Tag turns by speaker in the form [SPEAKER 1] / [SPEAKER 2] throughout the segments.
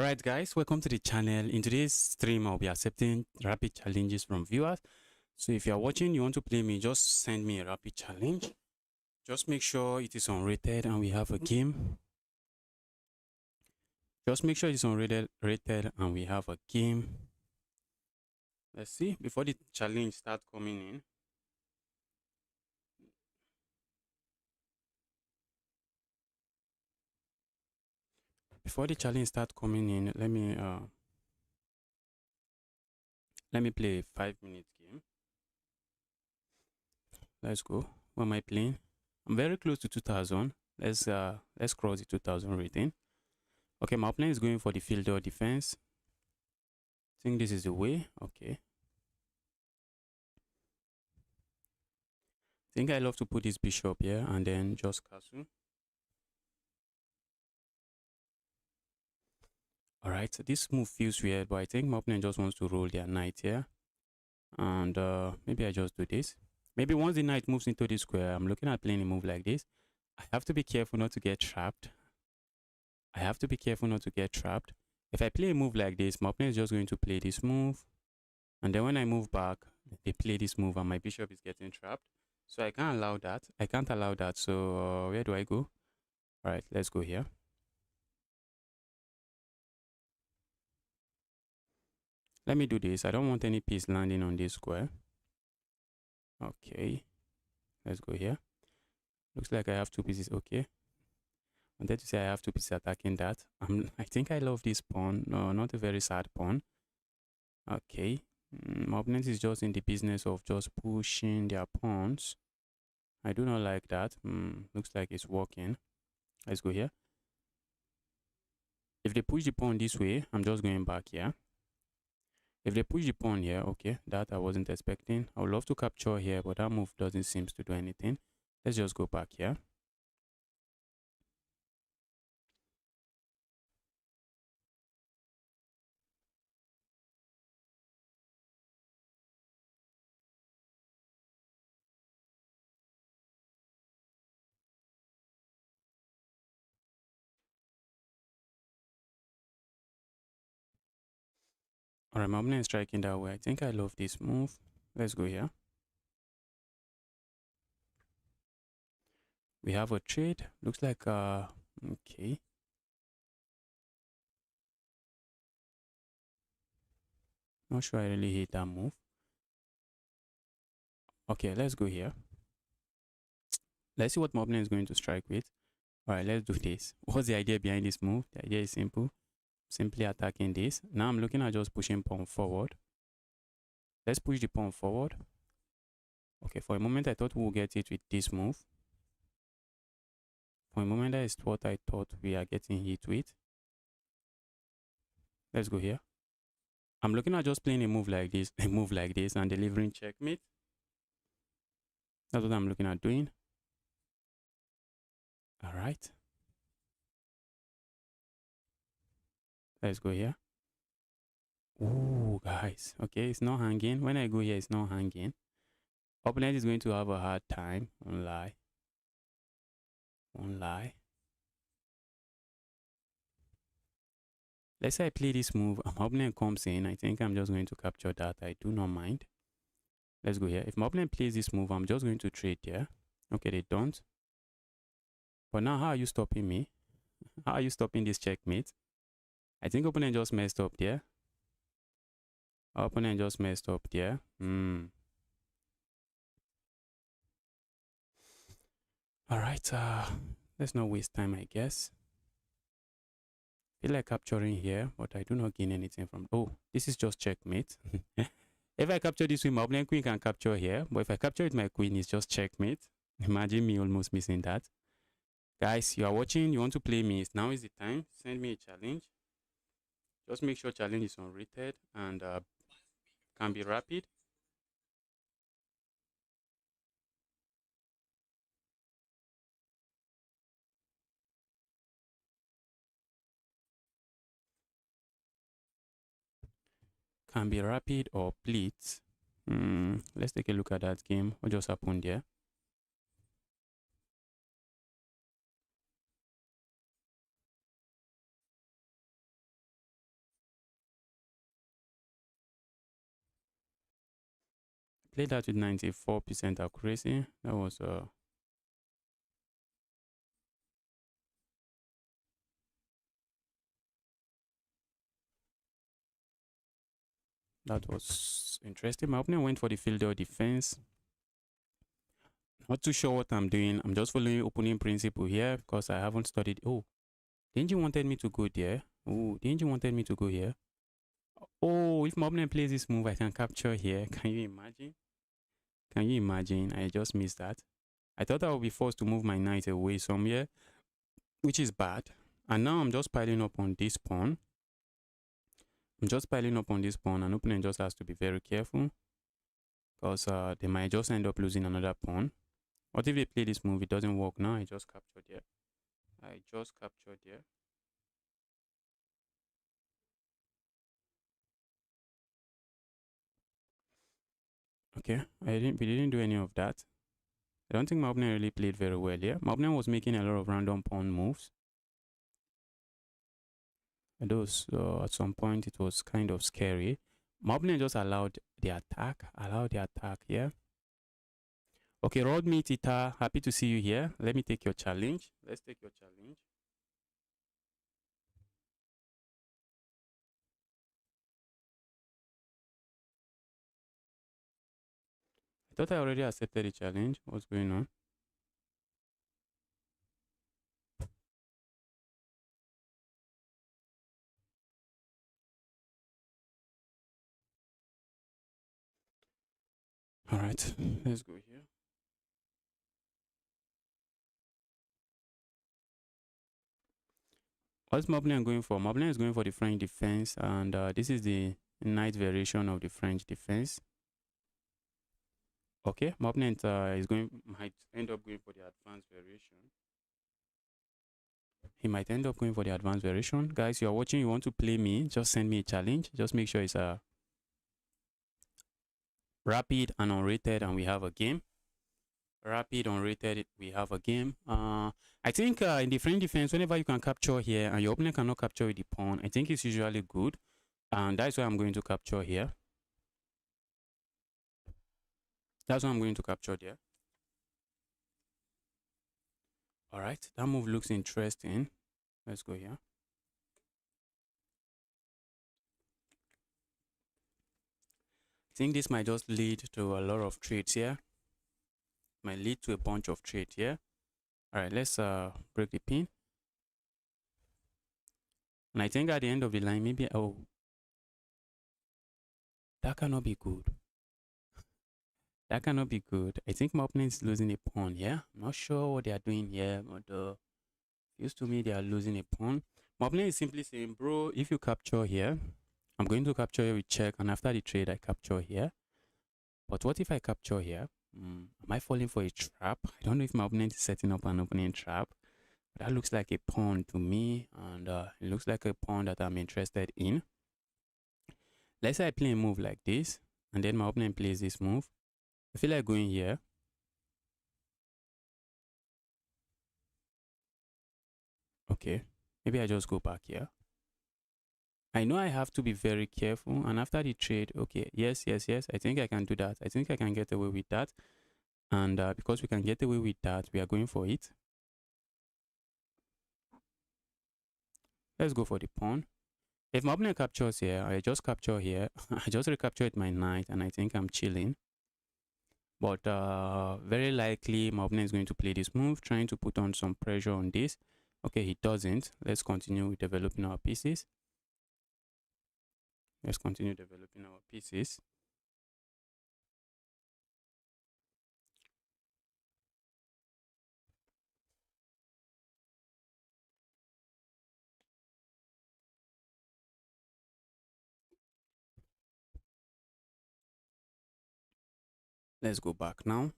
[SPEAKER 1] Alright guys, welcome to the channel. In today's stream, I'll be accepting rapid challenges from viewers. So if you are watching, you want to play me, just send me a rapid challenge. Just make sure it is unrated and we have a game. Just make sure it's unrated and we have a game. Let's see, before the challenge starts coming in. Before the challenge starts coming in, let me play a 5-minute game. Let's go. What am I playing? I'm very close to 2000. Let's cross the 2000 rating. Okay, my opponent is going for the field or defense. I think this is the way. Okay. I think I love to put this bishop here and then just castle. Alright, so this move feels weird, but I think my opponent just wants to roll their knight here. And maybe I just do this. Maybe once the knight moves into this square, I'm looking at playing a move like this. I have to be careful not to get trapped. If I play a move like this, my opponent is just going to play this move. And then when I move back, they play this move and my bishop is getting trapped. So I can't allow that. So where do I go? All right, let's go here. Let me do this. I don't want any piece landing on this square. Okay, let's go here. Looks like I have two pieces. Okay, I wanted to say I have two pieces attacking that. I think I love this pawn. No, not a very sad pawn. Okay, my opponent is just in the business of just pushing their pawns. I do not like that. Looks like it's working. Let's go here. If they push the pawn this way, I'm just going back here. If they push the pawn here, okay, that I wasn't expecting. I would love to capture here, but that move doesn't seem to do anything. Let's just go back here. Alright, my opponent is striking that way. I think I love this move. Let's go here. We have a trade. Looks like okay. Not sure I really hate that move. Okay, let's go here. Let's see what my opponent is going to strike with. Alright, let's do this. What's the idea behind this move? The idea is simple. Simply attacking this. Now I'm looking at just pushing pawn forward. Let's push the pawn forward. Okay, for a moment I thought we'll get it with this move. For a moment that is what I thought we are getting hit with. Let's go here. I'm looking at just playing a move like this, and delivering checkmate. That's what I'm looking at doing. All right. Let's go here. Ooh, guys. Okay, it's not hanging. When I go here, it's not hanging. Opponent is going to have a hard time. Won't lie. Let's say I play this move. My opponent comes in. I think I'm just going to capture that. I do not mind. Let's go here. If my opponent plays this move, I'm just going to trade here. Okay, they don't. But now, how are you stopping me? How are you stopping this checkmate? I think opponent just messed up there. Opponent just messed up there. Alright, let's not waste time, I guess. Feel like capturing here, but I do not gain anything from... Oh, this is just checkmate. If I capture this with my opponent queen can capture here, but if I capture with my queen, it's just checkmate. Imagine me almost missing that. Guys, you are watching, you want to play me, now is the time. Send me a challenge. Just make sure challenge is unrated and can be rapid. Can be rapid or blitz. Let's take a look at that game. What just happened there? played that with 94% accuracy. That was interesting. My opponent went for the fielder defense. Not too sure what I'm doing. I'm just following opening principle here because I haven't studied. Oh, the engine wanted me to go there. Oh, the engine wanted me to go here. Oh, if my opponent plays this move, I can capture here. Can you imagine? Can you imagine? I just missed that. I thought I would be forced to move my knight away somewhere, which is bad. And now I'm just piling up on this pawn. I'm just piling up on this pawn, and opponent just has to be very careful because they might just end up losing another pawn. What if they play this move? It doesn't work now. I just captured here. I just captured here. Okay, we didn't do any of that. I don't think my opponent really played very well here. My opponent was making a lot of random pawn moves. And those, at some point, it was kind of scary. My opponent just allowed the attack here. Okay, Rod Me Tita, happy to see you here. Let me take your challenge. Let's take your challenge. I thought I already accepted the challenge. What's going on? All right, let's go here. What's my opponent going for? My opponent is going for the French defense, and this is the knight variation of the French defense. Okay, my opponent might end up going for the advanced variation. He might end up going for the advanced variation. Guys, you're watching, you want to play me, just send me a challenge. Just make sure it's a rapid and unrated, and we have a game. Rapid, unrated, we have a game. I think in the French defense, whenever you can capture here and your opponent cannot capture with the pawn, I think it's usually good. And that's why I'm going to capture here. That's what I'm going to capture there. All right, that move looks interesting. Let's go here. I think this might just lead to a lot of trades here. Might lead to a bunch of trades here. All right, let's break the pin. And I think at the end of the line, maybe, oh, that cannot be good. That cannot be good. I think my opponent is losing a pawn here. I'm not sure what they are doing here, but feels to me they are losing a pawn. My opponent is simply saying, bro, if you capture here, I'm going to capture here with check, and after the trade, I capture here. But what if I capture here? Am I falling for a trap? I don't know if my opponent is setting up an opening trap. But that looks like a pawn to me, and it looks like a pawn that I'm interested in. Let's say I play a move like this, and then my opponent plays this move. I feel like going here. Okay, maybe I just go back here. I know I have to be very careful, and after the trade, okay, yes, I think I can do that. I think I can get away with that. And because we can get away with that, we are going for it. Let's go for the pawn. If my opponent captures here, I just capture here. I just recapture with my knight, and I think I'm chilling. But very likely my opponent is going to play this move, trying to put on some pressure on this. Okay, he doesn't. Let's continue with developing our pieces. Let's continue developing our pieces. Let's go back now.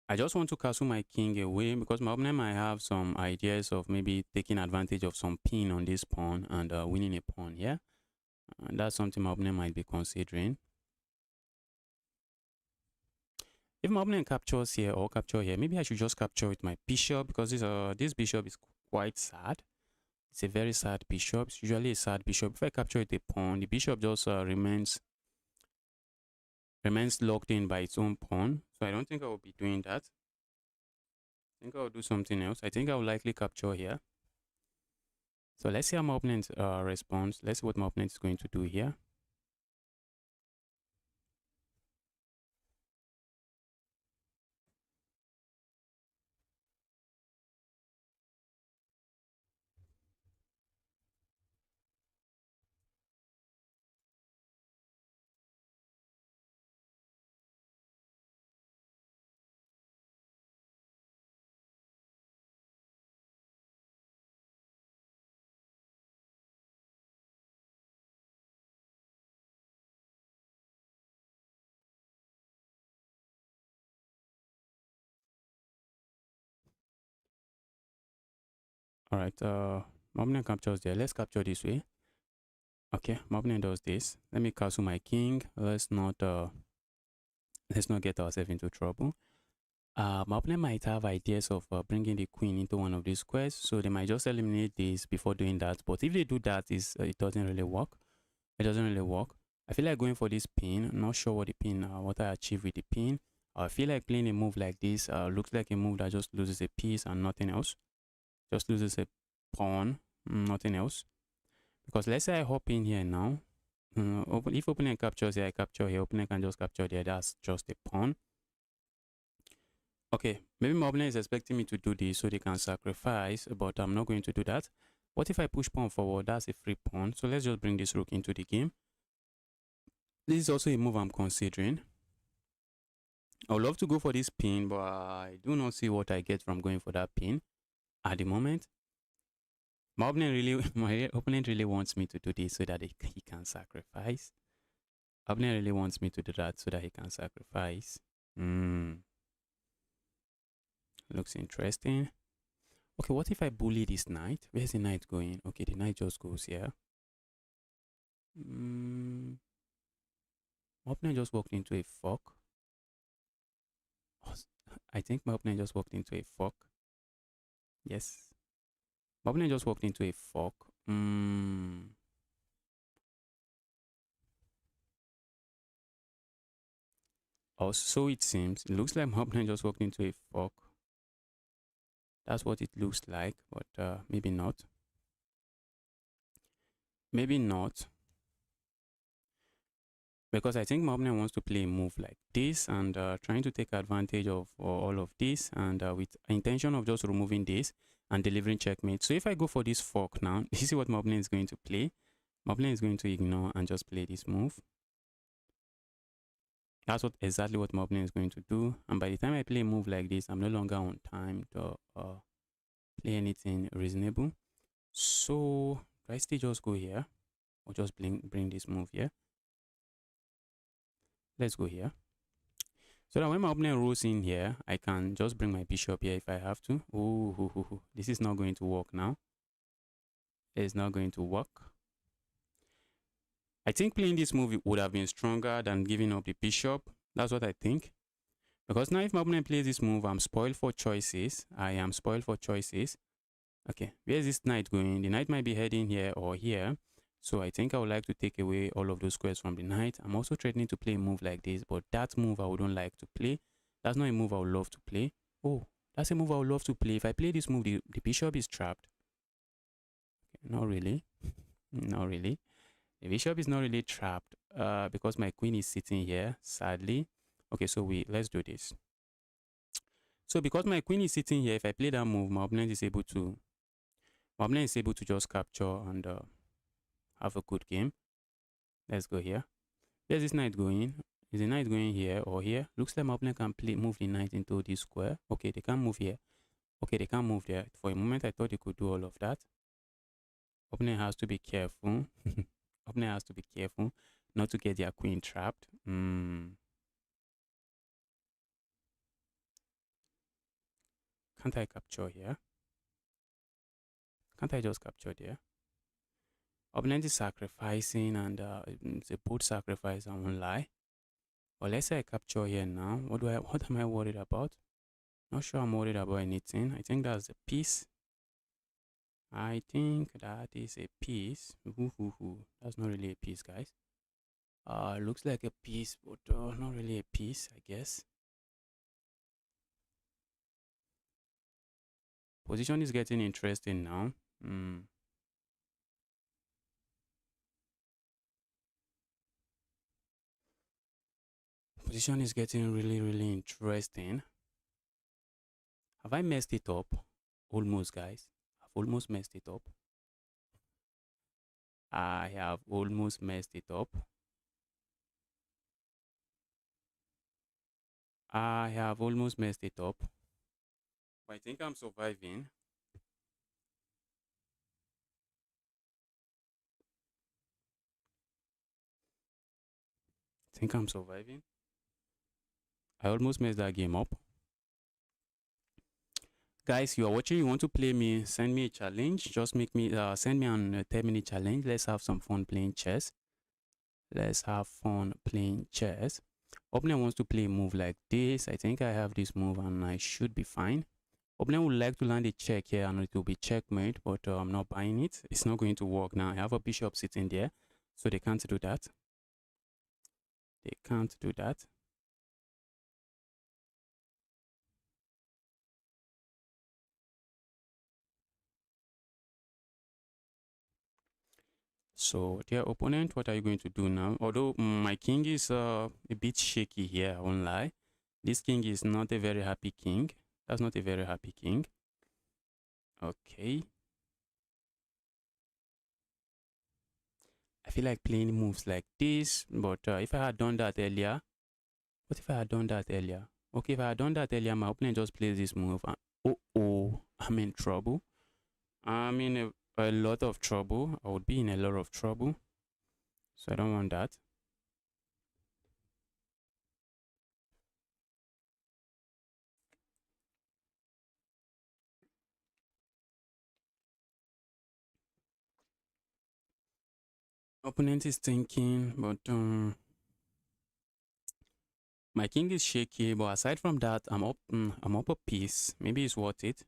[SPEAKER 1] I just want to castle my king away because my opponent might have some ideas of maybe taking advantage of some pin on this pawn and winning a pawn here. And that's something my opponent might be considering. If my opponent captures here or capture here, maybe I should just capture with my bishop because this bishop is quite sad. It's a very sad bishop. It's usually a sad bishop. If I capture it a pawn, the bishop just remains locked in by its own pawn. So I don't think I will be doing that. I think I'll do something else. I think I will likely capture here. So let's see how my opponent responds. Let's see what my opponent is going to do here. All right, my opponent captures there. Let's capture this way. Okay, my opponent does this. Let me castle my king. Let's not get ourselves into trouble. My opponent might have ideas of bringing the queen into one of these squares, so they might just eliminate this before doing that. But if they do that, it doesn't really work. It doesn't really work. I feel like going for this pin. I'm not sure what the pin, what I achieve with the pin. I feel like playing a move like this looks like a move that just loses a piece and nothing else. Just loses a pawn, nothing else. Because let's say I hop in here now. If opponent captures here, I capture here. Opponent can just capture there. That's just a pawn. Okay, maybe my opponent is expecting me to do this so they can sacrifice, but I'm not going to do that. What if I push pawn forward? That's a free pawn. So let's just bring this rook into the game. This is also a move I'm considering. I would love to go for this pin, but I do not see what I get from going for that pin at the moment. My opponent really wants me to do this so that he can sacrifice. My opponent really wants me to do that so that he can sacrifice. Looks interesting. Okay, what if I bully this knight? Where's the knight going? Okay, the knight just goes here. My opponent just walked into a fork. I think my opponent just walked into a fork. Yes. My opponent just walked into a fork. Also, it seems. It looks like my opponent just walked into a fork. That's what it looks like, but maybe not. Maybe not. Because I think my opponent wants to play a move like this and trying to take advantage of all of this and with intention of just removing this and delivering checkmate. So if I go for this fork now, you see what my opponent is going to play. My opponent is going to ignore and just play this move. That's exactly what my opponent is going to do. And by the time I play a move like this, I'm no longer on time to play anything reasonable. So do I still just go here or just bring this move here? Let's go here. So that when my opponent rolls in here, I can just bring my bishop here if I have to. Ooh, this is not going to work now. It's not going to work. I think playing this move would have been stronger than giving up the bishop. That's what I think. Because now if my opponent plays this move, I'm spoiled for choices. I am spoiled for choices. Okay, where's this knight going? The knight might be heading here or here. So I think I would like to take away all of those squares from the knight. I'm also threatening to play a move like this, but that move I wouldn't like to play. That's not a move I would love to play. Oh, that's a move I would love to play. If I play this move, the bishop is trapped. Okay, not really. Not really. The bishop is not really trapped because my queen is sitting here, sadly. Okay, so let's do this. So because my queen is sitting here, if I play that move, my opponent is able to just capture and have a good game. Let's go here. Where's this knight going? Is the knight going here or here? Looks like my opponent can move the knight into this square. Okay, they can't move here. Okay, they can't move there. For a moment, I thought they could do all of that. Opponent has to be careful. Opponent has to be careful not to get their queen trapped. Can't I capture here? Can't I just capture there? Opponent is sacrificing and it's a bold sacrifice, I won't lie. But let's say I capture here now. What am I worried about? Not sure I'm worried about anything. I think that's the piece. I think that is a piece. That's not really a piece, guys. Looks like a piece, but not really a piece, I guess. Position is getting interesting now. Position is getting really, really interesting. Have I messed it up? Almost, guys. I've almost messed it up. I have almost messed it up. I have almost messed it up. But I think I'm surviving. I think I'm surviving. I almost messed that game up. Guys, you are watching, you want to play me, send me a challenge. Just make me, send me on a 10-minute challenge. Let's have some fun playing chess. Let's have fun playing chess. Opponent wants to play a move like this. I think I have this move and I should be fine. Opponent would like to land a check here and it will be checkmate, but I'm not buying it. It's not going to work now. I have a bishop sitting there, so they can't do that. They can't do that. So dear opponent, what are you going to do now? Although my king is a bit shaky here, I won't lie. This king is not a very happy king. That's not a very happy king. Okay. I feel like playing moves like this, but if I had done that earlier, what if I had done that earlier? Okay, if I had done that earlier, my opponent just plays this move. And, I'm in trouble. I'm in a lot of trouble. I would be in a lot of trouble. So I don't want that. Opponent is thinking, but my king is shaky. But aside from that, I'm up a piece. Maybe it's worth it.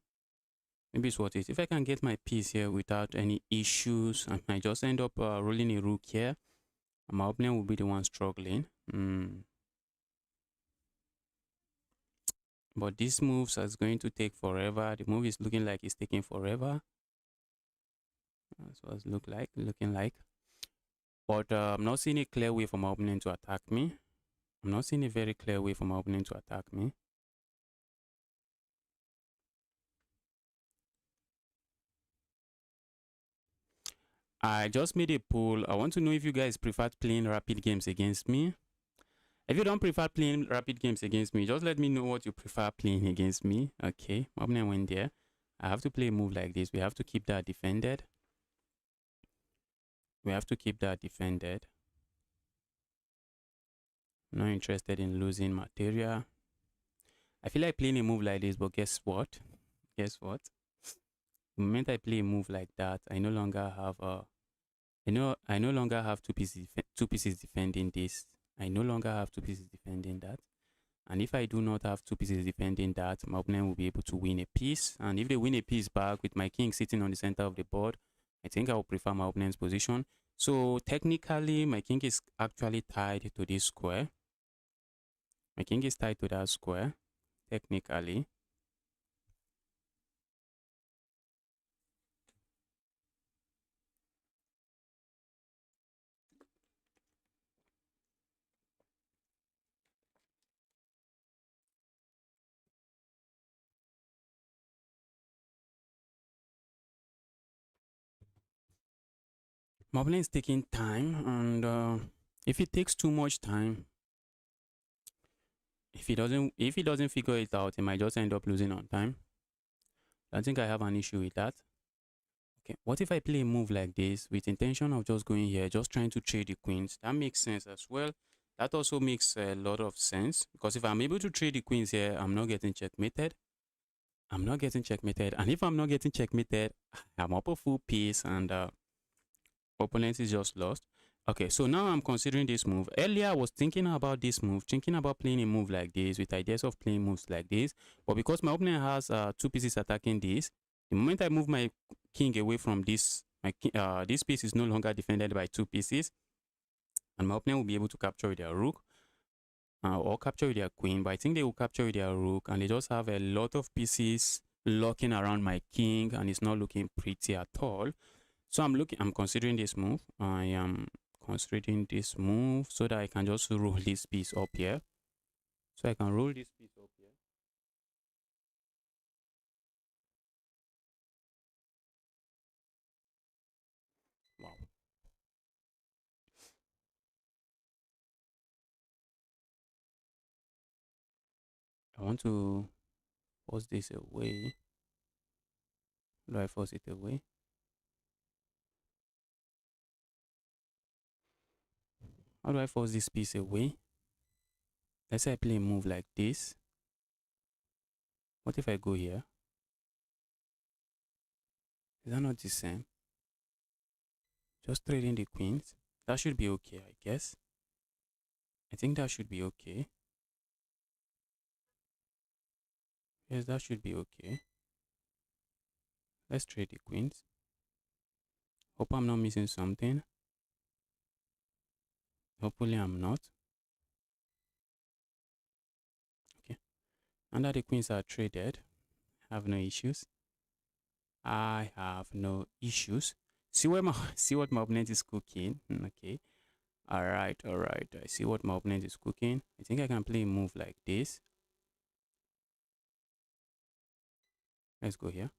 [SPEAKER 1] Maybe it's worth it. If I can get my piece here without any issues, I might just end up rolling a rook here. My opponent will be the one struggling. But this move is going to take forever. The move is looking like it's taking forever. That's what it's looking like. But I'm not seeing a clear way for my opponent to attack me. I'm not seeing a very clear way for my opponent to attack me. I just made a poll. I want to know if you guys prefer playing rapid games against me. If you don't prefer playing rapid games against me, just let me know what you prefer playing against me. Okay, my opponent went there. I have to play a move like this. We have to keep that defended. We have to keep that defended. I'm not interested in losing material. I feel like playing a move like this, but guess what? Guess what? The moment I play a move like that, I no longer have I no longer have two pieces defending this. I no longer have two pieces defending that. And if I do not have two pieces defending that, my opponent will be able to win a piece. And if they win a piece back with my king sitting on the center of the board, I think I will prefer my opponent's position. So technically, my king is actually tied to this square. My king is tied to that square, technically. My opponent is taking time, and if it takes too much time, if he doesn't figure it out, he might just end up losing on time. I think I have an issue with that. Okay, what if I play a move like this with intention of just going here, just trying to trade the queens? That makes sense as well. That also makes a lot of sense, because if I'm able to trade the queens here, I'm not getting checkmated. I'm not getting checkmated, and if I'm not getting checkmated, I'm up a full piece, and opponent is just lost. Okay, so now I'm considering this move. Earlier, I was thinking about this move, thinking about playing a move like this with ideas of playing moves like this. But because my opponent has two pieces attacking this, The moment I move my king away from this, this piece is no longer defended by 2 pieces, and my opponent will be able to capture with their rook or capture with their queen. But I think they will capture with their rook, and they just have a lot of pieces locking around my king, and it's not looking pretty at all. So I'm considering this move. I am considering this move so that I can just roll this piece up here. So I can roll this piece up here. Wow. I want to force this away. How do I force it away? How do I force this piece away? Let's say I play a move like this. What if I go here? Is that not the same? Just trading the queens. That should be okay, I guess. I think that should be okay. Yes, that should be okay. Let's trade the queens. Hope I'm not missing something. Hopefully I'm not. Okay. And that the queens are traded. Have no issues. I have no issues. See what my opponent is cooking. Okay. Alright. I see what my opponent is cooking. I think I can play a move like this. Let's go here.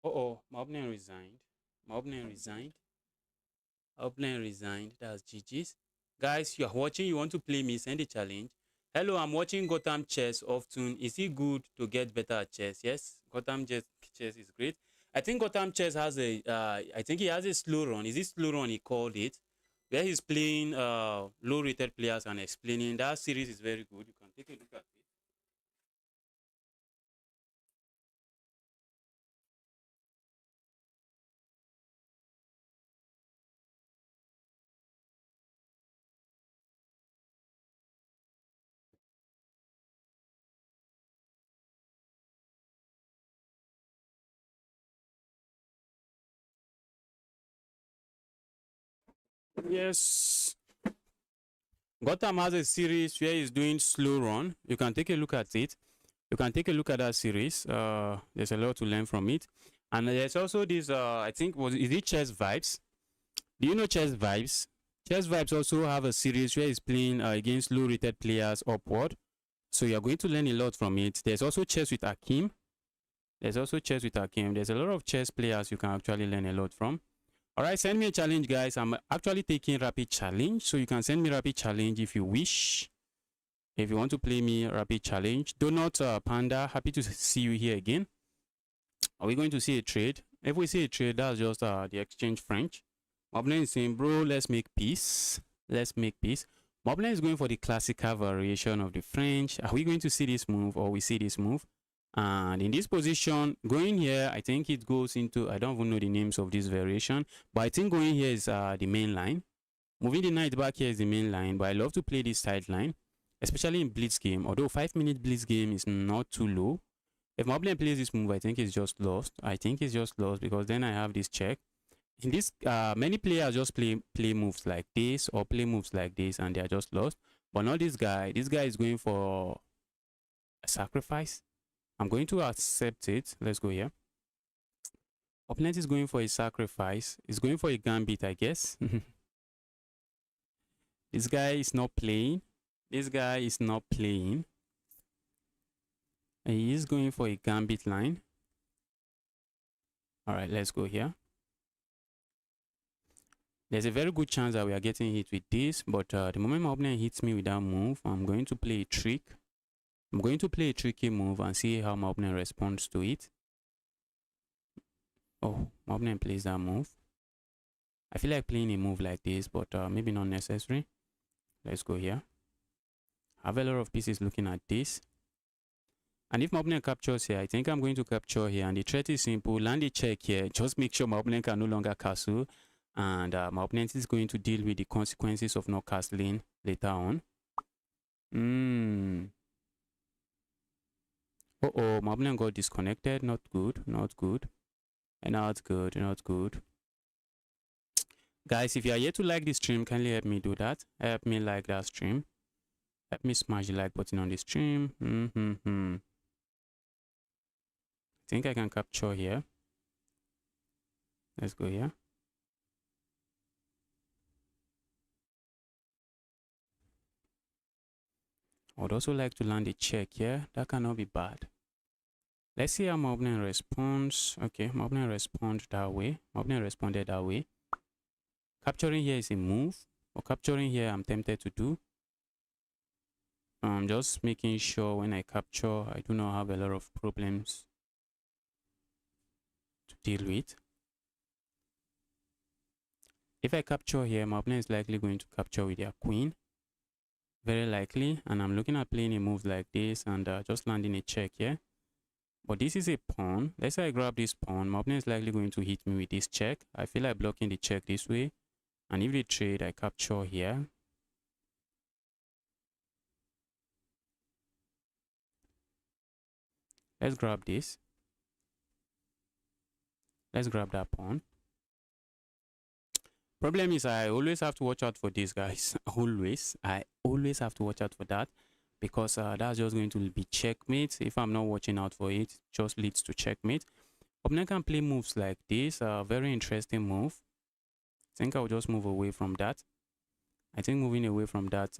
[SPEAKER 1] Oh, my opponent resigned. My opponent resigned. Upline resigned. That's GG's. Guys, you are watching, you want to play me, send a challenge. Hello, I'm watching Gotham Chess often. Is it good to get better at chess? Yes, Gotham Chess is great. I think Gotham Chess has I think he has a slow run. Is it slow run he called it? Where he's playing low rated players and explaining. That series is very good. You can take a look at it. Yes. Gotham has a series where he's doing slow run. You can take a look at it. You can take a look at that series. There's a lot to learn from it. And there's also this, I think, is it Chess Vibes? Do you know Chess Vibes? Chess Vibes also have a series where he's playing against low rated players upward. So you're going to learn a lot from it. There's also Chess with Akim. There's also Chess with Akim. There's a lot of chess players you can actually learn a lot from. All right, send me a challenge, guys. I'm actually taking rapid challenge. So you can send me rapid challenge if you wish. If you want to play me rapid challenge. Donut Panda, happy to see you here again. Are we going to see a trade? If we see a trade, that's just the exchange French. Moblin is saying, bro, let's make peace. Let's make peace. Moblin is going for the classical variation of the French. Are we going to see this move or we see this move? And in this position, going here, I think it goes into, I don't even know the names of this variation, but I think going here is the main line. Moving the knight back here is the main line, but I love to play this side line, especially in blitz game. Although 5-minute blitz game is not too low. If my opponent plays this move, I think it's just lost. I think it's just lost because then I have this check. In this, many players just play moves like this or play moves like this and they are just lost. But not this guy. This guy is going for a sacrifice. I'm going to accept it. Let's go here. Opponent is going for a sacrifice. He's going for a gambit, I guess. This guy is not playing. This guy is not playing. And he is going for a gambit line. All right, let's go here. There's a very good chance that we are getting hit with this, but the moment my opponent hits me with that move, I'm going to play a trick. I'm going to play a tricky move and see how my opponent responds to it. Oh, my opponent plays that move. I feel like playing a move like this, but maybe not necessary. Let's go here. I have a lot of pieces looking at this. And if my opponent captures here, I think I'm going to capture here. And the threat is simple. Land a check here. Just make sure my opponent can no longer castle. And my opponent is going to deal with the consequences of not castling later on. Uh-oh, my opponent got disconnected. Not good, not good. And not good, not good. Guys, if you are yet to like this stream, kindly help me do that. Help me like that stream. Help me smash the like button on the stream. I think I can capture here. Let's go here. I would also like to land a check here. That cannot be bad. Let's see how my opponent responds. Okay, my opponent responds that way. My opponent responded that way. Capturing here is a move. Or capturing here, I'm tempted to do. I'm just making sure when I capture, I do not have a lot of problems to deal with. If I capture here, my opponent is likely going to capture with their queen. Very likely. And I'm looking at playing a move like this and just landing a check here. But this is a pawn. Let's say I grab this pawn. My opponent is likely going to hit me with this check. I feel like blocking the check this way. And if they trade, I capture here. Let's grab this. Let's grab that pawn. Problem is I always have to watch out for this, guys. I always have to watch out for that. Because that's just going to be checkmate. If I'm not watching out for it, it just leads to checkmate. Opponent can play moves like this. Very interesting move. I think I'll just move away from that. I think moving away from that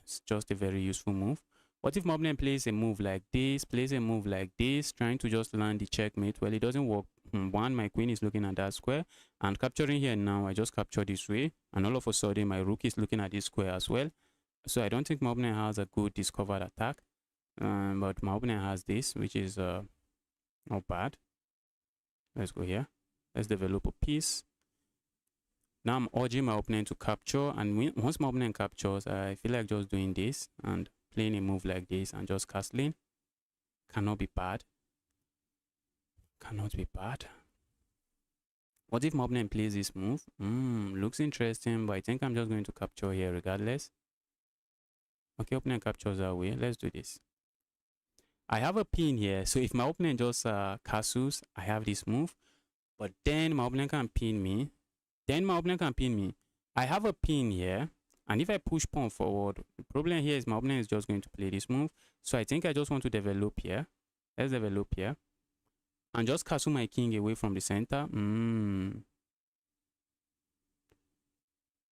[SPEAKER 1] is just a very useful move. What if my opponent plays a move like this, trying to just land the checkmate? Well, it doesn't work. One, my queen is looking at that square. And capturing here now, I just capture this way. And all of a sudden, my rook is looking at this square as well. So I don't think my opponent has a good discovered attack. But my opponent has this, which is not bad. Let's go here. Let's develop a piece. Now I'm urging my opponent to capture. And once my opponent captures, I feel like just doing this and playing a move like this and just castling. Cannot be bad. Cannot be bad. What if my opponent plays this move? Looks interesting, but I think I'm just going to capture here regardless. Okay, opponent captures that way. Let's do this. I have a pin here. So if my opponent just castles, I have this move. But then my opponent can pin me. I have a pin here. And if I push pawn forward, the problem here is my opponent is just going to play this move. So I think I just want to develop here. Let's develop here. And just castle my king away from the center.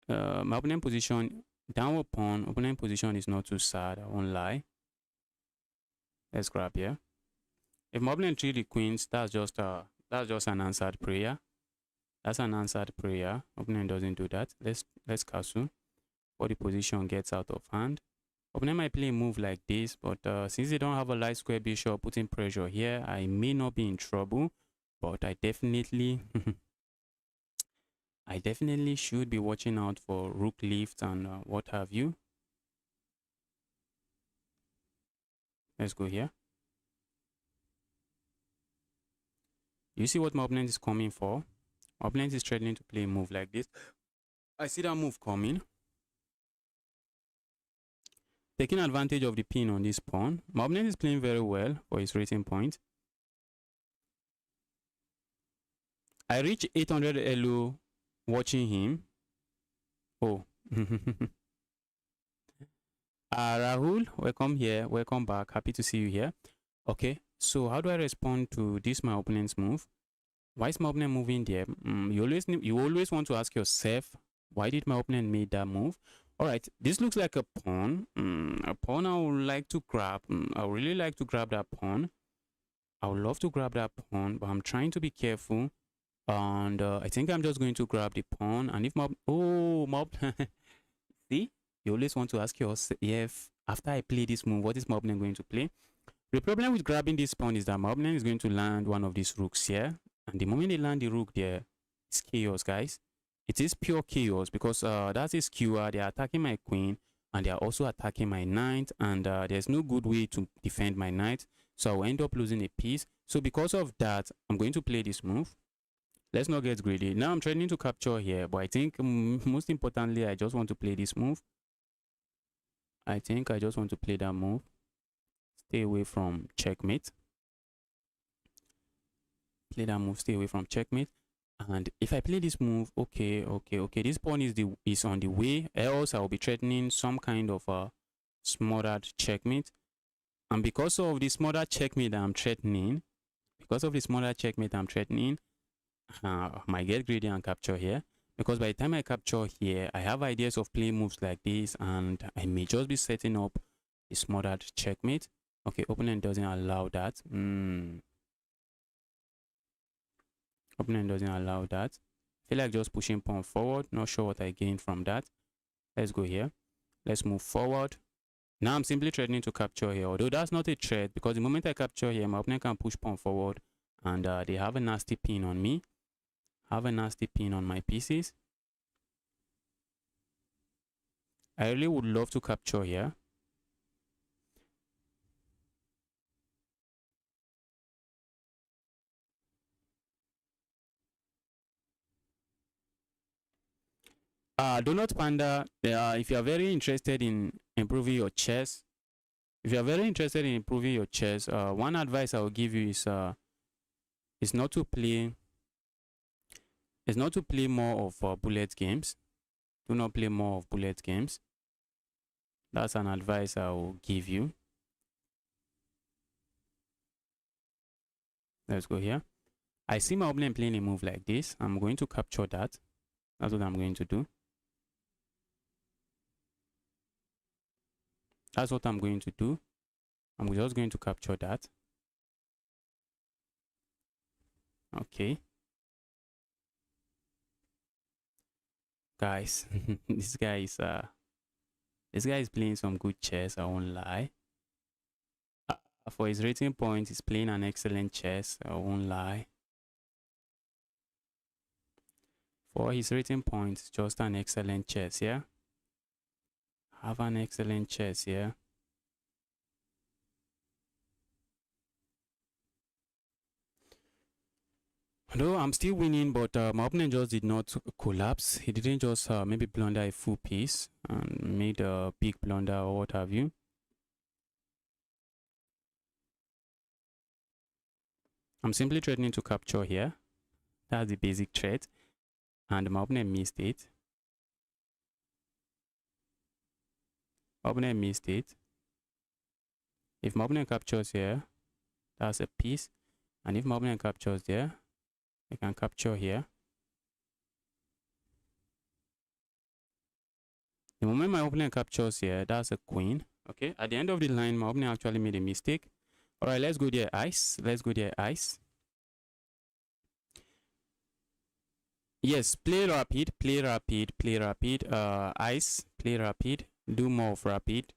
[SPEAKER 1] My opponent position, downward pawn. Opponent position is not too sad. I won't lie. Let's grab here. If my opponent treat the queens, that's just an answered prayer. That's an answered prayer. Opponent doesn't do that. Let's castle. Body position gets out of hand. Opponent might play a move like this, but since they don't have a light square bishop putting pressure here, I may not be in trouble. But I definitely should be watching out for rook lift and what have you. Let's go here. You see what my opponent is coming for? My opponent is threatening to play a move like this. I see that move coming. Taking advantage of the pin on this pawn. My opponent is playing very well for his rating point. I reach 800 elo watching him. Oh. Rahul, welcome here. Welcome back. Happy to see you here. Okay, so how do I respond to this my opponent's move? Why is my opponent moving there? You always want to ask yourself, why did my opponent make that move? All right, this looks like a pawn. A pawn I would like to grab. I would really like to grab that pawn. I would love to grab that pawn, but I'm trying to be careful. And I think I'm just going to grab the pawn. And if mob, oh, mob, see, you always want to ask yourself, if after I play this move, what is my opponent going to play? The problem with grabbing this pawn is that my opponent is going to land one of these rooks here. And the moment they land the rook there, it's chaos, guys. It is pure chaos because that is skewer. They are attacking my queen and they are also attacking my knight. And there's no good way to defend my knight. So I'll end up losing a piece. So because of that, I'm going to play this move. Let's not get greedy. Now I'm trying to capture here. But I think most importantly, I just want to play this move. I think I just want to play that move. Stay away from checkmate. Play that move, stay away from checkmate. And if I play this move, okay, this pawn is on the way, else I will be threatening some kind of a smothered checkmate. And because of the smothered checkmate I'm threatening, I might get greedy and capture here. Because by the time I capture here, I have ideas of playing moves like this, and I may just be setting up a smothered checkmate. Okay, opponent doesn't allow that. Opponent doesn't allow that. Feel like just pushing pawn forward. Not sure what I gained from that. Let's go here. Let's move forward. Now I'm simply threatening to capture here. Although that's not a threat, because the moment I capture here, my opponent can push pawn forward. And they have a nasty pin on me. Have a nasty pin on my pieces. I really would love to capture here. Donut Panda, if you are very interested in improving your chess, one advice I will give you is not to play more of bullet games. Do not play more of bullet games. That's an advice I will give you. Let's go here. I see my opponent playing a move like this. I'm going to capture that. That's what I'm going to do. That's what I'm going to do. I'm just going to capture that. Okay. Guys, this guy is playing some good chess, I won't lie. For his rating points, he's playing an excellent chess, I won't lie. For his rating points, just an excellent chess, yeah? Have an excellent chess, yeah? Though I'm still winning, but my opponent just did not collapse. He didn't just maybe blunder a full piece and made a big blunder or what have you. I'm simply threatening to capture here. That's the basic threat. And my opponent missed it. If my opponent captures here, that's a piece. And if my opponent captures there, I can capture here. The moment my opponent captures here, that's a queen. Okay, at the end of the line, my opponent actually made a mistake. All right, let's go there, ice. Yes, play rapid. Ice, play rapid. Do more of rapid.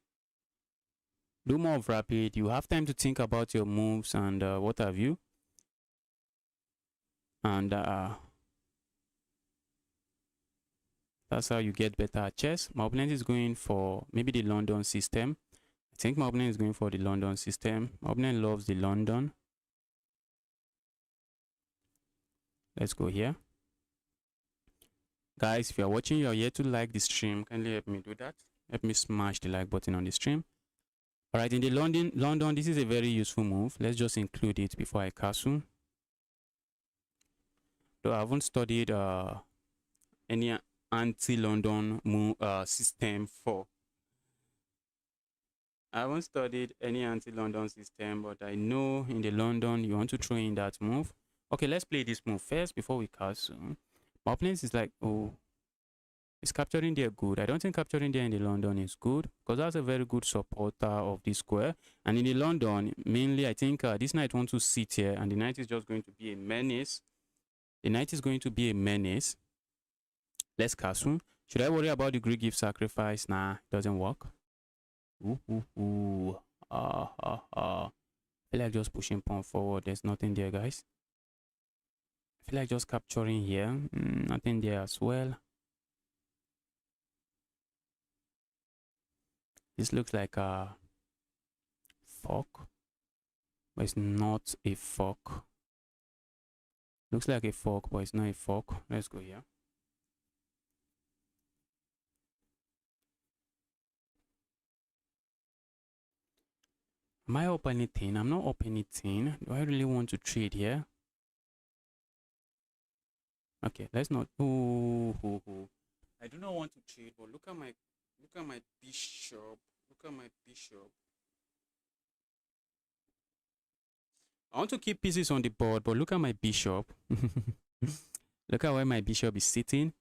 [SPEAKER 1] You have time to think about your moves and what have you. And that's how you get better at chess. My opponent is going for maybe the London system. I think my opponent is going for the London system. My opponent loves the London. Let's go here. Guys, if you are watching, you are yet to like the stream, kindly help me do that. Help me smash the like button on the stream. All right, in the London, this is a very useful move. Let's just include it before I castle. Though I haven't studied any anti-London system for. I haven't studied any anti-London system, but I know in the London you want to throw in that move. Okay, let's play this move first before we castle. My opponent is like, oh, is capturing there good? I don't think capturing there in the London is good, because that's a very good supporter of this square. And in the London, mainly, I think this knight wants to sit here, and the knight is just going to be a menace. The knight is going to be a menace. Let's castle. Should I worry about the Greek gift sacrifice? Nah, it doesn't work. Ooh, ooh, ooh. I feel like just pushing pawn forward. There's nothing there, guys. I feel like just capturing here. Nothing there as well. This looks like a fork, but it's not a fork. Looks like a fork, but it's not a fork. Let's go here. Am I up anything? I'm not up anything. Do I really want to trade here? Okay, let's not. Ooh. I do not want to trade, but look at my bishop. Look at my bishop. I want to keep pieces on the board, but look at my bishop. Look at where my bishop is sitting.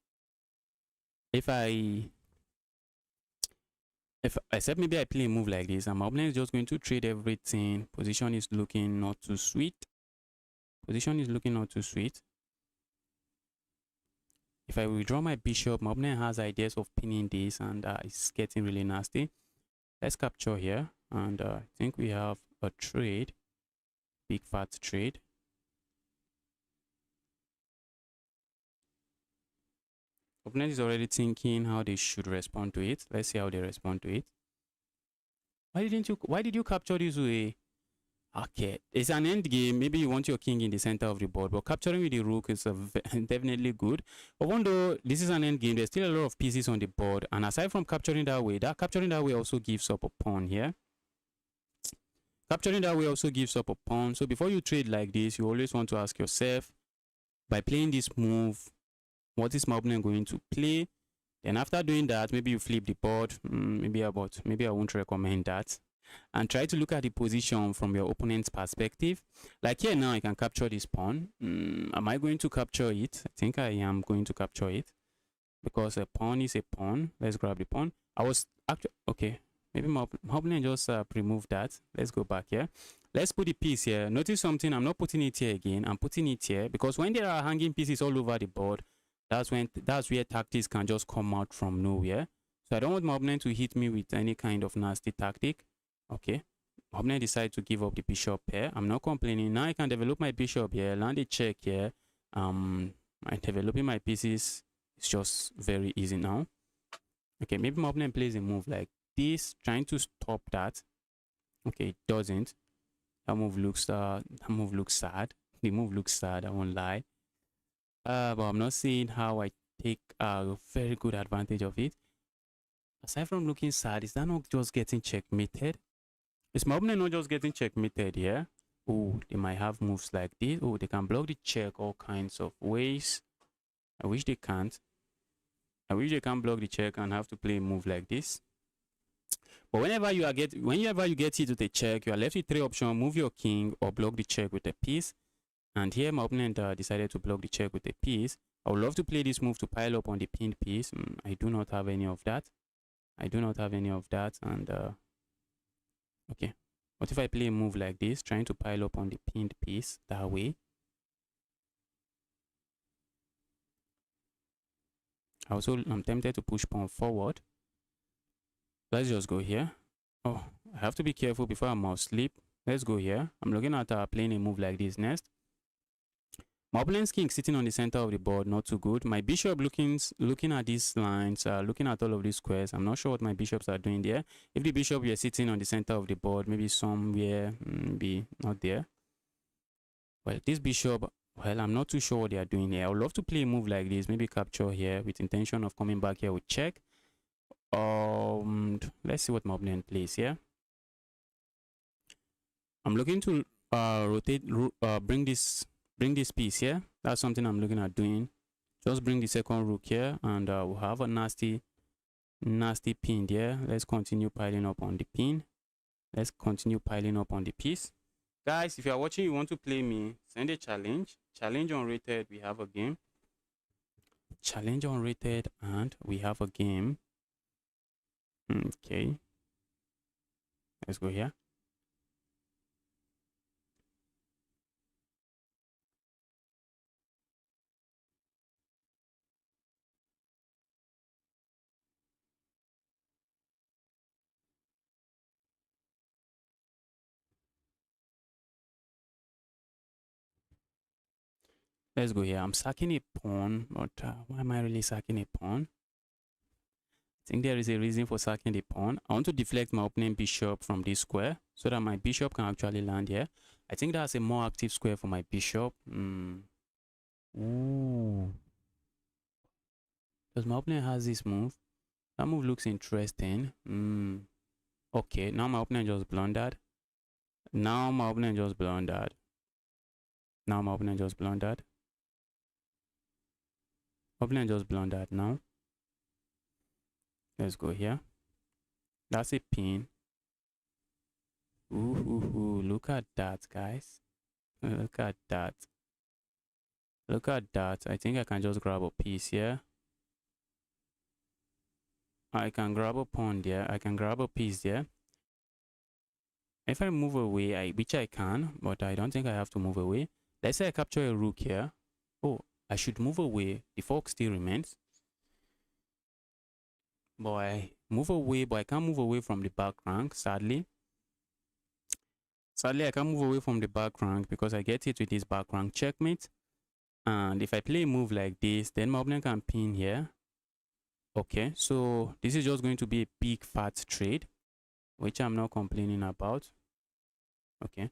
[SPEAKER 1] Except maybe I play a move like this, and my opponent is just going to trade everything. Position is looking not too sweet. Position is looking not too sweet. If I withdraw my bishop, my opponent has ideas of pinning this, and it's getting really nasty. Let's capture here, and I think we have a trade. Big fat trade. Opponent is already thinking how they should respond to it. Let's see how they respond to it. Why did you capture this way? Okay, it's an end game. Maybe you want your king in the center of the board, but capturing with the rook is definitely good. But even though this is an end game, there's still a lot of pieces on the board. And aside from capturing that way also gives up a pawn here. Capturing that way also gives up a pawn. So before you trade like this, you always want to ask yourself, by playing this move, what is my opponent going to play? Then after doing that, maybe you flip the board. Maybe I won't recommend that. And try to look at the position from your opponent's perspective. Like here now, I can capture this pawn. Am I going to capture it? I think I am going to capture it, because a pawn is a pawn. Let's grab the pawn. I was actually okay. Maybe my opponent just removed that. Let's go back here. Let's put the piece here. Notice something. I'm not putting it here again. I'm putting it here because when there are hanging pieces all over the board, that's where tactics can just come out from nowhere. So I don't want my opponent to hit me with any kind of nasty tactic. Okay, my opponent decided to give up the bishop here. I'm not complaining. Now I can develop my bishop here, land a check here. I'm developing my pieces. It's just very easy now. Okay, maybe my opponent plays a move like this, trying to stop that. Okay, it doesn't. That move looks sad. The move looks sad, I won't lie. But I'm not seeing how I take a very good advantage of it. Aside from looking sad, is that not just getting checkmated? Is my opponent not just getting checkmated here? Oh, they might have moves like this. Oh, they can block the check all kinds of ways. I wish they can't. I wish they can't block the check and have to play a move like this. But whenever you get hit with a check, you are left with three options: move your king or block the check with a piece. And here my opponent decided to block the check with a piece. I would love to play this move to pile up on the pinned piece. I do not have any of that. And okay, what if I play a move like this, trying to pile up on the pinned piece that way? I'm tempted to push pawn forward. Let's just go here. Oh, I have to be careful before I'm asleep. Let's go here. I'm looking at playing a move like this next. My opponent's king sitting on the center of the board, not too good. My bishop looking at these lines, looking at all of these squares. I'm not sure what my bishops are doing there. If the bishop were sitting on the center of the board, maybe somewhere, maybe not there. Well, this bishop, well, I'm not too sure what they are doing here. I would love to play a move like this, maybe capture here with intention of coming back here with check. Let's see what my opponent plays here. I'm looking to bring this piece here. That's something I'm looking at doing. Just bring the second rook here, and we'll have a nasty pin there. Let's continue piling up on the pin. Let's continue piling up on the piece. Guys, if you are watching, you want to play me, send a challenge. Challenge unrated, we have a game. Challenge unrated, and we have a game. Okay. Let's go here. Let's go here. I'm sacking a pawn, but why am I really sacking a pawn? I think there is a reason for sacking the pawn. I want to deflect my opening bishop from this square so that my bishop can actually land here. I think that's a more active square for my bishop. Ooh. Because my opponent has this move. That move looks interesting. Okay, now my opponent just blundered. Now my opponent just blundered. Opponent just blundered now. Let's go here. That's a pin. Ooh, look at that, guys. Look at that. Look at that. I think I can just grab a piece here. I can grab a pawn there. I can grab a piece there. If I move away, which I can, but I don't think I have to move away. Let's say I capture a rook here. Oh, I should move away. The fork still remains. But I move away, but I can't move away from the back rank, sadly. Sadly, I can't move away from the back rank because I get hit with this back rank checkmate. And if I play a move like this, then my opponent can pin here. Okay, so this is just going to be a big fat trade, which I'm not complaining about. Okay.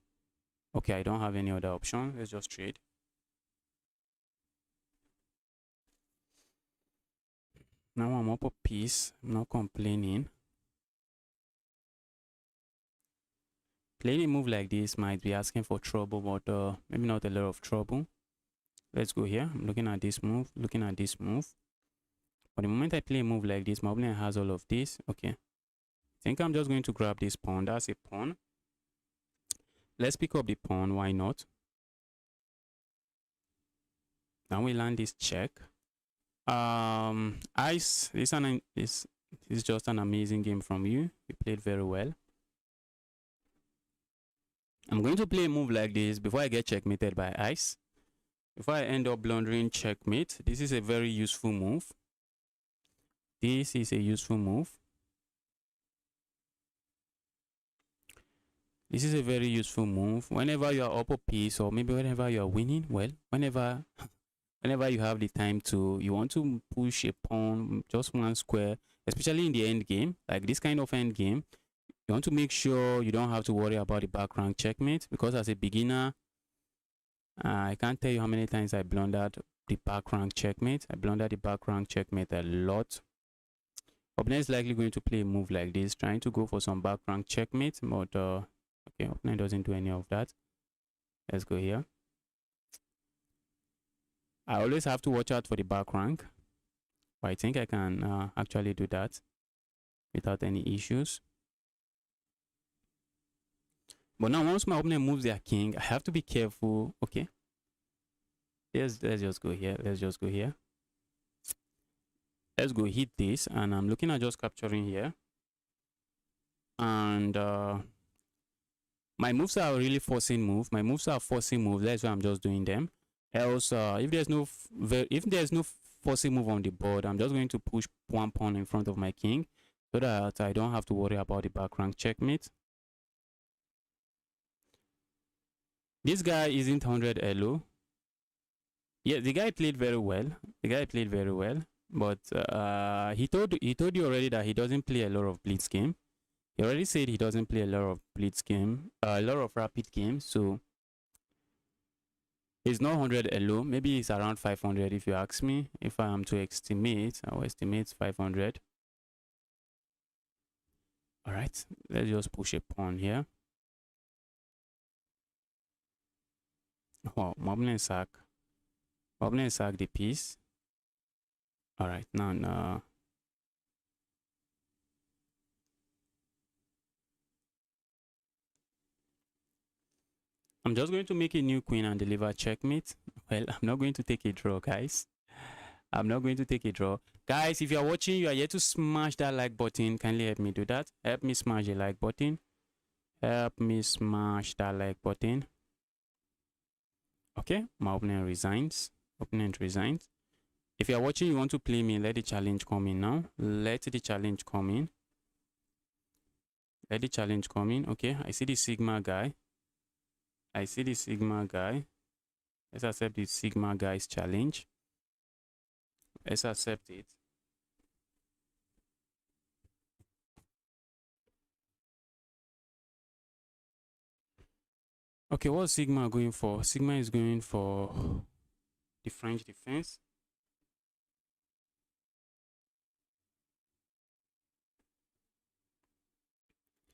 [SPEAKER 1] Okay, I don't have any other option. Let's just trade. Now I'm up a piece. I'm not complaining. Playing a move like this might be asking for trouble, but maybe not a lot of trouble. Let's go here. I'm looking at this move, looking at this move. But the moment I play a move like this, my opponent has all of this. Okay. I think I'm just going to grab this pawn. That's a pawn. Let's pick up the pawn. Why not? Now we land this check. Ice. This is just an amazing game from you. You played very well. I'm going to play a move like this before I get checkmated by Ice. If I end up blundering checkmate, this is a very useful move. This is a useful move. This is a very useful move. Whenever you are up a piece, or maybe whenever you are winning, well, whenever you have the time to, you want to push a pawn, just one square, especially in the end game, like this kind of end game, you want to make sure you don't have to worry about the back rank checkmate, because as a beginner, I can't tell you how many times I blundered the back rank checkmate. I blundered the back rank checkmate a lot. Opponent is likely going to play a move like this, trying to go for some back rank checkmate, but okay, opponent doesn't do any of that. Let's go here. I always have to watch out for the back rank, but I think I can actually do that without any issues. But now once my opponent moves their king, I have to be careful. Okay, let's just go here. Let's just go here. Let's go hit this, and I'm looking at just capturing here. And my moves are really forcing move. My moves are forcing moves. That's why I'm just doing them. Else, if there's no forcing move on the board, I'm just going to push one pawn in front of my king so that I don't have to worry about the back rank checkmate. This guy isn't 100 elo. Yeah, the guy played very well. But he told you already that he doesn't play a lot of blitz game. He already said he doesn't play a lot of blitz game, a lot of rapid games. So it's not 100 elo. Maybe it's around 500 if you ask me. If I am to estimate, I will estimate 500. All right, let's just push a pawn here. Oh, Moblin sack the piece. All right, now I'm just going to make a new queen and deliver checkmate. Well, I'm not going to take a draw, guys. I'm not going to take a draw. Guys, if you are watching, you are yet to smash that like button. Kindly help me do that. Help me smash the like button. Help me smash that like button. Okay, my opponent resigns. If you are watching, you want to play me, let the challenge come in now. Let the challenge come in. Okay, I see the Sigma guy. Let's Let's accept this Sigma guys challenge. Let's accept it. Okay, what's Sigma going for? Sigma is going for the French defense.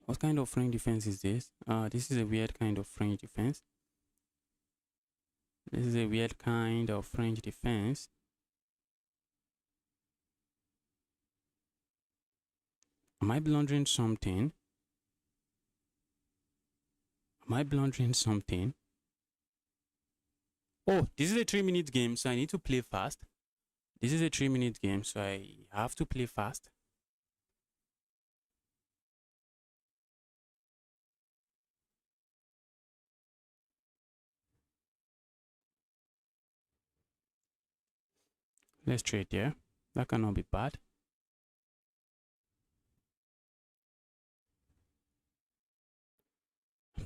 [SPEAKER 1] What kind of French defense is this? This is a weird kind of French defense. This is a weird kind of French defense. Am I blundering something? Am I blundering something? Oh, this is a 3-minute game, so I need to play fast. This is a 3-minute game, so I have to play fast. Let's trade there. That cannot be bad.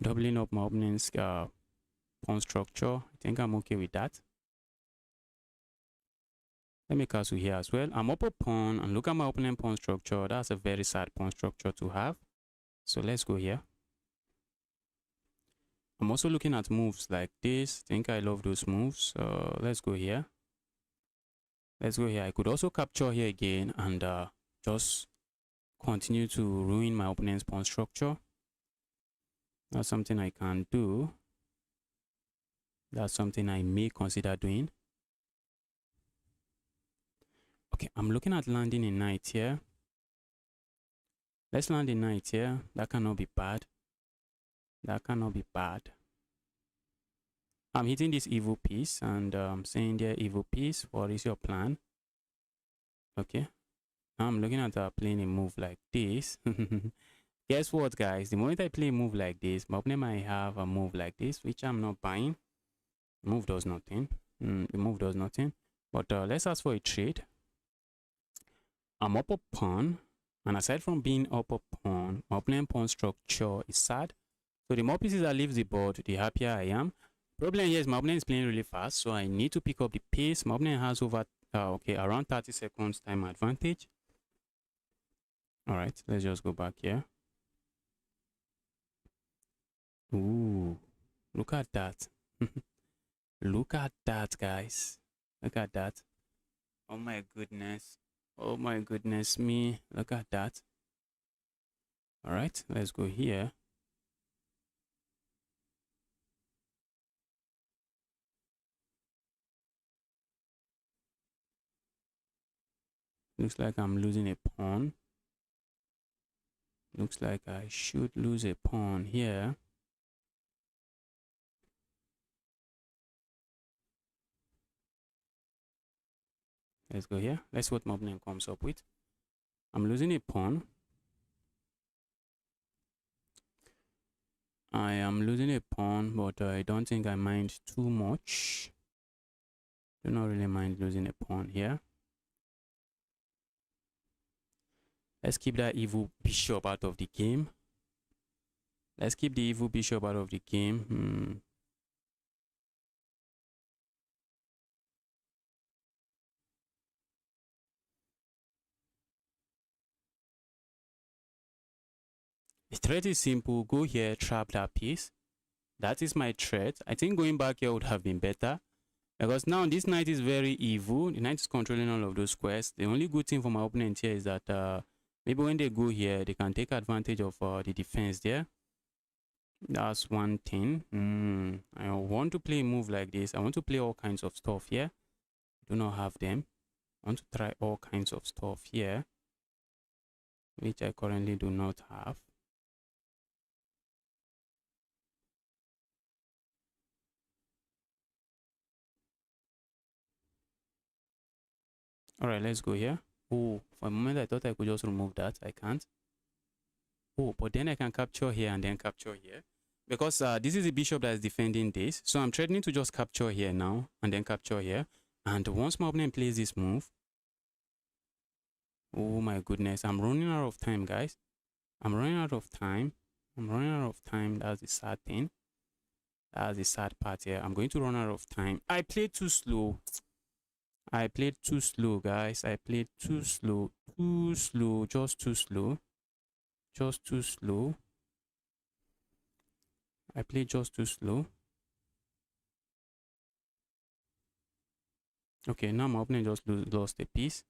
[SPEAKER 1] Doubling up my opening's pawn structure. I think I'm okay with that. Let me castle here as well. I'm up a pawn and look at my opening pawn structure. That's a very sad pawn structure to have. So let's go here. I'm also looking at moves like this. I think I love those moves. So let's go here. Let's go here. I could also capture here again and just continue to ruin my opponent's pawn structure. That's something I can do. That's something I may consider doing. Okay, I'm looking at landing a knight here. Let's land a knight here. That cannot be bad. That cannot be bad. I'm hitting this evil piece and saying there, evil piece, what is your plan? Okay. Now I'm looking at playing a move like this. Guess what, guys? The moment I play a move like this, my opponent might have a move like this, which I'm not buying. The move does nothing. The move does nothing. But let's ask for a trade. I'm up a pawn. And aside from being up a pawn, my opponent pawn structure is sad. So the more pieces I leave the board, the happier I am. Problem here is my opponent is playing really fast, so I need to pick up the pace. My opponent has over around 30 seconds time advantage. All right, let's just go back here. Ooh, look at that. Look at that, guys. Look at that. Oh my goodness. Oh my goodness me. Look at that. All right, let's go here. Looks like I'm losing a pawn. Looks like I should lose a pawn here. Let's go here. Let's see what my opponent comes up with. I'm losing a pawn. I am losing a pawn, but I don't think I mind too much. Do not really mind losing a pawn here. Let's keep that evil bishop out of the game. Let's keep the evil bishop out of the game. The threat is simple. Go here, trap that piece. That is my threat. I think going back here would have been better. Because now this knight is very evil. The knight is controlling all of those squares. The only good thing for my opponent here is that maybe when they go here, they can take advantage of the defense there. That's one thing. I want to play a move like this. I want to play all kinds of stuff here. Do not have them. I want to try all kinds of stuff here, which I currently do not have. All right, let's go here. Oh, for a moment I thought I could just remove that. I can't. Oh, but then I can capture here and then capture here. Because this is the bishop that is defending this. So I'm threatening to just capture here now and then capture here. And once my opponent plays this move, oh my goodness, I'm running out of time, guys. I'm running out of time. I'm running out of time. That's the sad thing. That's the sad part here. I'm going to run out of time. I played too slow. I played too slow, guys. I played too slow. Too slow. Just too slow. Just too slow. I played just too slow. Okay, now my opponent just lost a piece.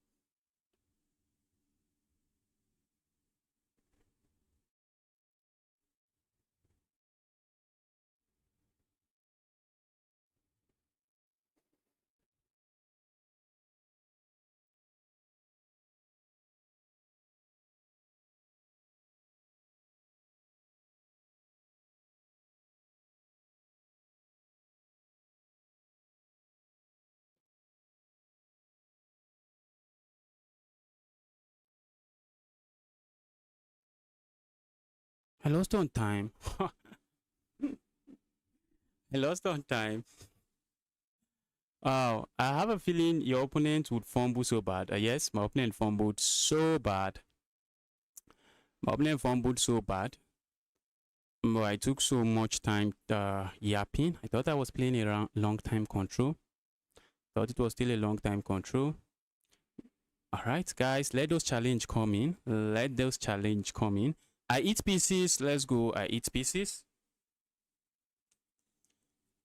[SPEAKER 1] I lost on time. I lost on time. Oh, I have a feeling your opponent would fumble so bad. Yes, my opponent fumbled so bad. My opponent fumbled so bad. But I took so much time yapping. I thought I was playing a long time control. Thought it was still a long time control. Alright, guys, let those challenge come in. Let those challenge come in. I eat pieces. Let's go. I eat pieces.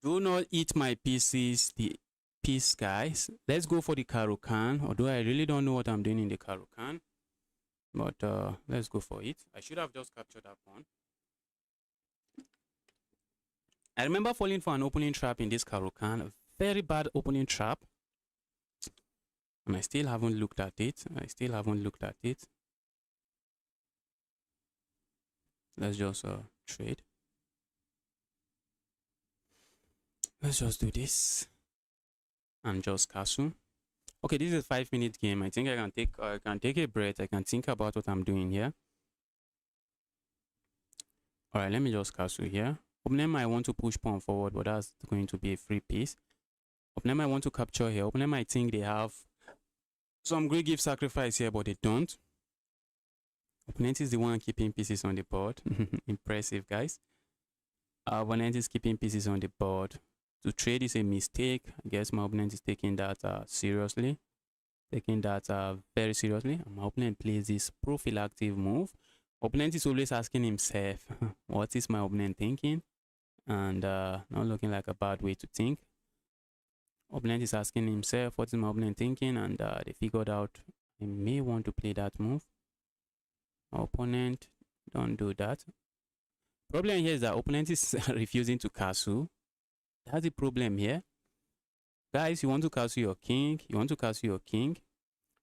[SPEAKER 1] Do not eat my pieces. The piece, guys. Let's go for the Karukan. Although I really don't know what I'm doing in the Karukan. But let's go for it. I should have just captured that one. I remember falling for an opening trap in this Karukan. A very bad opening trap. And I still haven't looked at it. Let's just trade. Let's just do this. And just castle. Okay, this is a 5-minute game. I think I can take a breath. I can think about what I'm doing here. Alright, let me just castle here. Opponent might want to push pawn forward, but that's going to be a free piece. Opponent might want to capture here. Opponent might think they have some great gift sacrifice here, but they don't. Opponent is the one keeping pieces on the board. Impressive, guys. Opponent is keeping pieces on the board. To trade is a mistake. I guess my opponent is taking that seriously. Taking that very seriously. And my opponent plays this prophylactic move. Opponent is always asking himself, what is my opponent thinking? And not looking like a bad way to think. Opponent is asking himself, what is my opponent thinking? And they figured out they may want to play that move. Opponent, don't do that. Problem here is that opponent is refusing to castle. That's the problem here. Guys, you want to castle your king.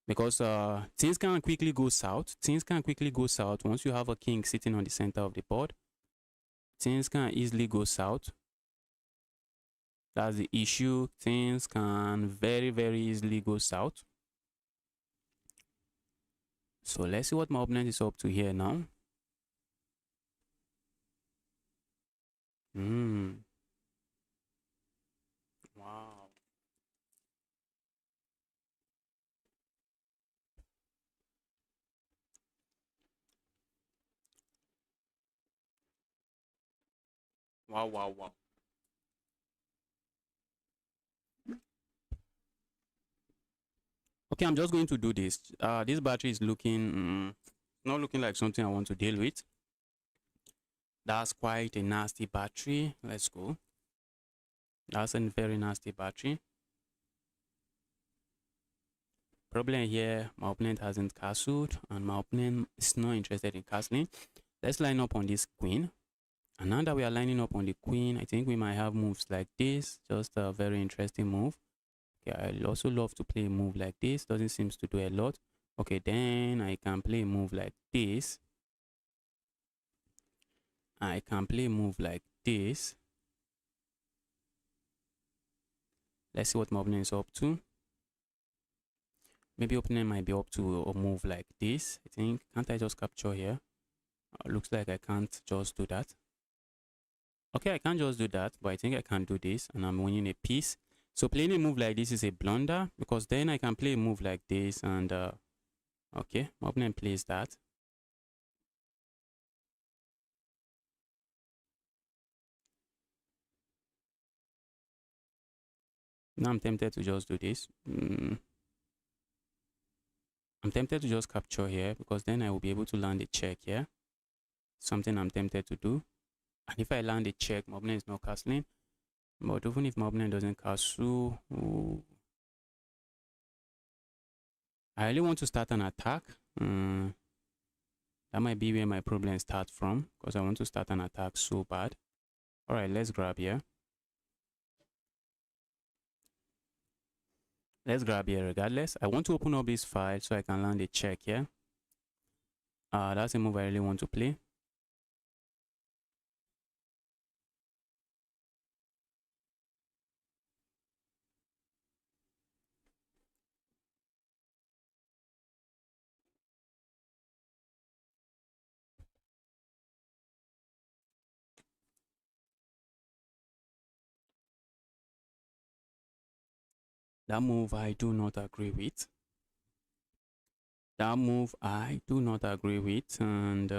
[SPEAKER 1] Because things can quickly go south. Once you have a king sitting on the center of the board. Things can easily go south. That's the issue. Things can very, very easily go south. So let's see what my opponent is up to here now. Wow. Wow. Okay, I'm just going to do this. This battery is looking not looking like something I want to deal with. That's quite a nasty battery. Let's go. That's a very nasty battery. Problem here, my opponent hasn't castled, and my opponent is not interested in castling. Let's line up on this queen. And now that we are lining up on the queen, I think we might have moves like this. Just a very interesting move. Okay, I also love to play a move like this. Doesn't seem to do a lot. Okay, then I can play a move like this. I can play a move like this. Let's see what my opponent is up to. Maybe opponent might be up to a move like this. I think, can't I just capture here? Looks like I can't just do that. Okay, I can't just do that, but I think I can do this, and I'm winning a piece. So playing a move like this is a blunder, because then I can play a move like this, and okay, my opponent plays that. Now I'm tempted to just do this. I'm tempted to just capture here because then I will be able to land a check here. Something I'm tempted to do. And if I land a check, my opponent is not castling. But even if my opponent doesn't castle, I really want to start an attack. That might be where my problem starts from because I want to start an attack so bad. All right, let's grab here. Let's grab here regardless. I want to open up this file so I can land a check here. That's a move I really want to play. That move I do not agree with. That move I do not agree with. And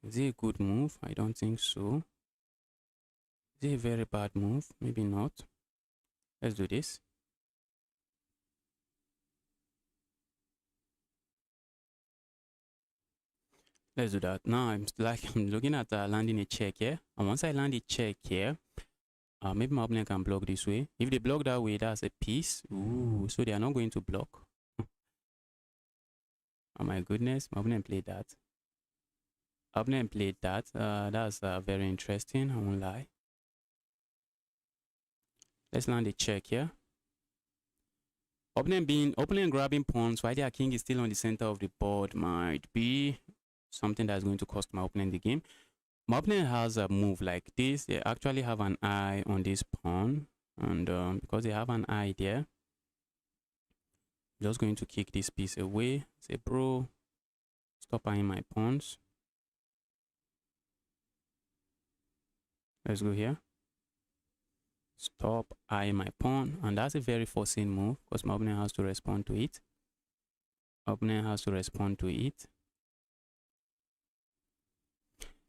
[SPEAKER 1] is it a good move? I don't think so. Is it a very bad move? Maybe not. Let's do this. Let's do that. Now I'm looking at landing a check here. And once I land a check here, maybe my opponent can block this way. If they block that way, that's a piece. Ooh, so they are not going to block. Oh my goodness, my opponent played that. Opponent played that. That's very interesting, I won't lie. Let's land a check here. Opponent grabbing pawns while their king is still on the center of the board might be something that's going to cost my opponent the game. My opponent has a move like this. They actually have an eye on this pawn, and because they have an eye there, I'm just going to kick this piece away. Say, bro, stop eyeing my pawns. Let's go here. Stop eyeing my pawn, and that's a very forcing move because my opponent has to respond to it. Opponent has to respond to it.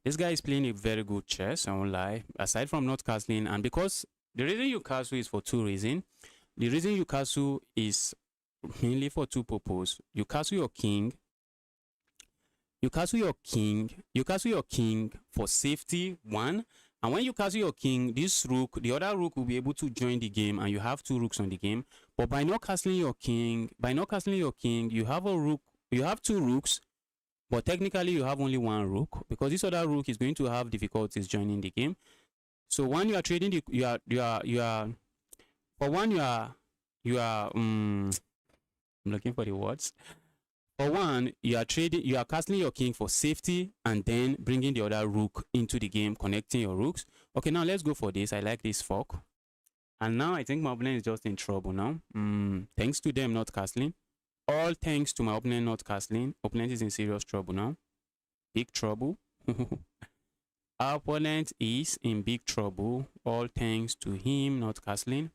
[SPEAKER 1] This guy is playing a very good chess, I won't lie. Aside from not castling, and because the reason you castle is for two reasons. The reason you castle is mainly for two purposes. You castle your king. You castle your king. You castle your king for safety, one. And when you castle your king, this rook, the other rook will be able to join the game, and you have two rooks on the game. But by not castling your king, you have a rook. You have two rooks. But technically, you have only one rook because this other rook is going to have difficulties joining the game. So when you are trading, I'm looking for the words. For one, you are castling your king for safety and then bringing the other rook into the game, connecting your rooks. Okay, now let's go for this. I like this fork. And now I think my opponent is just in trouble now. Thanks to them not castling. All thanks to my opponent not castling. Opponent is in serious trouble now. Big trouble. Our opponent is in big trouble. All thanks to him not castling.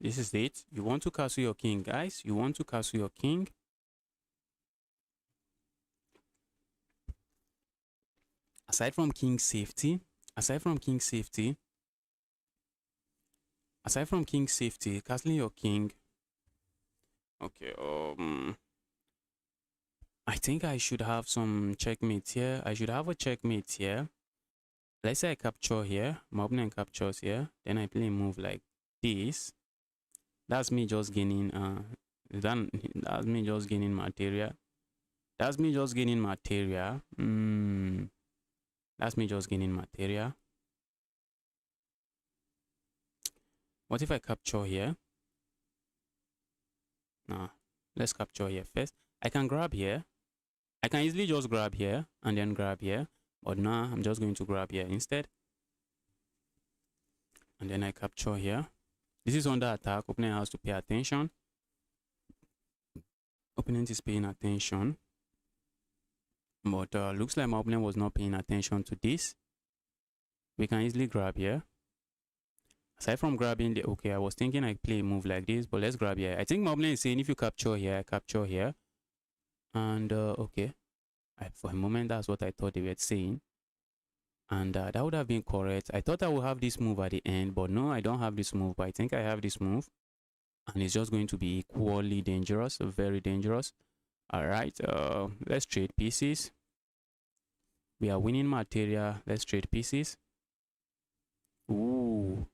[SPEAKER 1] This is it. You want to castle your king, guys. You want to castle your king. Aside from king safety, castling your king. Okay, I think I should have some checkmate here. I should have a checkmate here. Let's say I capture here. My opponent captures here. Then I play a move like this. That's me just gaining that's me just gaining material. That's me just gaining material. That's me just gaining material. What if I capture here? Nah, let's capture here first. I can grab here. I can easily just grab here and then grab here. But now I'm just going to grab here instead. And then I capture here. This is under attack. Opponent has to pay attention. Opponent is paying attention. But looks like my opponent was not paying attention to this. We can easily grab here. Aside from grabbing the, okay, I was thinking I play a move like this, but let's grab here. I think my opponent is saying if you capture here, I capture here. And okay. For a moment, that's what I thought they were saying. And that would have been correct. I thought I would have this move at the end, but no, I don't have this move. But I think I have this move, and it's just going to be equally dangerous, very dangerous. All right, let's trade pieces. We are winning material. Let's trade pieces. Ooh.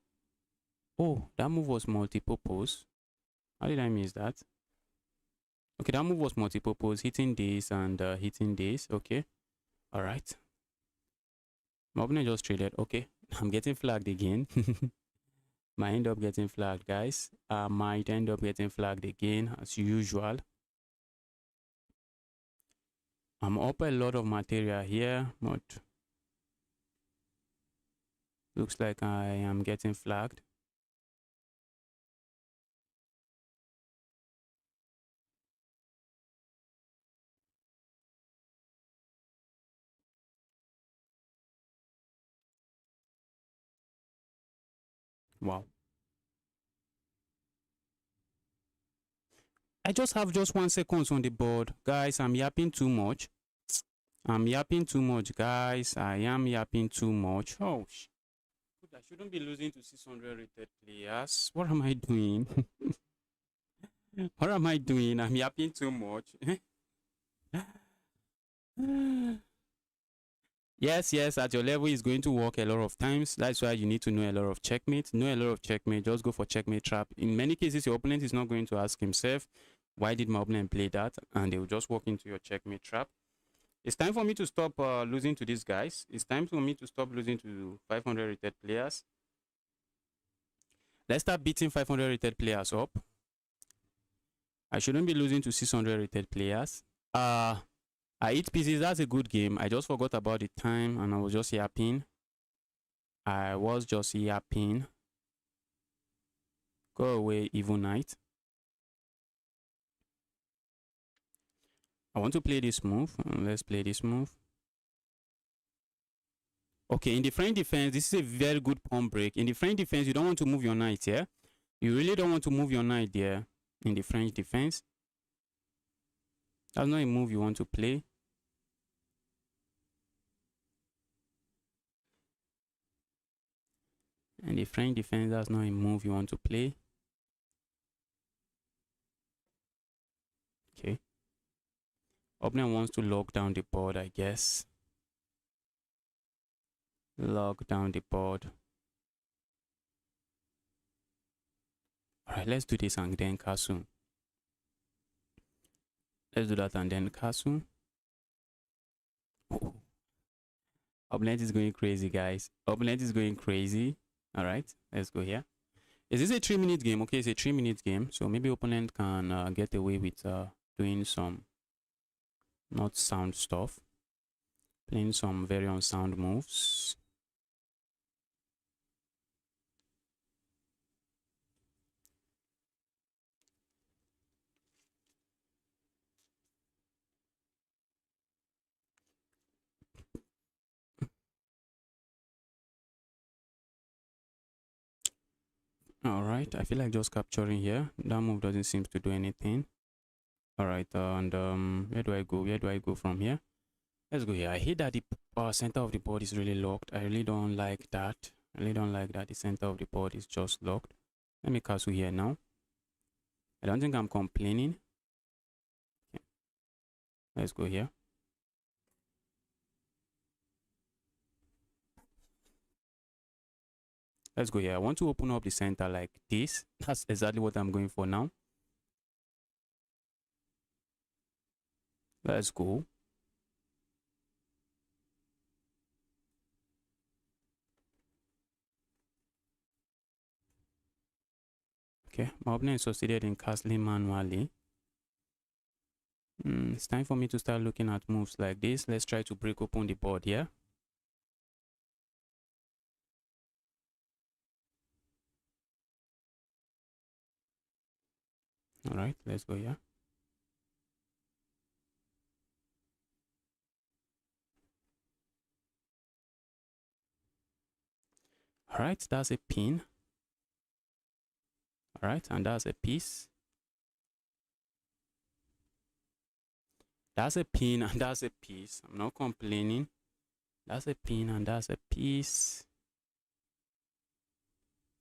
[SPEAKER 1] Oh, that move was multi-purpose. How did I miss that? Okay, that move was multi-purpose, hitting this and hitting this. Okay. All right. My opponent just traded. Okay. I'm getting flagged again. Might end up getting flagged, guys. Might end up getting flagged again, as usual. I'm up a lot of material here, but looks like I am getting flagged. Wow. I just have just 1 second on the board. Guys, I'm yapping too much. I'm yapping too much, guys. I am yapping too much. Oh, I shouldn't be losing to 600 rated players. What am I doing? What am I doing? I'm yapping too much. Yes, at your level is going to work a lot of times. That's why you need to know a lot of checkmate. Know a lot of checkmate. Just go for checkmate trap. In many cases, your opponent is not going to ask himself, why did my opponent play that? And they will just walk into your checkmate trap. It's time for me to stop losing to these guys. It's time for me to stop losing to 500 rated players. Let's start beating 500 rated players up. I shouldn't be losing to 600 rated players. I eat pieces. That's a good game. I just forgot about the time and I was just yapping. Go away, evil knight. I want to play this move. Let's play this move. Okay, in the French defense, this is a very good pawn break. In the French defense, you don't want to move your knight here. You really don't want to move your knight there in the French defense. That's not a move you want to play. And the French defense, that's not a move you want to play. Okay. Opponent wants to lock down the board, I guess. Lock down the board. Alright, let's do this and then castle. Let's do that and then castle. Oh. Opponent is going crazy, guys. Opponent is going crazy. Alright, let's go here. Is this a 3-minute game? Okay, it's a 3-minute game. So maybe opponent can get away with doing some not sound stuff. Playing some very unsound moves. Alright, I feel like just capturing here. That move doesn't seem to do anything. Alright, and where do I go? Where do I go from here? Let's go here. I hate that the center of the board is really locked. I really don't like that. I really don't like that the center of the board is just locked. Let me castle here now. I don't think I'm complaining. Okay. Let's go here. Let's go here. I want to open up the center like this. That's exactly what I'm going for now. Let's go. Okay, my opponent succeeded in castling manually. It's time for me to start looking at moves like this. Let's try to break open the board here. All right, let's go here. All right, that's a pin. All right, and that's a piece. That's a pin and that's a piece. I'm not complaining. That's a pin and that's a piece.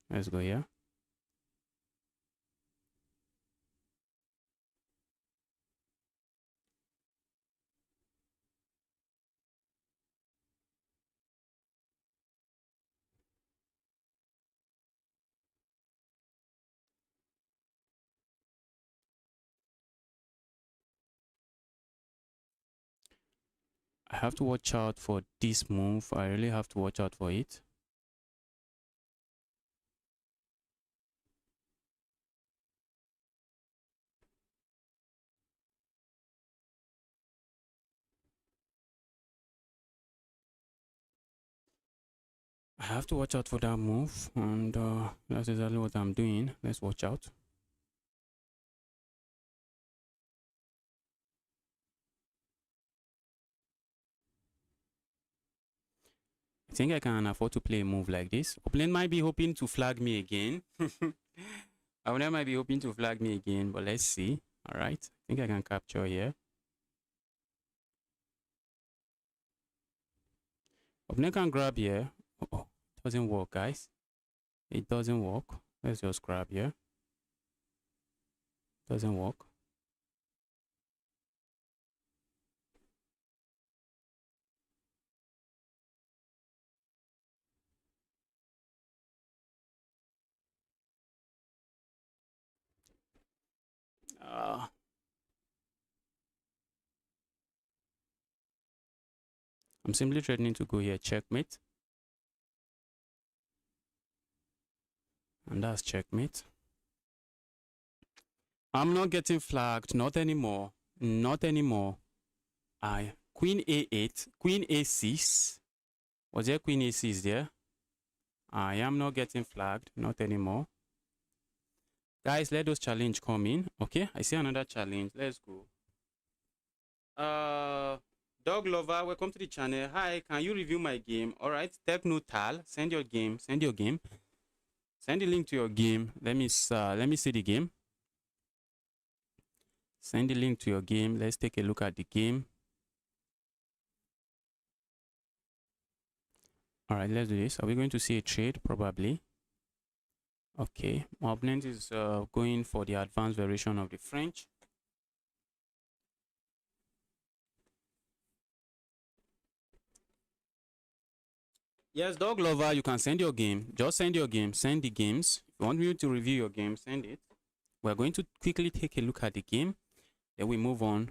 [SPEAKER 1] Let's go here. I have to watch out for this move. I really have to watch out for it. I have to watch out for that move, and that's exactly what I'm doing. Let's watch out. I think I can afford to play a move like this. Opponent might be hoping to flag me again. Opponent might be hoping to flag me again, but let's see. All right, I think I can capture here. Opponent can grab here. Oh, it doesn't work, guys. It doesn't work. Let's just grab here. Doesn't work. I'm simply threatening to go here, checkmate. And that's checkmate. I'm not getting flagged, not anymore. Not anymore. Queen A8, Queen A6. Was there Queen A6 there? I am not getting flagged, not anymore. Guys, let those challenge come in. Okay, I see another challenge. Let's go. Dog lover, welcome to the channel. Hi, can you review my game? All right, Technotal, send your game. Send your game. Send the link to your game. Let me see the game. Send the link to your game. Let's take a look at the game. All right, let's do this. Are we going to see a trade? Probably. Okay, my opponent is going for the advanced variation of the French. Yes, dog lover, you can send your game. Just send your game. Send the games. If you want me to review your game, send it. We're going to quickly take a look at the game. Then we move on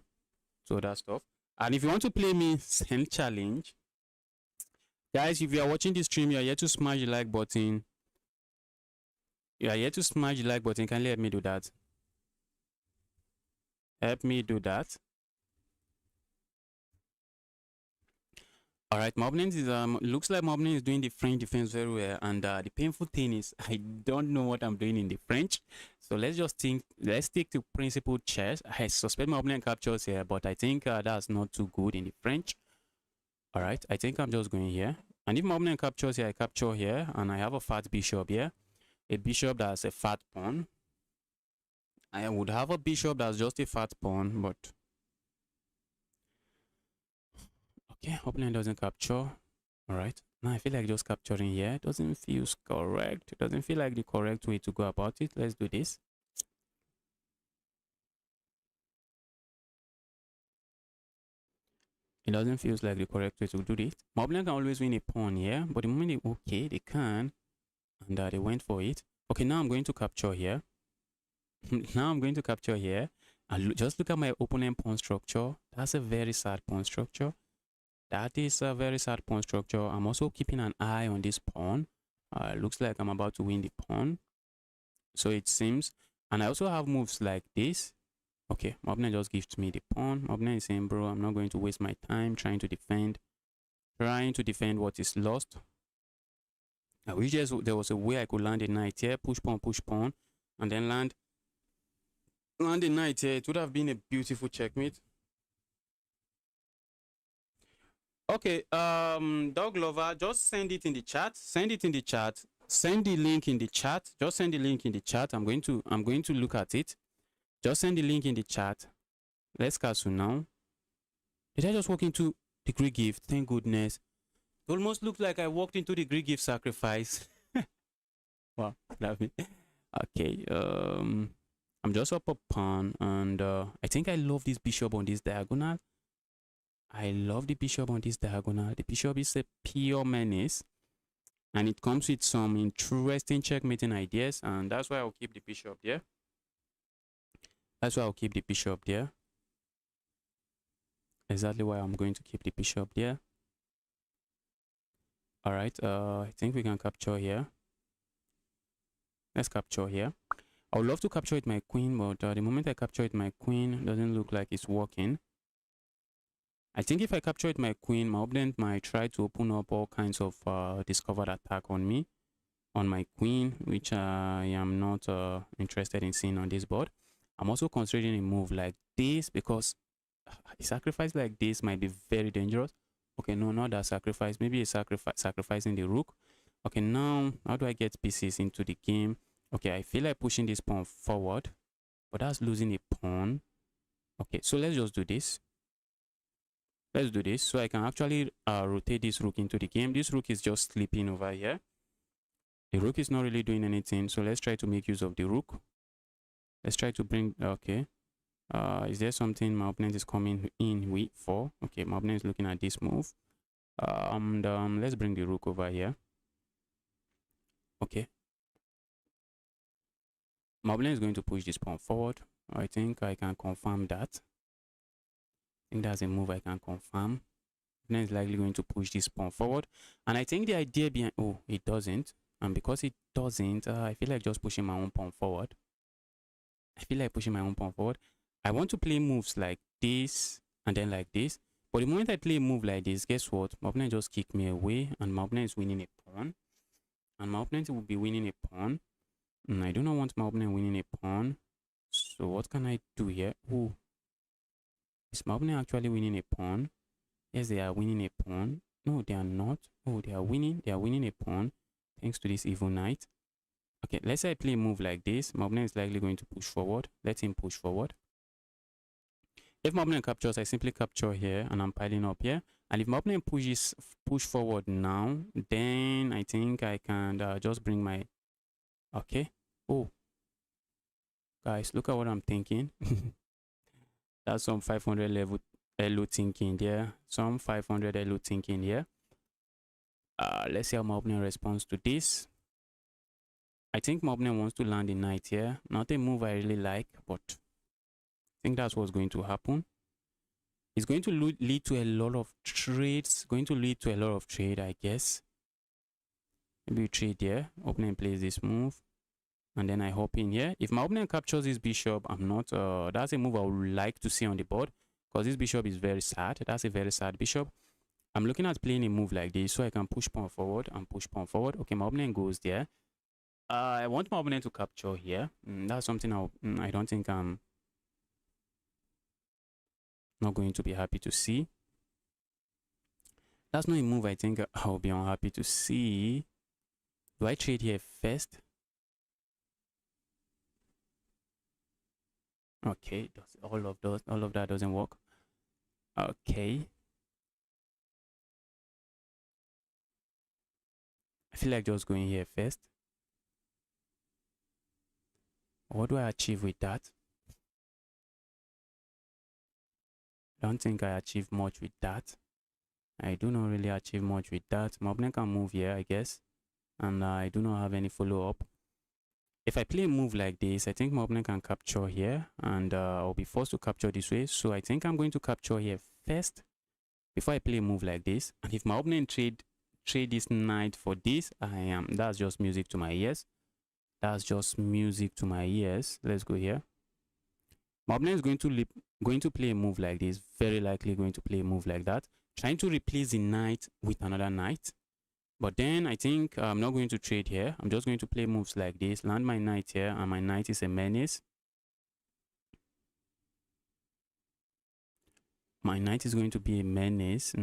[SPEAKER 1] to other stuff. And if you want to play me, send challenge. Guys, if you are watching this stream, you are here to smash the like button. You are here to smash the like button. Kindly help me do that. Help me do that. All right, my opponent is looks like my opponent is doing the French defense very well, and the painful thing is I don't know what I'm doing in the French. So let's stick to principled chess. I suspect my opponent captures here, but I think that's not too good in the French. All right, I think I'm just going here, and if my opponent captures here, I capture here, and I have a fat bishop here, a bishop that's a fat pawn. I would have a bishop that's just a fat pawn, but okay, opponent doesn't capture. All right, now I feel like just capturing here doesn't feel correct. It doesn't feel like the correct way to go about it. Let's do this. It doesn't feel like the correct way to do this. My opponent can always win a pawn here, but the moment they can, and they went for it. Okay, now I'm going to capture here. Now I'm going to capture here, and just look at my opponent pawn structure. That's a very sad pawn structure. That is a very sad pawn structure. I'm also keeping an eye on this pawn. Looks like I'm about to win the pawn. So it seems. And I also have moves like this. Okay, my opponent just gives me the pawn. My opponent is saying, bro, I'm not going to waste my time trying to defend. Trying to defend what is lost. I wish there was a way I could land a knight here. Push pawn, and then land a knight here. It would have been a beautiful checkmate. Okay, dog lover, just send it in the chat. Send it in the chat. Send the link in the chat. Just send the link in the chat. I'm going to look at it. Just send the link in the chat. Let's cancel now. Did I just walk into the Greek gift? Thank goodness. It almost looked like I walked into the Greek gift sacrifice. Wow, love me. Okay, I'm just up a pawn, and I think I love this bishop on this diagonal. I love the bishop on this diagonal. The bishop is a pure menace, and it comes with some interesting checkmating ideas, and that's why I'll keep the bishop there. That's why I'll keep the bishop there. Exactly why I'm going to keep the bishop there. All right, I think we can capture here. Let's capture here. I would love to capture with my queen, but the moment I capture with my queen, it doesn't look like it's working. I think if I capture with my queen, my opponent might try to open up all kinds of discovered attack on me, on my queen, which I am not interested in seeing on this board. I'm also considering a move like this because a sacrifice like this might be very dangerous. Okay, no, not that sacrifice. Maybe a sacrificing the rook. Okay, now how do I get pieces into the game? Okay, I feel like pushing this pawn forward, but that's losing a pawn. Okay, so let's just do this. Let's do this so I can actually rotate this rook into the game. This rook is just sleeping over here. The rook is not really doing anything, so let's try to make use of the rook. Let's try to bring, okay. Is there something my opponent is coming in with for? Okay, my opponent is looking at this move. Let's bring the rook over here. Okay. My opponent is going to push this pawn forward. I think I can confirm that. I think that's a move I can confirm. Opponent is likely going to push this pawn forward. And I think the idea behind, oh, it doesn't. And because it doesn't, I feel like just pushing my own pawn forward. I feel like pushing my own pawn forward. I want to play moves like this and then like this. But the moment I play a move like this, guess what? My opponent just kicked me away and my opponent is winning a pawn. And my opponent will be winning a pawn. And I do not want my opponent winning a pawn. So what can I do here? Oh, is my opponent actually winning a pawn? Yes, they are winning a pawn. No, they are not. Oh, they are winning. They are winning a pawn thanks to this evil knight. Okay, let's say I play a move like this. My opponent is likely going to push forward. Let him push forward. If my opponent captures, I simply capture here and I'm piling up here. And if my opponent push forward now, then I think I can just bring my... Okay. Oh. Guys, look at what I'm thinking. That's some 500 level LO thinking there. Some 500 LO thinking here. Let's see how my opponent responds to this. I think my opponent wants to land a knight here. Not a move I really like, but I think that's what's going to happen. It's going to lead to a lot of trades. Going to lead to a lot of trade, I guess. Maybe we trade here. Opponent plays this move. And then I hop in here. If my opponent captures this bishop, I'm not... that's a move I would like to see on the board. Because this bishop is very sad. That's a very sad bishop. I'm looking at playing a move like this. So I can push pawn forward and push pawn forward. Okay, my opponent goes there. I want my opponent to capture here. That's something I don't think I'm not going to be happy to see. That's not a move I think I'll be unhappy to see. Do I trade here first? Okay, all of that doesn't work. Okay. I feel like just going here first. What do I achieve with that? I don't think I achieve much with that. I do not really achieve much with that. My opponent can move here, I guess. And I do not have any follow-up. If I play a move like this, I think my opponent can capture here. And I'll be forced to capture this way. So I think I'm going to capture here first before I play a move like this. And if my opponent trade this knight for this, that's just music to my ears. That's just music to my ears. Let's go here. My opponent is going to play a move like this. Very likely going to play a move like that. Trying to replace the knight with another knight. But then I think I'm not going to trade here. I'm just going to play moves like this. Land my knight here. And my knight is a menace. My knight is going to be a menace.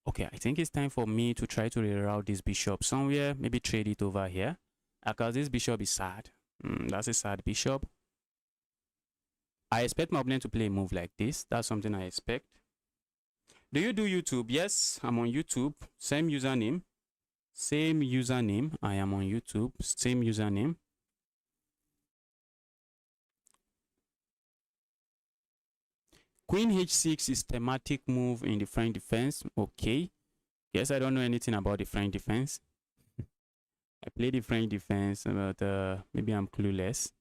[SPEAKER 1] Okay, I think it's time for me to try to reroute this bishop somewhere. Maybe trade it over here. Because this bishop is sad. That's a sad bishop. I expect my opponent to play a move like this. That's something I expect. Do you do YouTube? Yes, I'm on YouTube. Same username. Same username. I am on YouTube. Same username. Queen h6 is thematic move in the French defense. Okay. Yes, I don't know anything about the French defense. I play the French defense, but maybe I'm clueless.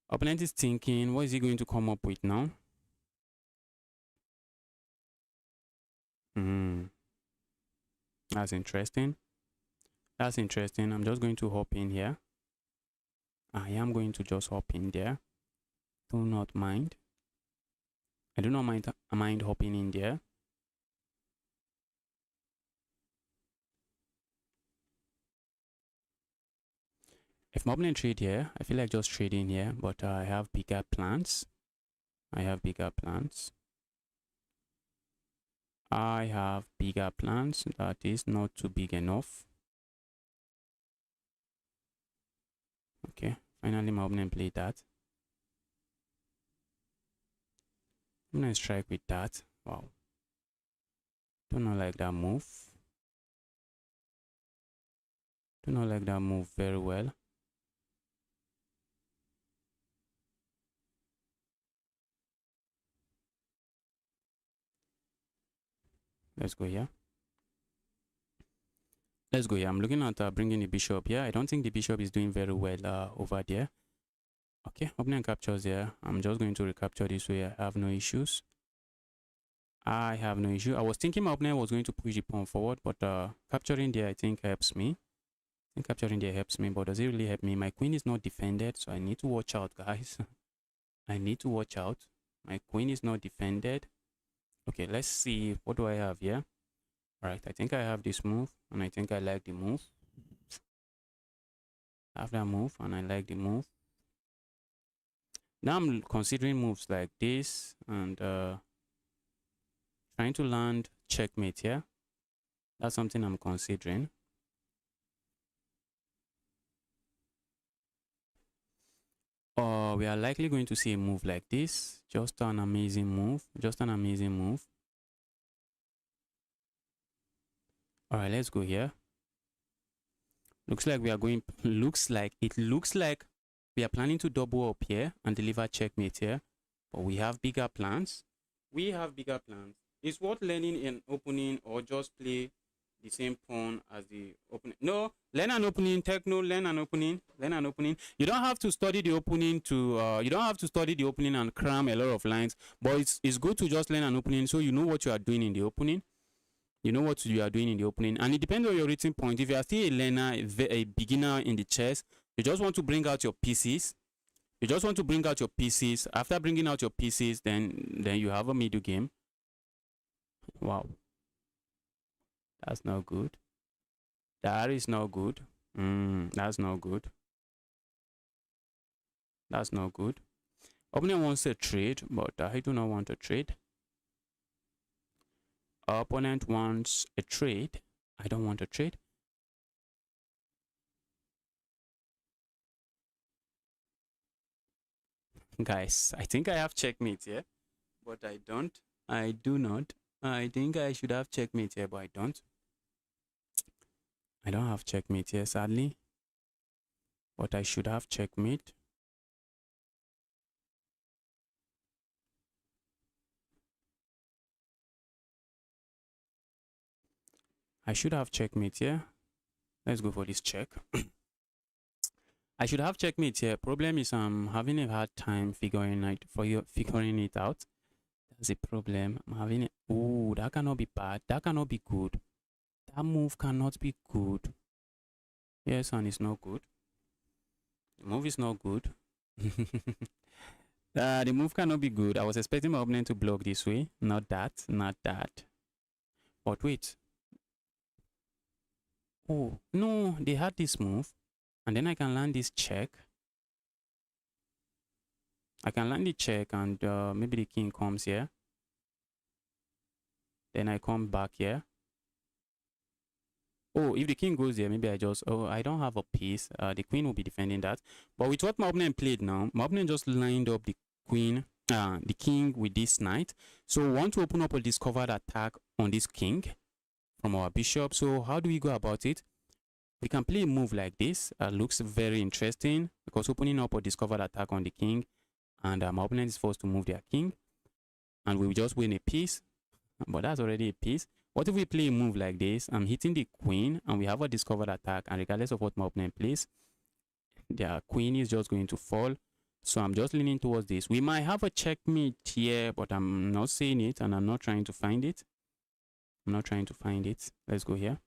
[SPEAKER 1] Opponent is thinking, what is he going to come up with now? That's interesting. That's interesting. I'm just going to hop in here. I am going to just hop in there. Do not mind. I do not mind hopping in there. If my opponent trade here, I feel like just trading here, but I have bigger plans. I have bigger plans. That is not too big enough. Okay, finally my opponent played that. I'm gonna strike with that. Wow. Do not like that move. Do not like that move very well. Let's go here. Let's go here. I'm looking at bringing the bishop here. I don't think the bishop is doing very well over there. Okay, opponent captures there. I'm just going to recapture this way. I have no issues. I have no issue. I was thinking my opponent was going to push the pawn forward, but capturing there I think helps me. I think capturing there helps me, but does it really help me? My queen is not defended, so I need to watch out, guys. I need to watch out. My queen is not defended. Okay, let's see. What do I have here? All right, I think I have this move, and I think I like the move. I have that move, and I like the move. Now I'm considering moves like this, and trying to land checkmate here. That's something I'm considering. We are likely going to see a move like this. Just an amazing move. Just an amazing move. All right, let's go here. Looks like we are going. It looks like we are planning to double up here and deliver checkmate here. But we have bigger plans. We have bigger plans. It's worth learning an opening or just play the same pawn as the opening. No, learn an opening. Techno, learn an opening. Learn an opening. You don't have to study the opening to. You don't have to study the opening and cram a lot of lines. But it's good to just learn an opening so you know what you are doing in the opening. You know what you are doing in the opening, and it depends on your rating point. If you are still a learner, a beginner in the chess, you just want to bring out your pieces. You just want to bring out your pieces. After bringing out your pieces, then you have a middle game. Wow, that's not good. That is not good. That's not good. That's not good. Opponent wants a trade, but I do not want a trade. Our opponent wants a trade. I don't want a trade. Guys, I think I have checkmate here, but I don't. I do not. I think I should have checkmate here, but I don't. I don't have checkmate here, sadly. But I should have checkmate. I should have checkmate here. Let's go for this check. I should have checkmate here. Problem is I'm having a hard time figuring it out. That's a problem. I'm having it. Oh, that cannot be bad. That cannot be good. That move cannot be good. Yes, and it's not good. The move is not good. The move cannot be good. I was expecting my opponent to block this way. Not that. Not that. But wait. Oh, no. They had this move. And then I can land this check. I can land the check and maybe the king comes here. Then I come back here. Oh, if the king goes there, maybe I don't have a piece. The queen will be defending that. But with what my opponent played now, my opponent just lined up the queen the king with this knight. So we want to open up a discovered attack on this king from our bishop. So how do we go about it? We can play a move like this. Looks very interesting because opening up a discovered attack on the king, and my opponent is forced to move their king, and we will just win a piece. But that's already a piece. What if we play a move like this? I'm hitting the queen, and we have a discovered attack, and regardless of what my opponent plays, their queen is just going to fall. So I'm just leaning towards this. We might have a checkmate here, but I'm not saying it, and I'm not trying to find it. I'm not trying to find it. Let's go here.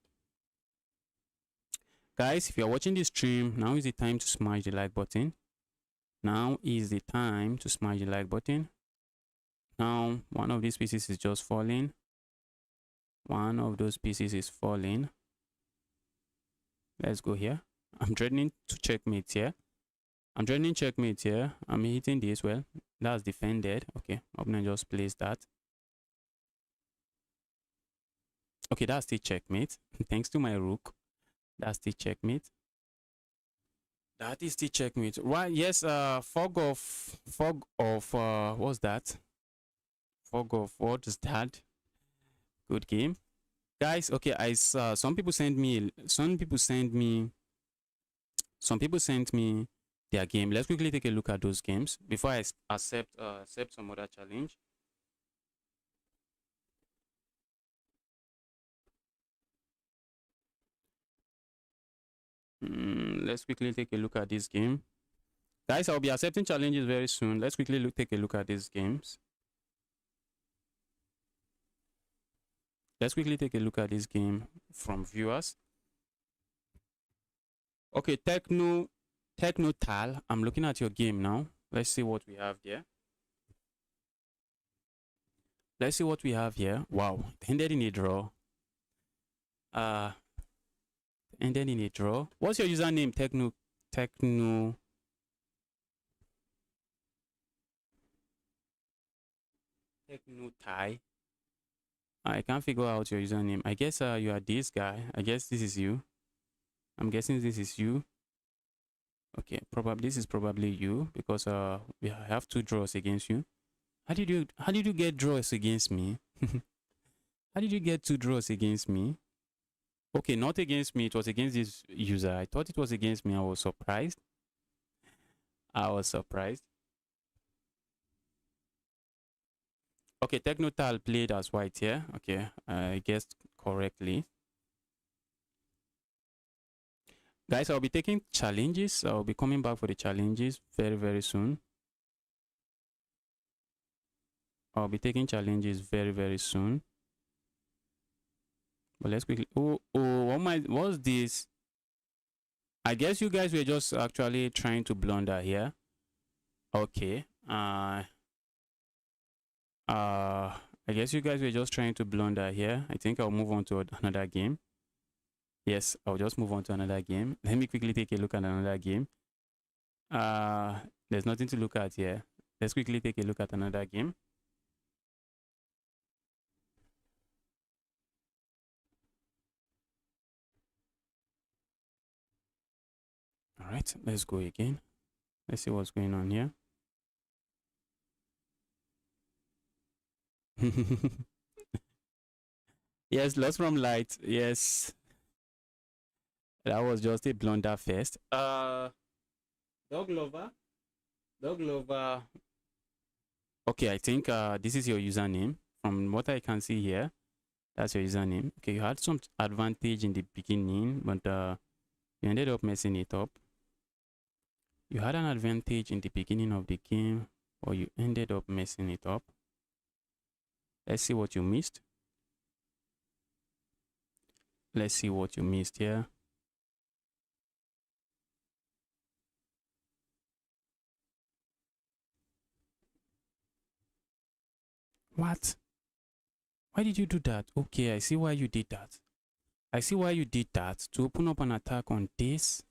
[SPEAKER 1] Guys, if you're watching this stream, now is the time to smash the like button. Now is the time to smash the like button. Now, one of these pieces is just falling. One of those pieces is falling. Let's go here. I'm threatening to checkmate here. I'm threatening checkmate here. I'm hitting this. Well, that's defended. Okay, opponent just plays that. Okay, that's the checkmate. Thanks to my rook. That's the checkmate. That is the checkmate. Right, yes, fog of, what's that? Fog of, what is that? Good game. Guys, okay, I saw some people sent me their game. Let's quickly take a look at those games before I accept some other challenge. Let's quickly take a look at this game. Guys, I'll be accepting challenges very soon. Let's quickly take a look at these games. Let's quickly take a look at this game from viewers. Okay, Technotal, I'm looking at your game now. Let's see what we have there. Let's see what we have here. Wow, it ended in a draw. Ended in a draw. What's your username? Techno Tie. I can't figure out your username. I guess you are this guy. I guess this is you. I'm guessing this is you. Okay, this is probably you because we have 2 draws against you. How did you get draws against me? How did you get 2 draws against me? Okay, not against me. It was against this user. I thought it was against me. I was surprised. Okay, Technotal played as white here. Okay, I guessed correctly. Guys, I'll be taking challenges. I'll be coming back for the challenges very, very soon. I'll be taking challenges very, very soon. But let's quickly. What's this? I guess you guys were just actually trying to blunder here. Okay. I guess you guys were just trying to blunder here. I think I'll move on to another game. Yes, I'll just move on to another game. Let me quickly take a look at another game. There's nothing to look at here. Let's quickly take a look at another game. All right, let's go again. Let's see what's going on here. Yes, lost from light. Yes. That was just a blunder fest. Dog lover. Okay, I think this is your username. From what I can see here, that's your username. Okay, you had some advantage in the beginning, but you ended up messing it up. You had an advantage in the beginning of the game, or you ended up messing it up. Let's see what you missed. Let's see what you missed here. What? Why did you do that? Okay, I see why you did that. I see why you did that, to open up an attack on this.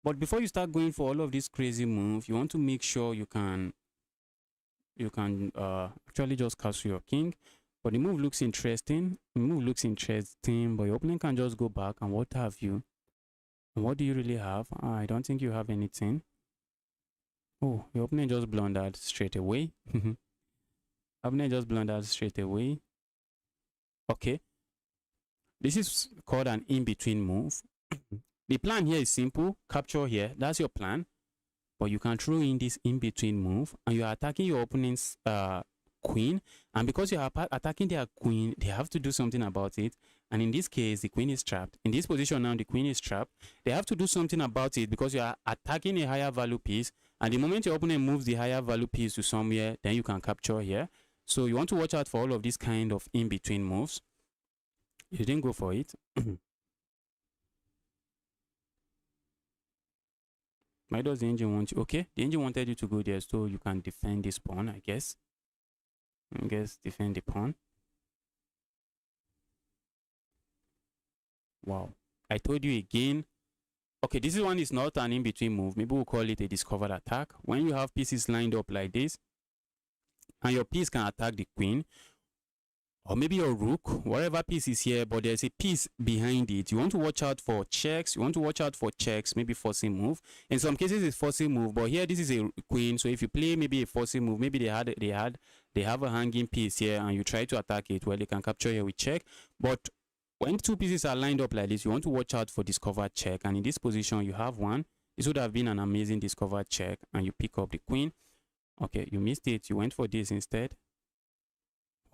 [SPEAKER 1] But before you start going for all of these crazy moves, you want to make sure you can actually just castle your king. But the move looks interesting. But your opponent can just go back and what have you. And what do you really have? I don't think you have anything. Oh, your opponent just blundered straight away. opponent just blundered straight away. Okay, this is called an in-between move. The plan here is simple. Capture here, that's your plan. But you can throw in this in-between move, and you are attacking your opponent's queen. And because you are attacking their queen, they have to do something about it. And in this case, the queen is trapped. In this position now, the queen is trapped. They have to do something about it because you are attacking a higher value piece. And the moment your opponent moves the higher value piece to somewhere, then you can capture here. So you want to watch out for all of these kind of in-between moves. You didn't go for it. Why does the engine want you? Okay, the engine wanted you to go there so you can defend this pawn, I guess. Defend the pawn. Wow. I told you again. Okay, this one is not an in-between move. Maybe we'll call it a discovered attack. When you have pieces lined up like this, and your piece can attack the queen, or maybe your rook, whatever piece is here, but there's a piece behind it. You want to watch out for checks. You want to watch out for checks, maybe forcing move. In some cases, it's forcing move, but here this is a queen. So if you play maybe a forcing move, maybe they have a hanging piece here, and you try to attack it. Well, they can capture here with check. But when two pieces are lined up like this, you want to watch out for discovered check. And in this position, you have one. This would have been an amazing discovered check, and you pick up the queen. Okay, you missed it. You went for this instead.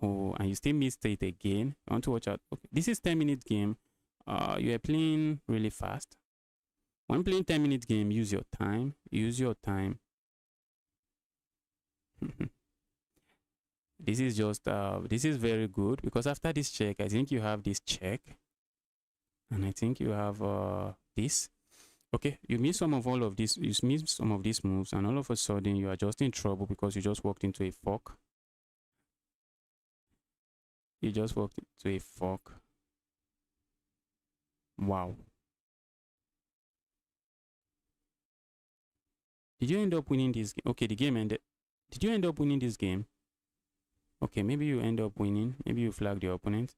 [SPEAKER 1] Oh, and you still missed it again. You want to watch out. Okay, this is 10-minute game. You are playing really fast. When playing 10-minute game, use your time. Use your time. This is just this is very good because after this check, I think you have this check, and I think you have this. Okay, you miss some of all of this. You miss some of these moves, and all of a sudden you are just in trouble because you just walked into a fork. You just walked into a fork. Wow. Did you end up winning this game? Okay, the game ended. Did you end up winning this game? Okay, maybe you end up winning. Maybe you flag the opponent.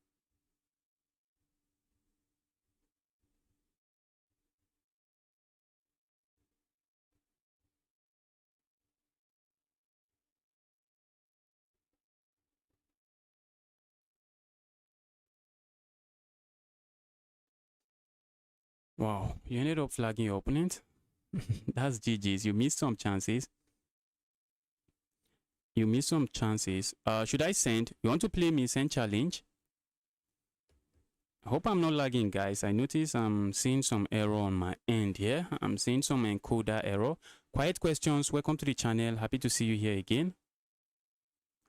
[SPEAKER 1] Wow, you ended up flagging your opponent. That's GG's. You missed some chances. You missed some chances. Should I send? You want to play me? Send challenge. I hope I'm not lagging, guys. I notice I'm seeing some error on my end here. I'm seeing some encoder error. Quiet questions. Welcome to the channel. Happy to see you here again.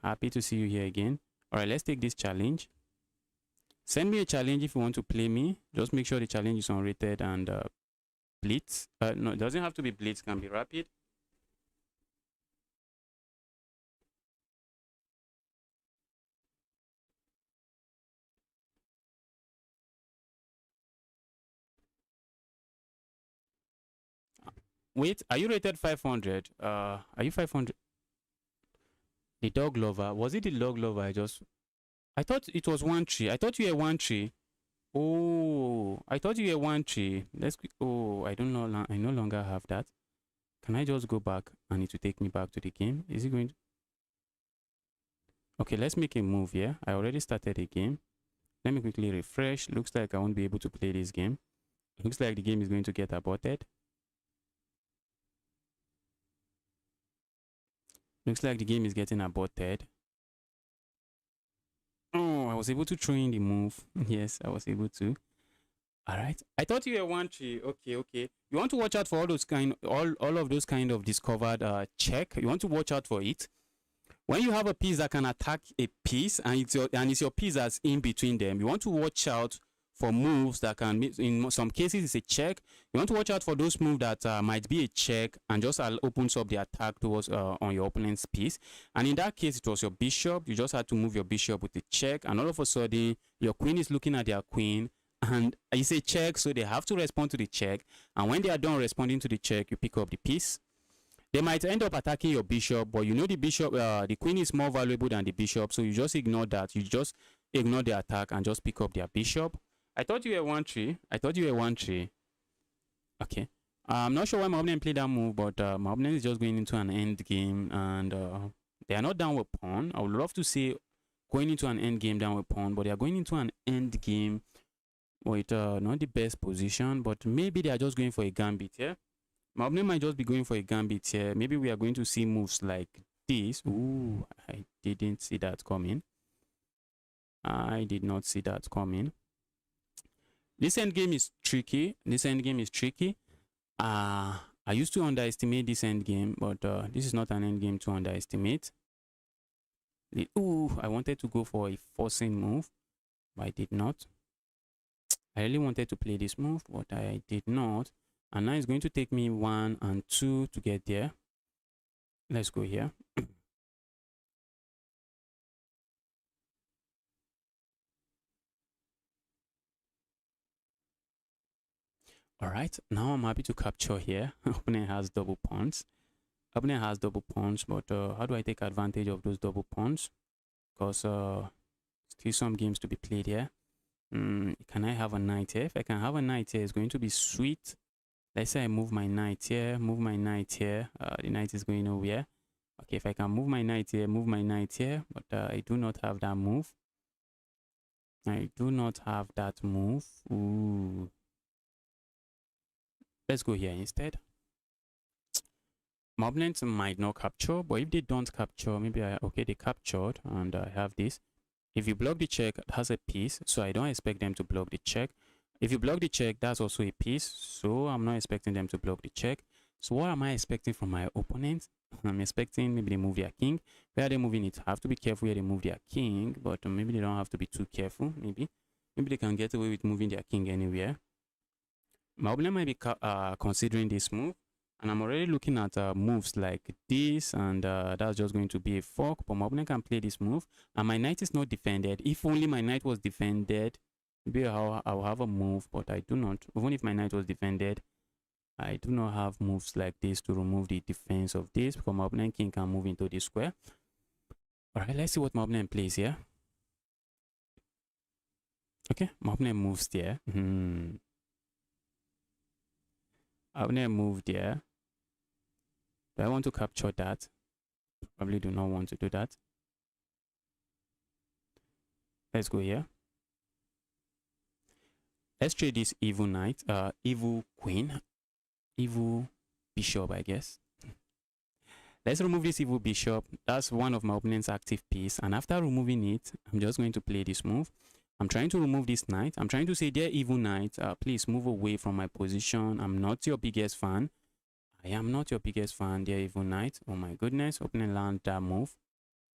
[SPEAKER 1] Happy to see you here again. All right, let's take this challenge. Send me a challenge if you want to play me. Just make sure the challenge is unrated and blitz. No, it doesn't have to be blitz. Can be rapid. Wait, are you rated 500? Are you 500? The dog lover. Was it the dog lover? I thought it was 1-3. I thought you were 1-3. Oh, I thought you were 1-3. Oh, I don't know. I no longer have that. Can I just go back and it will take me back to the game? Is it going to? Okay, let's make a move here. I already started a game. Let me quickly refresh. Looks like I won't be able to play this game. Looks like the game is going to get aborted. Looks like the game is getting aborted. Oh, I was able to throw in the move. Yes, I was able to. All right. I thought you were 1-3. Okay. You want to watch out for all those all of those kind of discovered check. You want to watch out for it. When you have a piece that can attack a piece and it's your piece that's in between them, you want to watch out for moves that can, in some cases it's a check. You want to watch out for those moves that might be a check and just opens up the attack towards on your opponent's piece. And in that case, it was your bishop. You just had to move your bishop with the check, and all of a sudden your queen is looking at their queen, and it's a check, so they have to respond to the check. And when they are done responding to the check, you pick up the piece. They might end up attacking your bishop, but you know the bishop, the queen is more valuable than the bishop, so you just ignore that. You just ignore the attack and just pick up their bishop. I thought you were 1-3. I thought you were 1-3. Okay. I'm not sure why my opponent played that move, but my opponent is just going into an end game, and They are not down with pawn. I would love to say going into an end game down with pawn, but they are going into an end game with not the best position, but maybe they are just going for a gambit here. My opponent might just be going for a gambit here. Maybe we are going to see moves like this. Ooh, I didn't see that coming. I did not see that coming. This endgame is tricky. This endgame is tricky. I used to underestimate this endgame, but this is not an endgame to underestimate. Ooh, I wanted to go for a forcing move, but I did not. I really wanted to play this move, but I did not. And now it's going to take me 1 and 2 to get there. Let's go here. All right, now I'm happy to capture here. Opponent has double pawns. Opponent has double pawns, but how do I take advantage of those double pawns? Because still some games to be played here. Can I have a knight here? If I can have a knight here, it's going to be sweet. Let's say I move my knight here, move my knight here. The knight is going nowhere. Okay, if I can move my knight here, move my knight here, but I do not have that move. I do not have that move. Ooh. Let's go here instead. My opponents might not capture, but if they don't capture, maybe okay, they captured, and I have this. If you block the check, it has a piece, so I don't expect them to block the check. If you block the check, that's also a piece, so I'm not expecting them to block the check. So what am I expecting from my opponent? I'm expecting maybe they move their king. Where are they moving it? Have to be careful where they move their king, but maybe they don't have to be too careful. Maybe they can get away with moving their king anywhere. My opponent might be considering this move, and I'm already looking at moves like this, and that's just going to be a fork. But my opponent can play this move, and my knight is not defended. If only my knight was defended, maybe I'll have a move, but I do not. Even if my knight was defended, I do not have moves like this to remove the defense of this, because my opponent king can move into this square. All right, let's see what my opponent plays here. Okay, my opponent moves there. I will move there. Do I want to capture that? Probably do not want to do that. Let's go here. Let's trade this evil knight, evil queen, evil bishop, I guess. Let's remove this evil bishop. That's one of my opponent's active piece. And after removing it, I'm just going to play this move. I'm trying to remove this knight. I'm trying to say, dear evil knight, please move away from my position. I'm not your biggest fan. I am not your biggest fan, dear evil knight. Oh my goodness, opponent lands that move.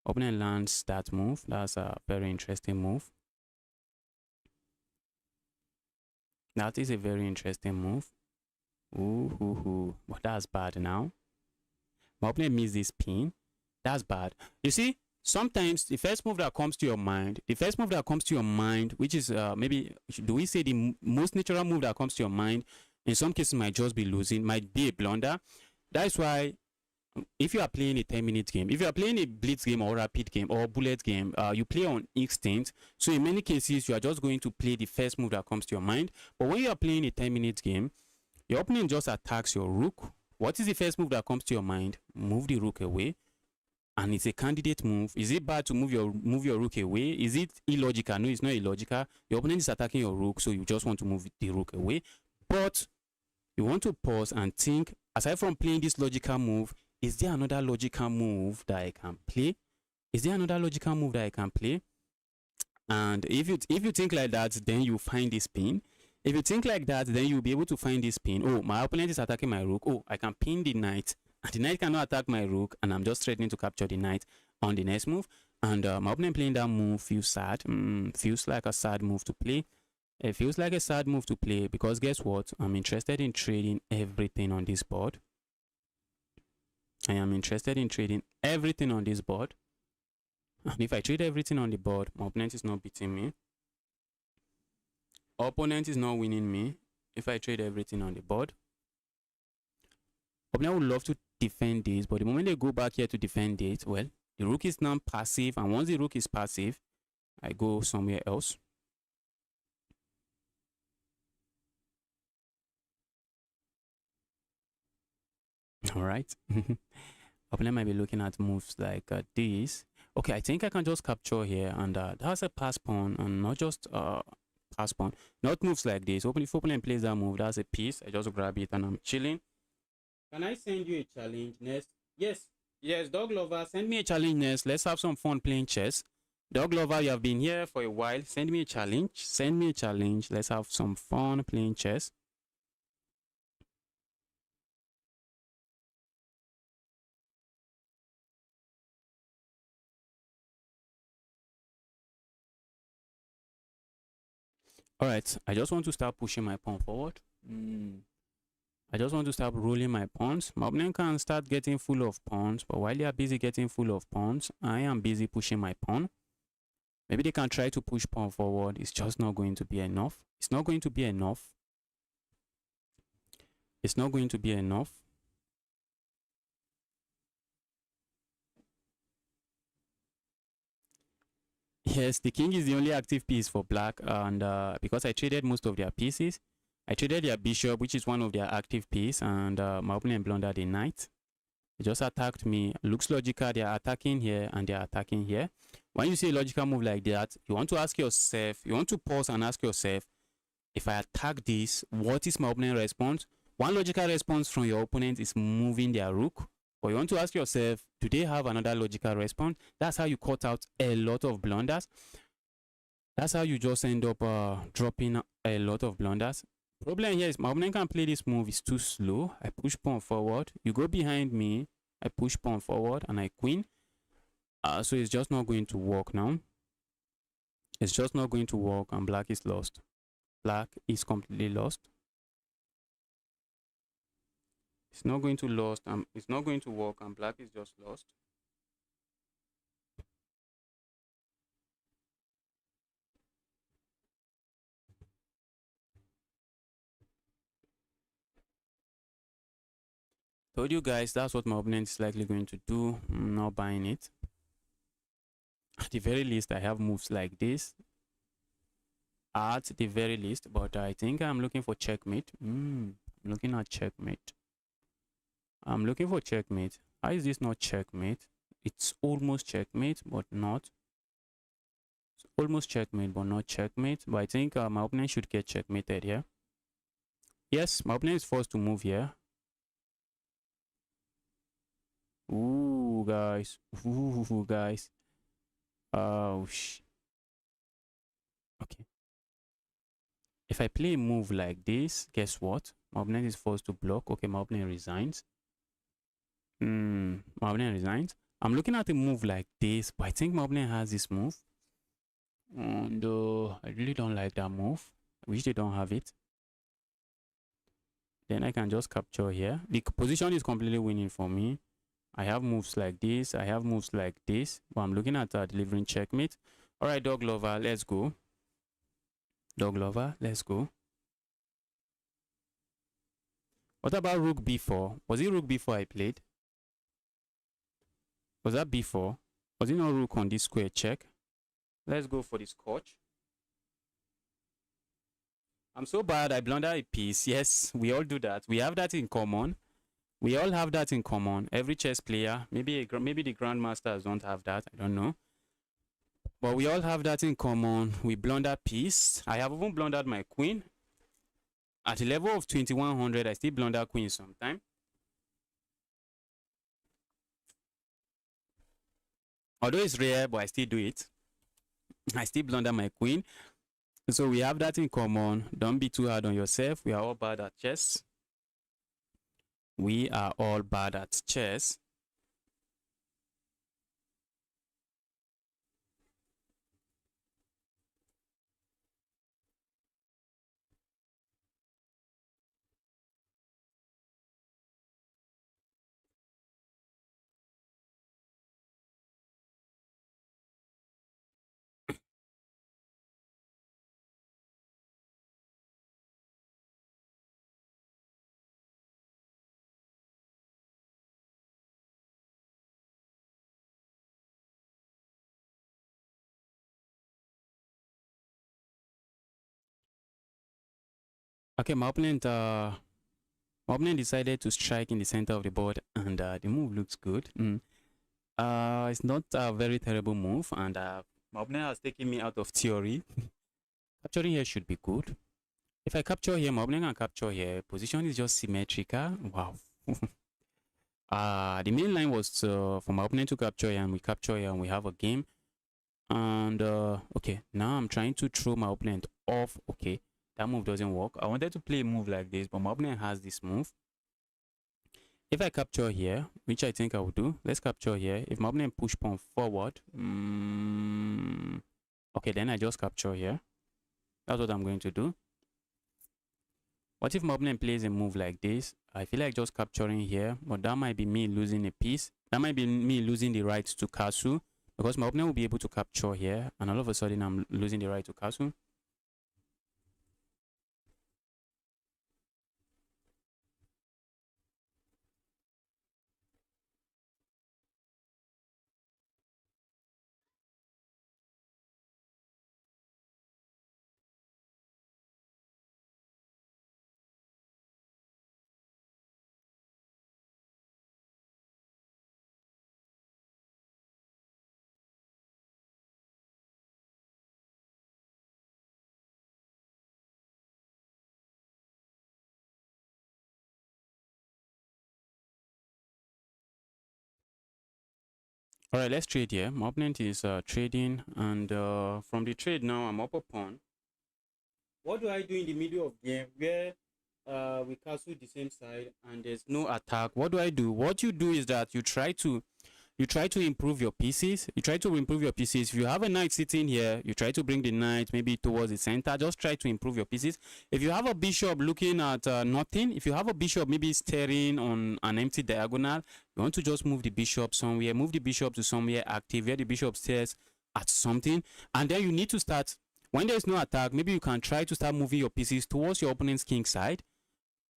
[SPEAKER 1] Opponent lands that move. That's a very interesting move. That is a very interesting move. Ooh, but that's bad now. My opponent missed this pin. That's bad. You see, sometimes the first move that comes to your mind, which is maybe, do we say the most natural move that comes to your mind, in some cases might just be losing, might be a blunder. That's why if you are playing a 10-minute game, if you are playing a blitz game or rapid game or bullet game, you play on instinct. So in many cases, you are just going to play the first move that comes to your mind. But when you are playing a 10-minute game, your opponent just attacks your rook. What is the first move that comes to your mind? Move the rook away. And it's a candidate move. Is it bad to move your rook away? Is it illogical? No, it's not illogical. Your opponent is attacking your rook, so you just want to move the rook away. But you want to pause and think, aside from playing this logical move, is there another logical move that I can play? Is there another logical move that I can play? And if you think like that, then you find this pin. If you think like that, then you'll be able to find this pin. Oh, my opponent is attacking my rook. Oh, I can pin the knight. And the knight cannot attack my rook, and I'm just threatening to capture the knight on the next move. And my opponent playing that move feels sad. Feels like a sad move to play. It feels like a sad move to play, because guess what? I'm interested in trading everything on this board. I am interested in trading everything on this board. And if I trade everything on the board, my opponent is not beating me. Opponent is not winning me if I trade everything on the board. Opponent would love to defend this, but the moment they go back here to defend it, well, the rook is now passive, and once the rook is passive, I go somewhere else. All right. opponent might be looking at moves like this. Okay, I think I can just capture here, and that's a pass pawn, and not just pass pawn, not moves like this. If opponent plays that move, that's a piece. I just grab it and I'm chilling. Can I send you a challenge next? Yes, yes, dog lover, send me a challenge next. Let's have some fun playing chess. Dog lover, you have been here for a while. Send me a challenge. Send me a challenge. Let's have some fun playing chess. All right, I just want to start pushing my pawn forward. I just want to start rolling my pawns. My opponent can start getting full of pawns, but while they are busy getting full of pawns, I am busy pushing my pawn. Maybe they can try to push pawn forward. It's just not going to be enough. It's not going to be enough. It's not going to be enough. Yes, the king is the only active piece for black, and because I traded most of their pieces, I traded their bishop, which is one of their active pieces, and my opponent blundered a knight. They just attacked me. Looks logical. They are attacking here and they are attacking here. When you see a logical move like that, you want to ask yourself, you want to pause and ask yourself, if I attack this, what is my opponent's response? One logical response from your opponent is moving their rook. But you want to ask yourself, do they have another logical response? That's how you cut out a lot of blunders. That's how you just end up dropping a lot of blunders. Problem here is my opponent can play this move. It's too slow. I push pawn forward. You go behind me. I push pawn forward and I queen. So it's just not going to work now. It's just not going to work and black is lost. Black is completely lost. It's not going to lost. It's not going to work and black is just lost. Told you guys that's what my opponent is likely going to do. I'm not buying it. At the very least, I have moves like this. At the very least, but I think I'm looking for checkmate. I'm looking at checkmate. I'm looking for checkmate. How is this not checkmate? It's almost checkmate, but not. It's almost checkmate, but not checkmate. But I think my opponent should get checkmated here. Yes, my opponent is forced to move here. Ooh, guys. Ooh, guys. Oh, okay. If I play a move like this, guess what? My opponent is forced to block. Okay, my opponent resigns. My opponent resigns. I'm looking at a move like this, but I think my opponent has this move. And I really don't like that move. I wish they don't have it. Then I can just capture here. The position is completely winning for me. I have moves like this. I have moves like this. But I'm looking at delivering checkmate. All right, dog lover, let's go. Dog lover, let's go. What about rook b4? Was it rook b4 I played? Was that b4? Was it not rook on this square check? Let's go for the scotch. I'm so bad I blunder a piece. Yes, we all do that. We have that in common. We all have that in common. Every chess player, maybe the grandmasters don't have that. I don't know. But we all have that in common. We blunder piece. I have even blundered my queen. At the level of 2100, I still blunder queen sometimes. Although it's rare, but I still do it. I still blunder my queen. So we have that in common. Don't be too hard on yourself. We are all bad at chess. We are all bad at chess. Okay, my opponent My opponent decided to strike in the center of the board, and the move looks good. It's not a very terrible move, and my opponent has taken me out of theory. Capturing here should be good. If I capture here, my opponent can capture here. Position is just symmetrical. Wow. The main line was for my opponent to capture here, and we capture here, and we have a game. And okay, now I'm trying to throw my opponent off. Okay, that move doesn't work. I wanted to play a move like this, but my opponent has this move. If I capture here, which I think I will do, let's capture here. If my opponent push pawn forward, okay, then I just capture here. That's what I'm going to do. What if my opponent plays a move like this? I feel like just capturing here, but that might be me losing a piece. That might be me losing the right to castle, because my opponent will be able to capture here, and all of a sudden I'm losing the right to castle. All right, let's trade here. My opponent is trading, and from the trade now, I'm up a pawn. What do I do in the middle of game where we castle the same side and there's no attack? What do I do? What you do is that you try to improve your pieces. You try to improve your pieces. If you have a knight sitting here, you try to bring the knight maybe towards the center. Just try to improve your pieces. If you have a bishop looking at nothing, if you have a bishop maybe staring on an empty diagonal, you want to just move the bishop somewhere. Move the bishop to somewhere active where the bishop stares at something. And then you need to start, when there's no attack, maybe you can try to start moving your pieces towards your opponent's king side.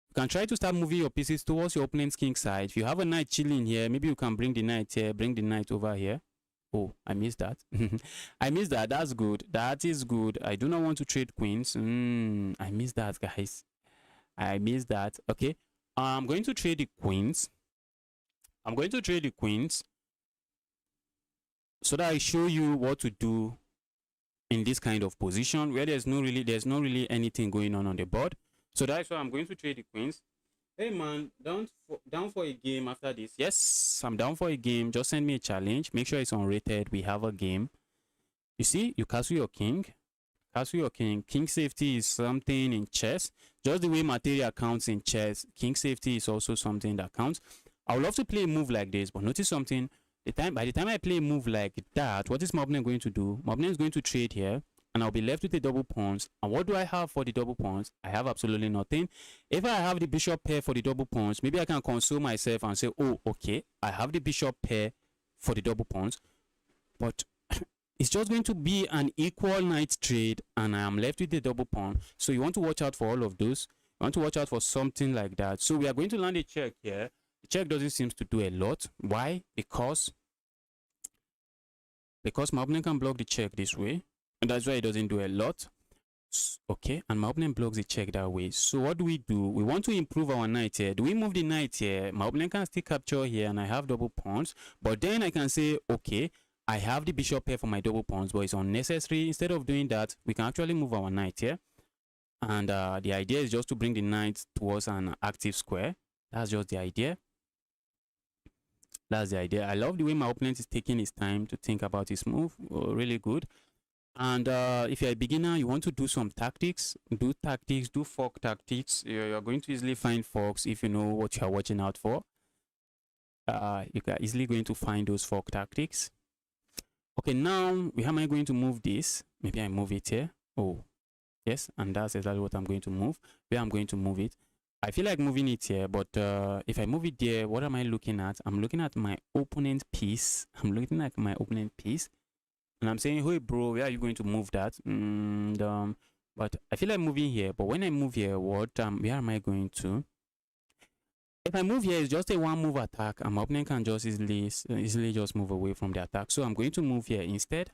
[SPEAKER 1] You can try to start moving your pieces towards your opponent's king side. If you have a knight chilling here, maybe you can bring the knight here, bring the knight over here. Oh, I missed that. I missed that. That's good. That is good. I do not want to trade queens. I missed that, guys. I missed that. Okay. I'm going to trade the queens. I'm going to trade the queens so that I show you what to do in this kind of position where there's not really anything going on the board. So that's why I'm going to trade the queens. Hey man, down for a game after this. Yes, I'm down for a game. Just send me a challenge. Make sure it's unrated. We have a game. You see, you castle your king. Castle your king. King safety is something in chess. Just the way material counts in chess, king safety is also something that counts. I would love to play a move like this, but notice something. By the time I play a move like that, what is my opponent going to do? My opponent is going to trade here, and I'll be left with the double pawns. And what do I have for the double pawns? I have absolutely nothing. If I have the bishop pair for the double pawns, maybe I can console myself and say, oh, okay, I have the bishop pair for the double pawns, but it's just going to be an equal knight trade, and I am left with the double pawn. So you want to watch out for all of those. You want to watch out for something like that. So we are going to land a check here. The check doesn't seem to do a lot. Why? Because my opponent can block the check this way, and that's why it doesn't do a lot. Okay, and my opponent blocks the check that way. So what do? We want to improve our knight here. Do we move the knight here? My opponent can still capture here, and I have double pawns. But then I can say, okay, I have the bishop here for my double pawns, but it's unnecessary. Instead of doing that, we can actually move our knight here. And the idea is just to bring the knight towards an active square. That's just the idea. That's the idea. I love the way my opponent is taking his time to think about his move. Oh, really good. And if you're a beginner, you want to do some tactics. Do tactics, do fork tactics. You're going to easily find forks if you know what you're watching out for. You are easily going to find those fork tactics. Okay, now, how am I going to move this? Maybe I move it here. Oh, yes, and that's exactly what I'm going to move. Where I'm going to move it. I feel like moving it here, but if I move it there, what am I looking at? I'm looking at my opponent piece. I'm looking at my opponent piece, and I'm saying, hey, bro, where are you going to move that? But I feel like moving here. But when I move here, where am I going to? If I move here, it's just a one move attack, and my opponent can just easily just move away from the attack. So I'm going to move here instead.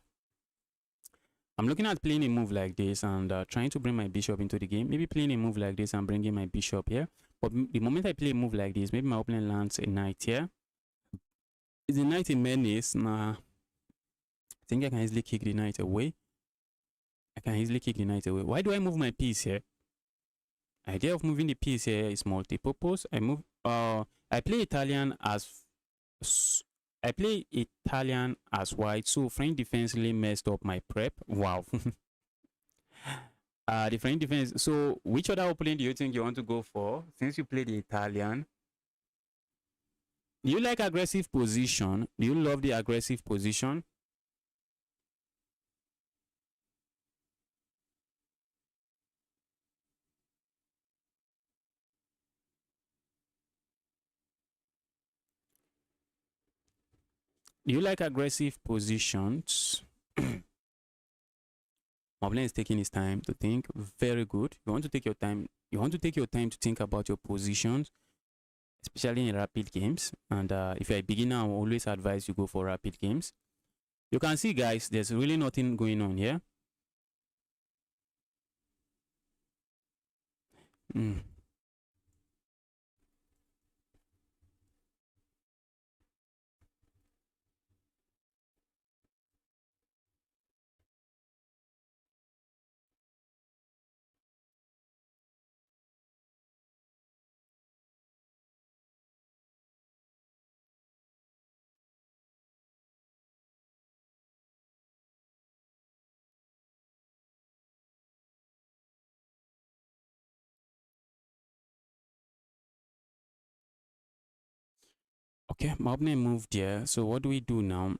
[SPEAKER 1] I'm looking at playing a move like this and trying to bring my bishop into the game. Maybe playing a move like this and bringing my bishop here. But the moment I play a move like this, maybe my opponent lands a knight here. Is the knight a menace? Nah. I think I can easily kick the knight away. I can easily kick the knight away. Why do I move my piece here? Idea of moving the piece here is multi-purpose. I play Italian white, so French defensively messed up my prep. Wow. The French defense. So which other opponent do you think you want to go for since you play the Italian? Do you like aggressive position? Do you love the aggressive position? Do you like aggressive positions? Moblin is taking his time to think. Very good. You want to take your time. You want to take your time to think about your positions, especially in rapid games. And if you're a beginner, I will always advise you go for rapid games. You can see, guys, there's really nothing going on here. Okay, my opponent moved here. So what do we do now?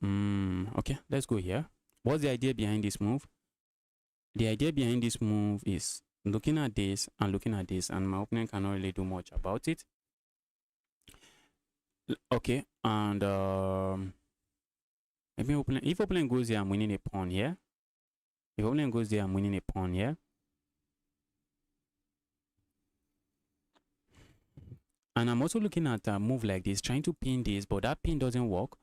[SPEAKER 1] Okay, let's go here. What's the idea behind this move? The idea behind this move is looking at this and looking at this, and my opponent cannot really do much about it. Okay, and maybe if opponent goes here, I'm winning a pawn here. If opponent goes there, I'm winning a pawn here. And I'm also looking at a move like this, trying to pin this, but that pin doesn't work.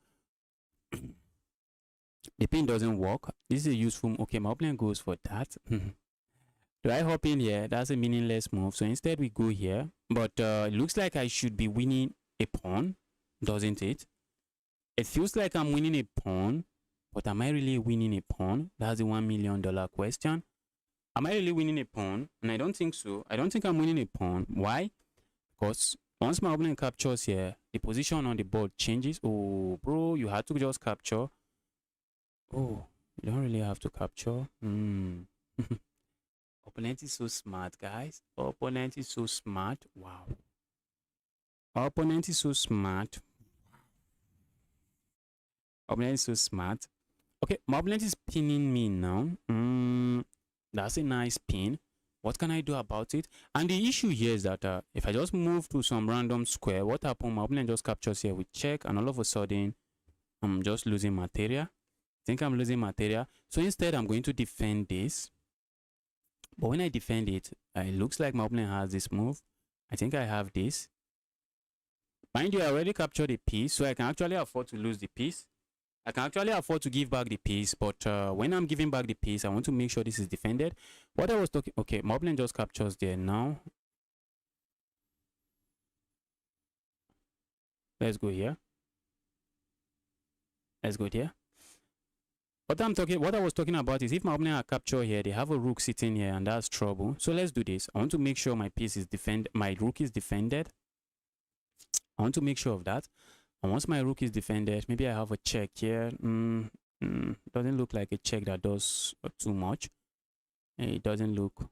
[SPEAKER 1] The pin doesn't work. This is a useful. Okay, my opponent goes for that. Do I hop in here? That's a meaningless move. So instead we go here. But it looks like I should be winning a pawn, doesn't it? It feels like I'm winning a pawn, but am I really winning a pawn? That's the $1 million question. Am I really winning a pawn? And I don't think so. I don't think I'm winning a pawn. Why? Because once my opponent captures here, the position on the board changes. Oh, bro, you had to just capture. Oh, you don't really have to capture. Opponent is so smart, guys. Opponent is so smart. Wow. Opponent is so smart. Opponent is so smart. Okay, my opponent is pinning me now. That's a nice pin. What can I do about it? And the issue here is that if I just move to some random square, what happens? My opponent just captures here with check, and all of a sudden, I'm just losing material. I think I'm losing material. So instead, I'm going to defend this. But when I defend it, it looks like my opponent has this move. I think I have this. Mind you, I already captured a piece, so I can actually afford to lose the piece. I can actually afford to give back the piece, but when I'm giving back the piece, I want to make sure this is defended. What I was talking, okay, my opponent just captures there now. Let's go here. Let's go there. What I was talking about is if my opponent are captured here, they have a rook sitting here, and that's trouble. So let's do this. I want to make sure my piece is my rook is defended. I want to make sure of that. And once my rook is defended, maybe I have a check here. Doesn't look like a check that does too much. It doesn't look.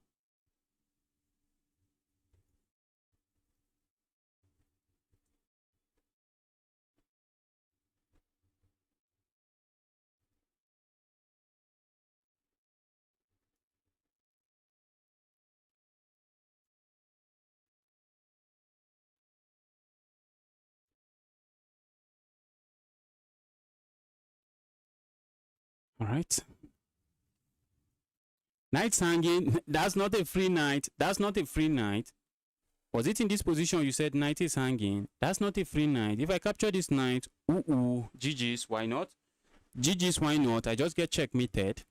[SPEAKER 1] All right. Knight's hanging. That's not a free knight. That's not a free knight. Was it in this position you said knight is hanging? That's not a free knight. If I capture this knight, GG's, why not? GG's, why not? I just get checkmated.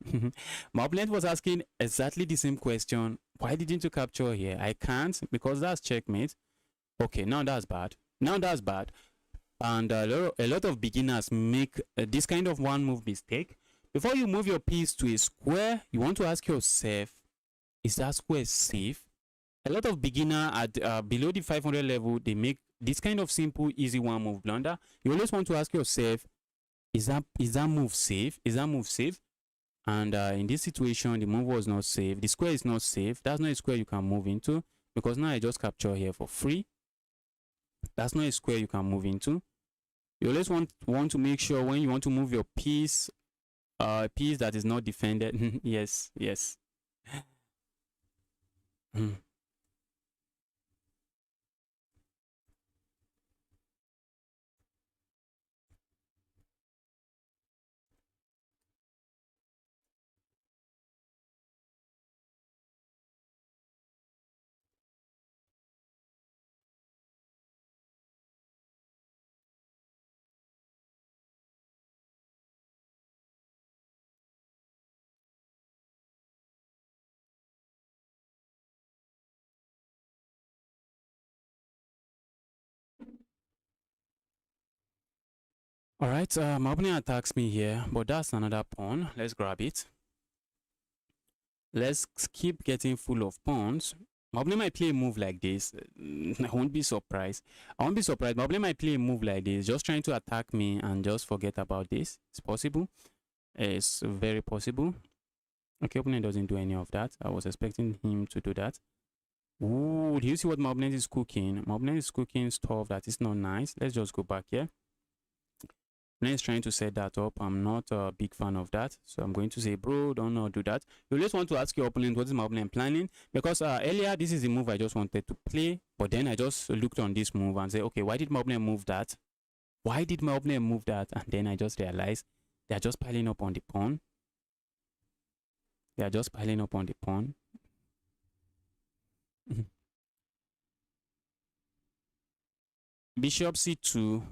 [SPEAKER 1] My opponent was asking exactly the same question. Why didn't you capture here? I can't because that's checkmate. Okay, now that's bad. Now that's bad. And a lot of beginners make this kind of one move mistake. Before you move your piece to a square, you want to ask yourself, is that square safe? A lot of beginner at below the 500 level, they make this kind of simple, easy one move blunder. You always want to ask yourself, is that move safe? Is that move safe? And in this situation, the move was not safe. The square is not safe. That's not a square you can move into, because now I just capture here for free. That's not a square you can move into. You always want to make sure when you want to move your piece, piece that is not defended. Yes, yes. All right, my opponent attacks me here, but that's another pawn. Let's grab it. Let's keep getting full of pawns. My opponent might play a move like this. I won't be surprised. I won't be surprised. My opponent might play a move like this, just trying to attack me and just forget about this. It's possible. It's very possible. Okay, opponent doesn't do any of that. I was expecting him to do that. Ooh, do you see what my opponent is cooking? My opponent is cooking stuff that is not nice. Let's just go back here. Is trying to set that up. I'm not a big fan of that, so I'm going to say, bro, don't not do that. You always want to ask your opponent, what is my opponent planning? Because earlier, this is the move I just wanted to play, but then I just looked on this move and say, okay, why did my opponent move that? Why did my opponent move that? And then I just realized they're just piling up on the pawn. They are just piling up on the pawn. Bishop c2.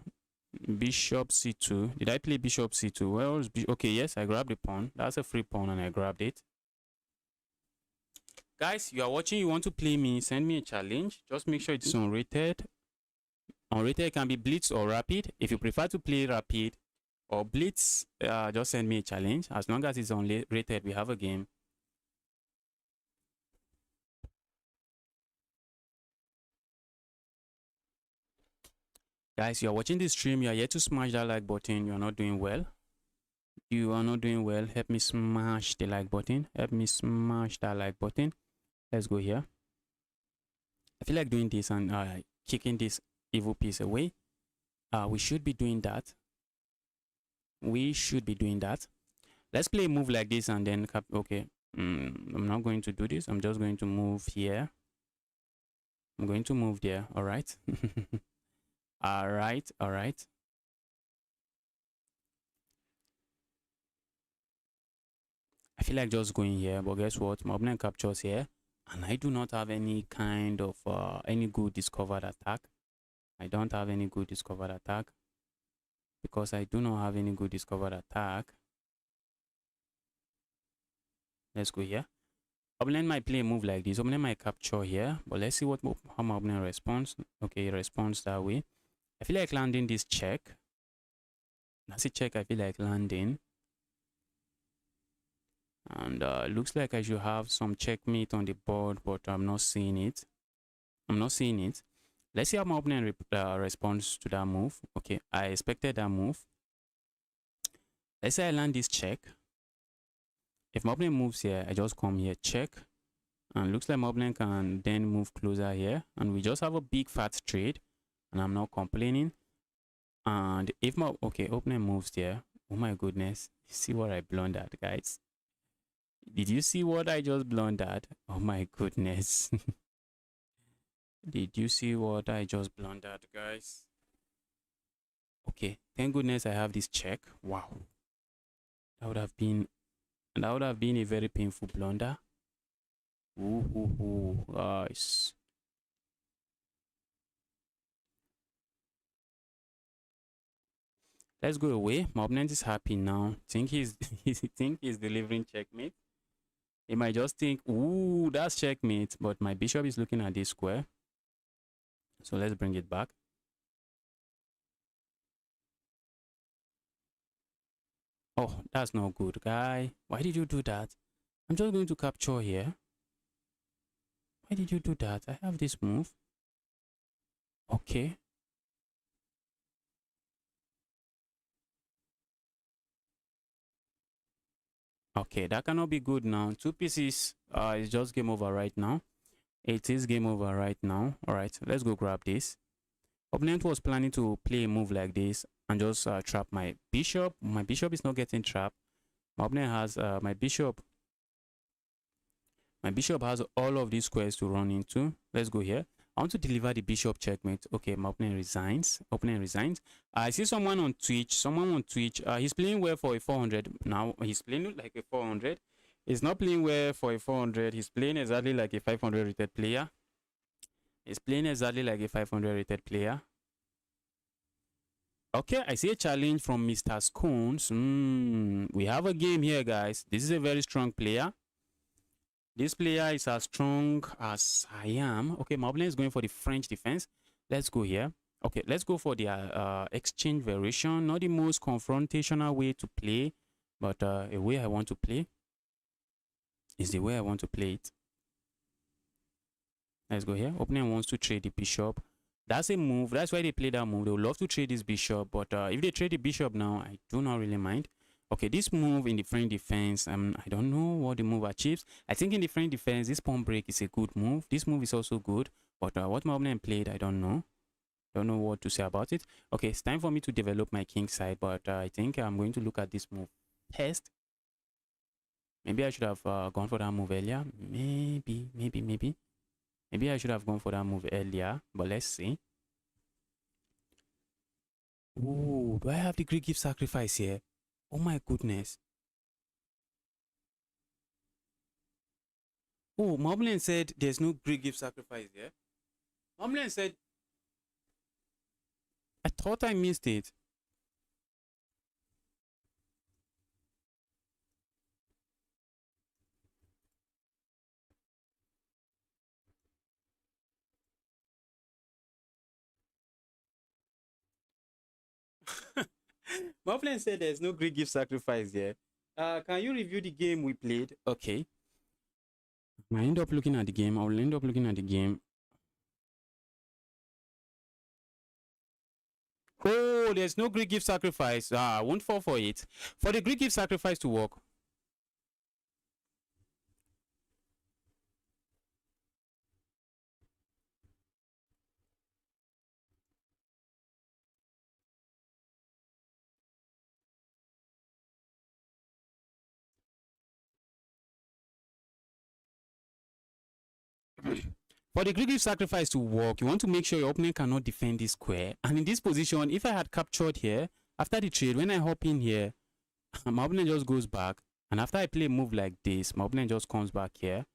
[SPEAKER 1] Bishop c2. Did I play bishop c2? Well, okay, yes, I grabbed the pawn. That's a free pawn and I grabbed it. Guys, you are watching, you want to play me, send me a challenge. Just make sure it's unrated. Unrated can be blitz or rapid. If you prefer to play rapid or blitz, just send me a challenge. As long as it's unrated, we have a game. Guys, you are watching this stream, you are yet to smash that like button. You are not doing well. You are not doing well. Help me smash the like button. Help me smash that like button. Let's go here. I feel like doing this and kicking this evil piece away. We should be doing that. We should be doing that. Let's play a move like this and then okay. I'm not going to do this. I'm just going to move here. I'm going to move there. All right. All right. All right. I feel like just going here, but guess what? My opponent captures here, and I do not have any kind of any good discovered attack. I don't have any good discovered attack. Because I do not have any good discovered attack. Let's go here. Opponent might play a move like this. Opponent might capture here, but let's see how my opponent responds. Okay, he responds that way. I feel like landing this check. That's a check I feel like landing. And looks like I should have some checkmate on the board, but I'm not seeing it. I'm not seeing it. Let's see how my opponent responds to that move. Okay, I expected that move. Let's say I land this check. If my opponent moves here, I just come here, check. And looks like my opponent can then move closer here. And we just have a big fat trade. And I'm not complaining. And if my, okay, opponent moves here. Oh my goodness. See what I blundered, guys. Did you see what I just blundered? Oh my goodness. Did you see what I just blundered, guys? Okay, thank goodness I have this check. Wow. That would have been a very painful blunder. Ooh, guys. Let's go away. My opponent is happy now. Think he's delivering checkmate. He might just think, ooh, that's checkmate. But my bishop is looking at this square. So let's bring it back. Oh, that's not good, guy. Why did you do that? I'm just going to capture here. Why did you do that? I have this move. Okay. Okay, that cannot be good now. Two pieces. It's just game over right now. It is game over right now. All right, let's go grab this. Opponent was planning to play a move like this and just trap my bishop. My bishop is not getting trapped. My opponent has my bishop. My bishop has all of these squares to run into. Let's go here. I want to deliver the bishop checkmate. Okay, my opponent resigns. Opponent resigns. I see someone on Twitch. Someone on Twitch. He's playing well for a 400. Now he's playing like a 400. He's not playing well for a 400. He's playing exactly like a 500 rated player. He's playing exactly like a 500 rated player. Okay, I see a challenge from Mr. Scones. We have a game here, guys. This is a very strong player. This player is as strong as I am. Okay, my opponent is going for the French defense. Let's go here. Okay, let's go for the exchange variation. Not the most confrontational way to play, but a way I want to play is the way I want to play it. Let's go here. Opponent wants to trade the bishop. That's a move. That's why they play that move. They would love to trade this bishop, but if they trade the bishop now, I do not really mind. Okay, this move in the French defense, I don't know what the move achieves. I think in the French defense, this pawn break is a good move. This move is also good, but what my opponent played, I don't know. Don't know what to say about it. Okay, it's time for me to develop my king side, but I think I'm going to look at this move first. Maybe I should have gone for that move earlier. Maybe. Maybe I should have gone for that move earlier, but let's see. Ooh, do I have the Greek gift sacrifice here? Oh my goodness. Oh, Moblin said there's no Greek gift sacrifice here. Moblin said, I thought I missed it. Moblin said there's no Greek gift sacrifice here. Can you review the game we played? Okay. I end up looking at the game. I will end up looking at the game. Oh, there's no Greek gift sacrifice. I won't fall for it. For the Greek gift sacrifice to work, for the Greek gift sacrifice to work, you want to make sure your opponent cannot defend this square. And in this position, if I had captured here, after the trade, when I hop in here, my opponent just goes back. And after I play a move like this, my opponent just comes back here.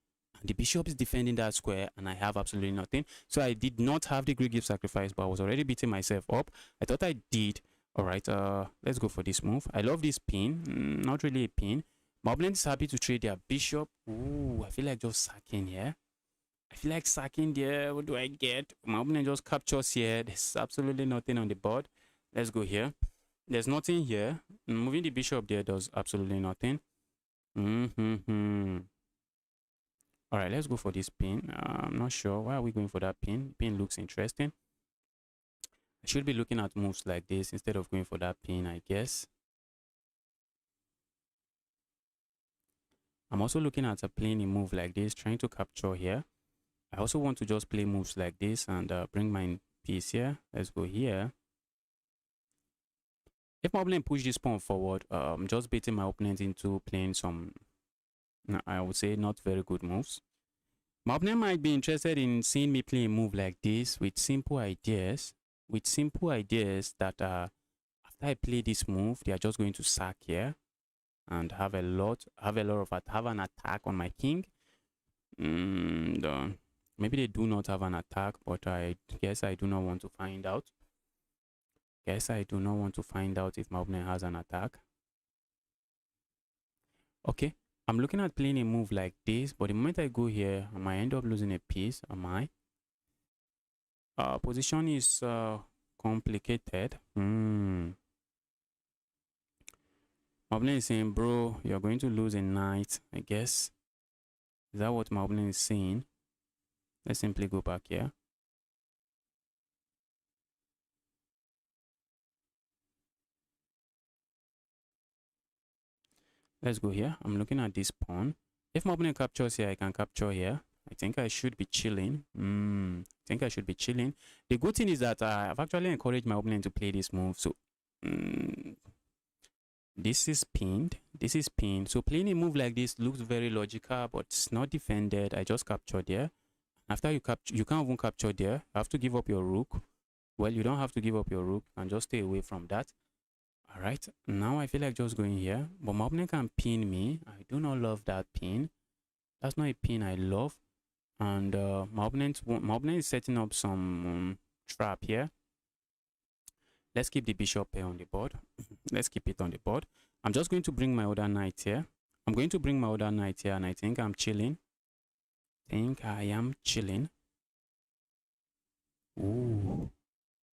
[SPEAKER 1] And the bishop is defending that square, and I have absolutely nothing. So I did not have the Greek gift sacrifice, but I was already beating myself up. I thought I did. All right, let's go for this move. I love this pin. Not really a pin. My opponent is happy to trade their bishop. Ooh, I feel like just sacking here. I feel like sacking there. What do I get? My opponent just captures here. There's absolutely nothing on the board. Let's go here. There's nothing here. Moving the bishop there does absolutely nothing. All right, let's go for this pin. I'm not sure. Why are we going for that pin? Pin looks interesting. I should be looking at moves like this instead of going for that pin, I guess. I'm also looking at playing a move like this, trying to capture here. I also want to just play moves like this and bring my piece here. Let's go here. If my opponent push this pawn forward, I'm just baiting my opponent into playing some, I would say, not very good moves. My opponent might be interested in seeing me play a move like this with simple ideas. That after I play this move, they are just going to sack here and have an attack on my king. Maybe they do not have an attack, but I guess I do not want to find out. If my opponent has an attack. Okay, I'm looking at playing a move like this, but the moment I go here, I might end up losing a piece. Am I? Position is complicated. My opponent is saying, bro, you're going to lose a knight, I guess. Is that what my opponent is saying? Let's simply go back here. Let's go here. I'm looking at this pawn. If my opponent captures here, I can capture here. I think I should be chilling. I think I should be chilling. The good thing is that I've actually encouraged my opponent to play this move. So this is pinned. This is pinned. So playing a move like this looks very logical, but it's not defended. I just captured there. After you capture, you can't even capture there. You have to give up your rook. Well, you don't have to give up your rook. You can just stay away from that. All right. Now I feel like just going here, but my opponent can pin me. I do not love that pin. That's not a pin I love. And my opponent is setting up some trap here. Let's keep the bishop here on the board. Let's keep it on the board. I'm just going to bring my other knight here. I'm going to bring my other knight here, and I think I'm chilling. I am chilling. Ooh.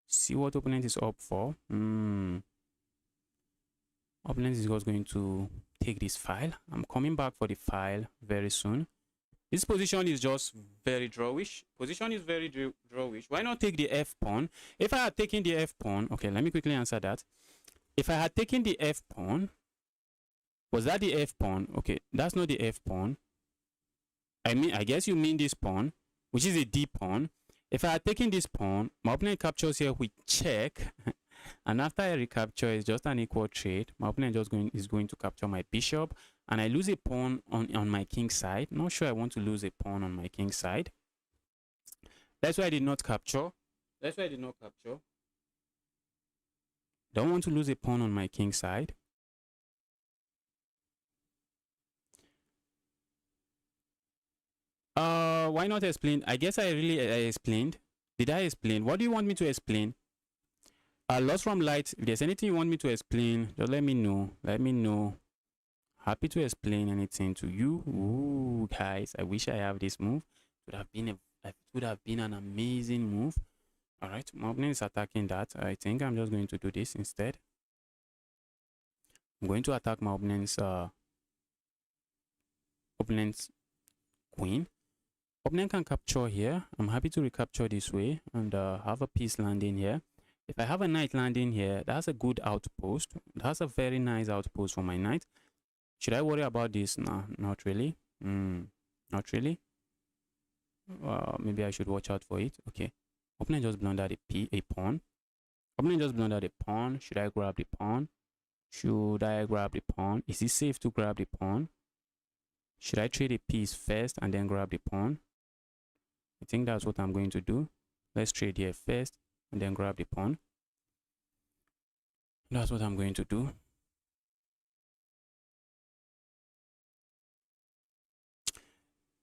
[SPEAKER 1] See what opponent is up for. Opponent is just going to take this file. I'm coming back for the file very soon. This position is just very drawish. Position is very drawish. Why not take the f pawn? If I had taken the f pawn, okay, let me quickly answer that. If I had taken the f pawn, was that the f pawn? Okay, that's not the f pawn. I guess you mean this pawn, which is a d pawn. If I had taken this pawn, my opponent captures here with check. And after I recapture, it's just an equal trade. My opponent is going to capture my bishop, and I lose a pawn on my king side. Not sure I want to lose a pawn on my king side. That's why I did not capture. Don't want to lose a pawn on my king side. Why not explain? I guess I explained. Did I explain? What do you want me to explain? Loss from light. If there's anything you want me to explain, just let me know. Let me know. Happy to explain anything to you. Ooh, guys, I wish I have this move. It would have been an amazing move. All right, my opponent is attacking that. I think I'm just going to do this instead. I'm going to attack my opponent's queen. Opponent can capture here. I'm happy to recapture this way and have a piece landing here. If I have a knight landing here, that's a good outpost. That's a very nice outpost for my knight. Should I worry about this? No, not really. Not really. Maybe I should watch out for it. Okay. Opponent just blundered a pawn. Opponent just blundered a pawn. Should I grab the pawn? Should I grab the pawn? Is it safe to grab the pawn? Should I trade a piece first and then grab the pawn? I think that's what I'm going to do. Let's trade here first and then grab the pawn. That's what I'm going to do.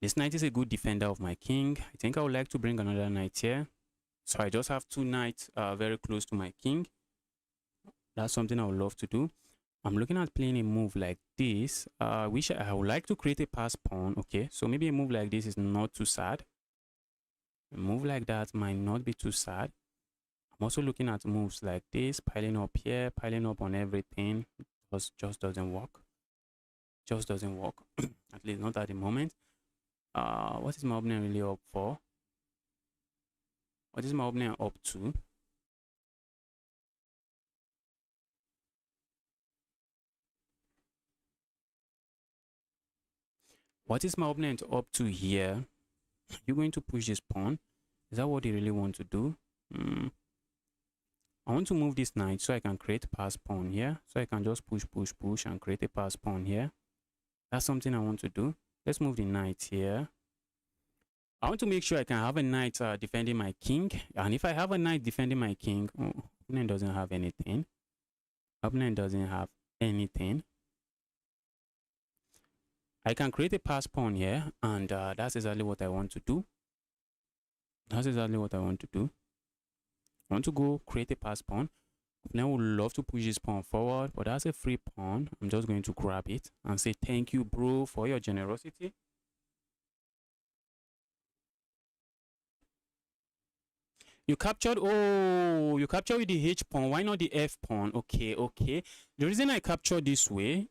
[SPEAKER 1] This knight is a good defender of my king. I think I would like to bring another knight here. So I just have two knights very close to my king. That's something I would love to do. I'm looking at playing a move like this. I would like to create a pass pawn. Okay, so maybe a move like this is not too sad. A move like that might not be too sad. I'm also looking at moves like this, piling up here, piling up on everything. Just doesn't work. Just doesn't work. At least not at the moment. What is my opponent really up for? What is my opponent up to? What is my opponent up to here? You're going to push this pawn. Is that what they really want to do? I want to move this knight so I can create a pass pawn here. So I can just push and create a pass pawn here. That's something I want to do. Let's move the knight here. I want to make sure I can have a knight defending my king. And if I have a knight defending my king, opponent doesn't have anything. Opponent doesn't have anything. I can create a pass pawn here, and that's exactly what I want to do. That's exactly what I want to do. I want to go create a pass pawn. Now I would love to push this pawn forward, but that's a free pawn. I'm just going to grab it and say thank you, bro, for your generosity. You captured, oh, you captured with the H pawn. Why not the F pawn? Okay, okay. The reason I captured this way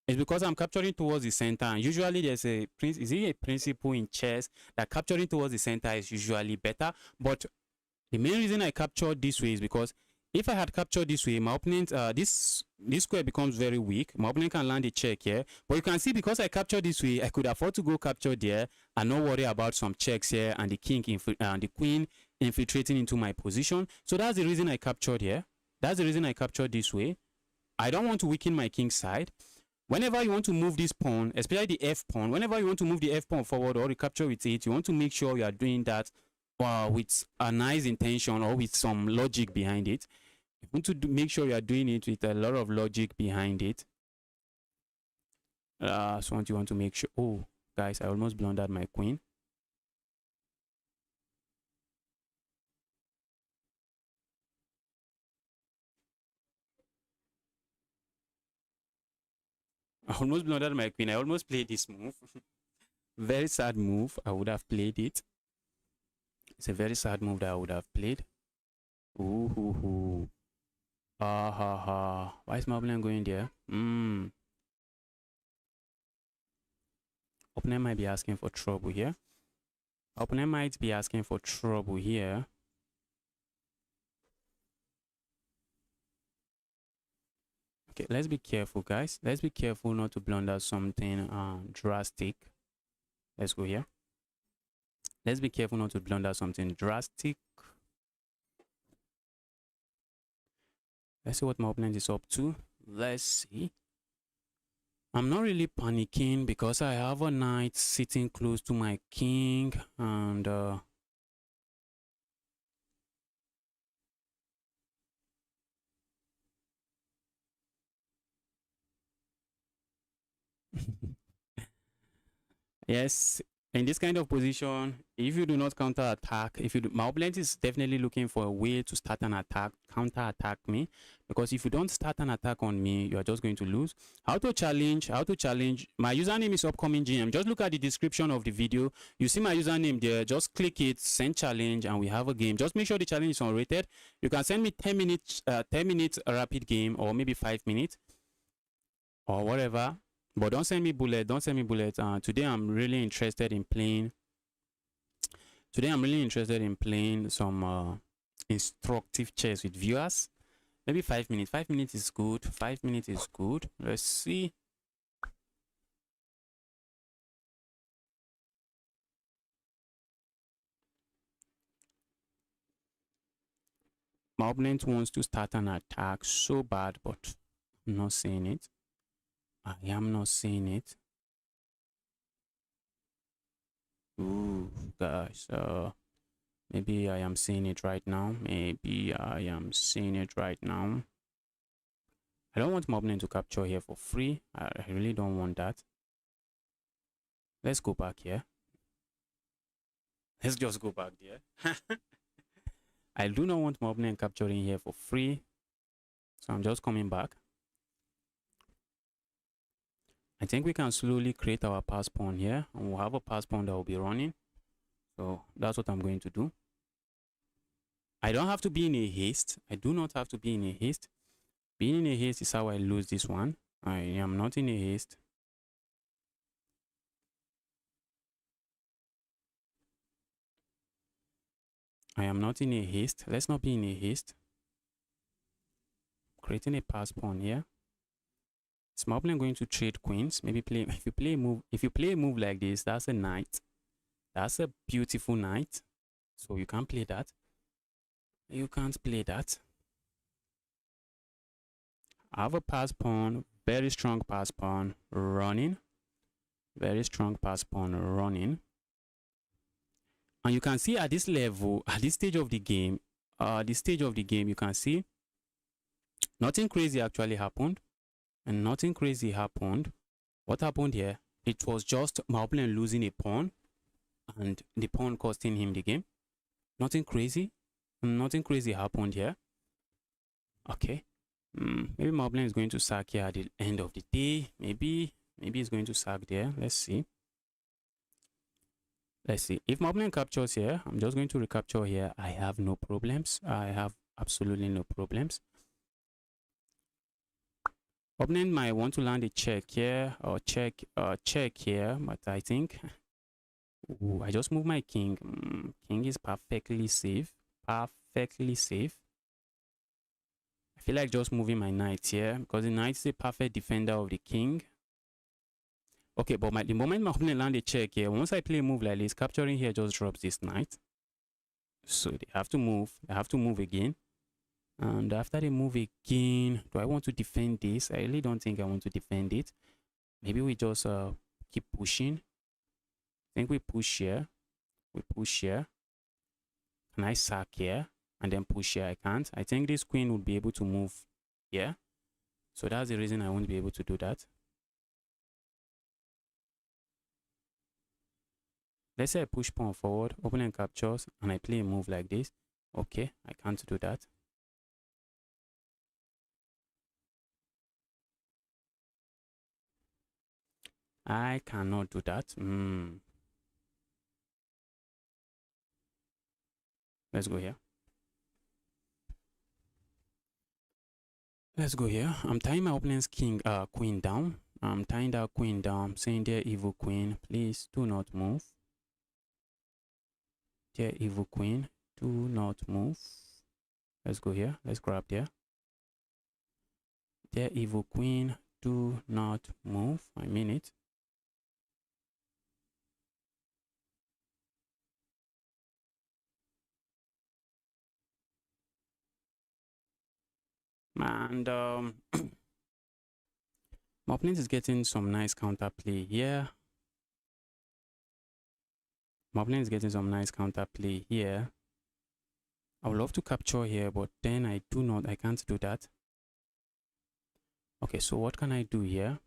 [SPEAKER 1] is because I'm capturing towards the center. And usually there's a, is it a principle in chess that capturing towards the center is usually better? But the main reason I captured this way is because if I had captured this way, my opponent, this square becomes very weak. My opponent can land a check here. But you can see because I captured this way, I could afford to go capture there and not worry about some checks here and the the queen infiltrating into my position. So that's the reason I captured here. That's the reason I captured this way. I don't want to weaken my king side. Whenever you want to move this pawn, especially the F pawn, whenever you want to move the F pawn forward or recapture with it, you want to make sure you are doing that with a nice intention or with some logic behind it. You want to make sure you are doing it with a lot of logic behind it. So you want to make sure. Oh, guys, I almost blundered my queen. I almost blundered my queen. I almost played this move. Very sad move. I would have played it. It's a very sad move that I would have played. Ooh, hoo, hoo. Ha ha. Why is my opponent going there? Opponent might be asking for trouble here. Opponent might be asking for trouble here. Okay, let's be careful, guys. Let's be careful not to blunder something drastic. Let's go here. Let's be careful not to blunder something drastic. Let's see what my opponent is up to. Let's see. I'm not really panicking because I have a knight sitting close to my king and yes, in this kind of position, if you do not counter attack, my opponent is definitely looking for a way to start an attack, counter attack me, because if you don't start an attack on me, you are just going to lose. How to challenge? My username is upcoming GM. Just look at the description of the video. You see my username there. Just click it, send challenge, and we have a game. Just make sure the challenge is unrated. You can send me 10 minutes rapid game, or maybe 5 minutes, or whatever. But don't send me bullet. Don't send me bullet. Today I'm really interested in playing. Today I'm really interested in playing some instructive chess with viewers. Maybe 5 minutes. 5 minutes is good. 5 minutes is good. Let's see. My opponent wants to start an attack so bad, but I'm not saying it. I am not saying it. Ooh, guys. Maybe I am saying it right now. Maybe I am saying it right now. I don't want my opponent to capture here for free. I really don't want that. Let's go back here. Let's just go back there. I do not want my opponent capturing here for free. So I'm just coming back. I think we can slowly create our pass pawn here. And we'll have a pass pawn that will be running. So that's what I'm going to do. I don't have to be in a haste. I do not have to be in a haste. Being in a haste is how I lose this one. I am not in a haste. I am not in a haste. Let's not be in a haste. Creating a pass pawn here. Is my opponent going to trade queens? Maybe play if you play a move like this, that's a knight. That's a beautiful knight. So you can't play that. You can't play that. I have a pass pawn, very strong pass pawn running. Very strong pass pawn running. And you can see at this level, at this stage of the game, you can see nothing crazy actually happened. And nothing crazy happened. What happened here? It was just my opponent losing a pawn and the pawn costing him the game. Nothing crazy. Nothing crazy happened here. Okay. Maybe my opponent is going to sack here at the end of the day. Maybe he's going to sack there. Let's see. Let's see. If my opponent captures here, I'm just going to recapture here. I have no problems. I have absolutely no problems. Opponent might want to land a check here or check here, but I think ooh, I just moved my king. King is perfectly safe. Perfectly safe. I feel like just moving my knight here because the knight is a perfect defender of the king. Okay, but the moment my opponent land a check here, once I play a move like this, capturing here just drops this knight. So they have to move. They have to move again. And after they move again, do I want to defend this? I really don't think I want to defend it. Maybe we just keep pushing. I think we push here. We push here. Can I sack here? And then push here? I can't. I think this queen would be able to move here. So that's the reason I won't be able to do that. Let's say I push pawn forward, opponent captures, and I play a move like this. Okay, I can't do that. I cannot do that. Let's go here. Let's go here. I'm tying my opponent's queen down. I'm tying that queen down, saying, dear evil queen, please do not move. Dear evil queen, do not move. Let's go here. Let's grab there. Dear evil queen, do not move. I mean it. And my opponent is getting some nice counter play here. My opponent is getting some nice counter play here. I would love to capture here, but then I can't do that. Okay, so what can I do here?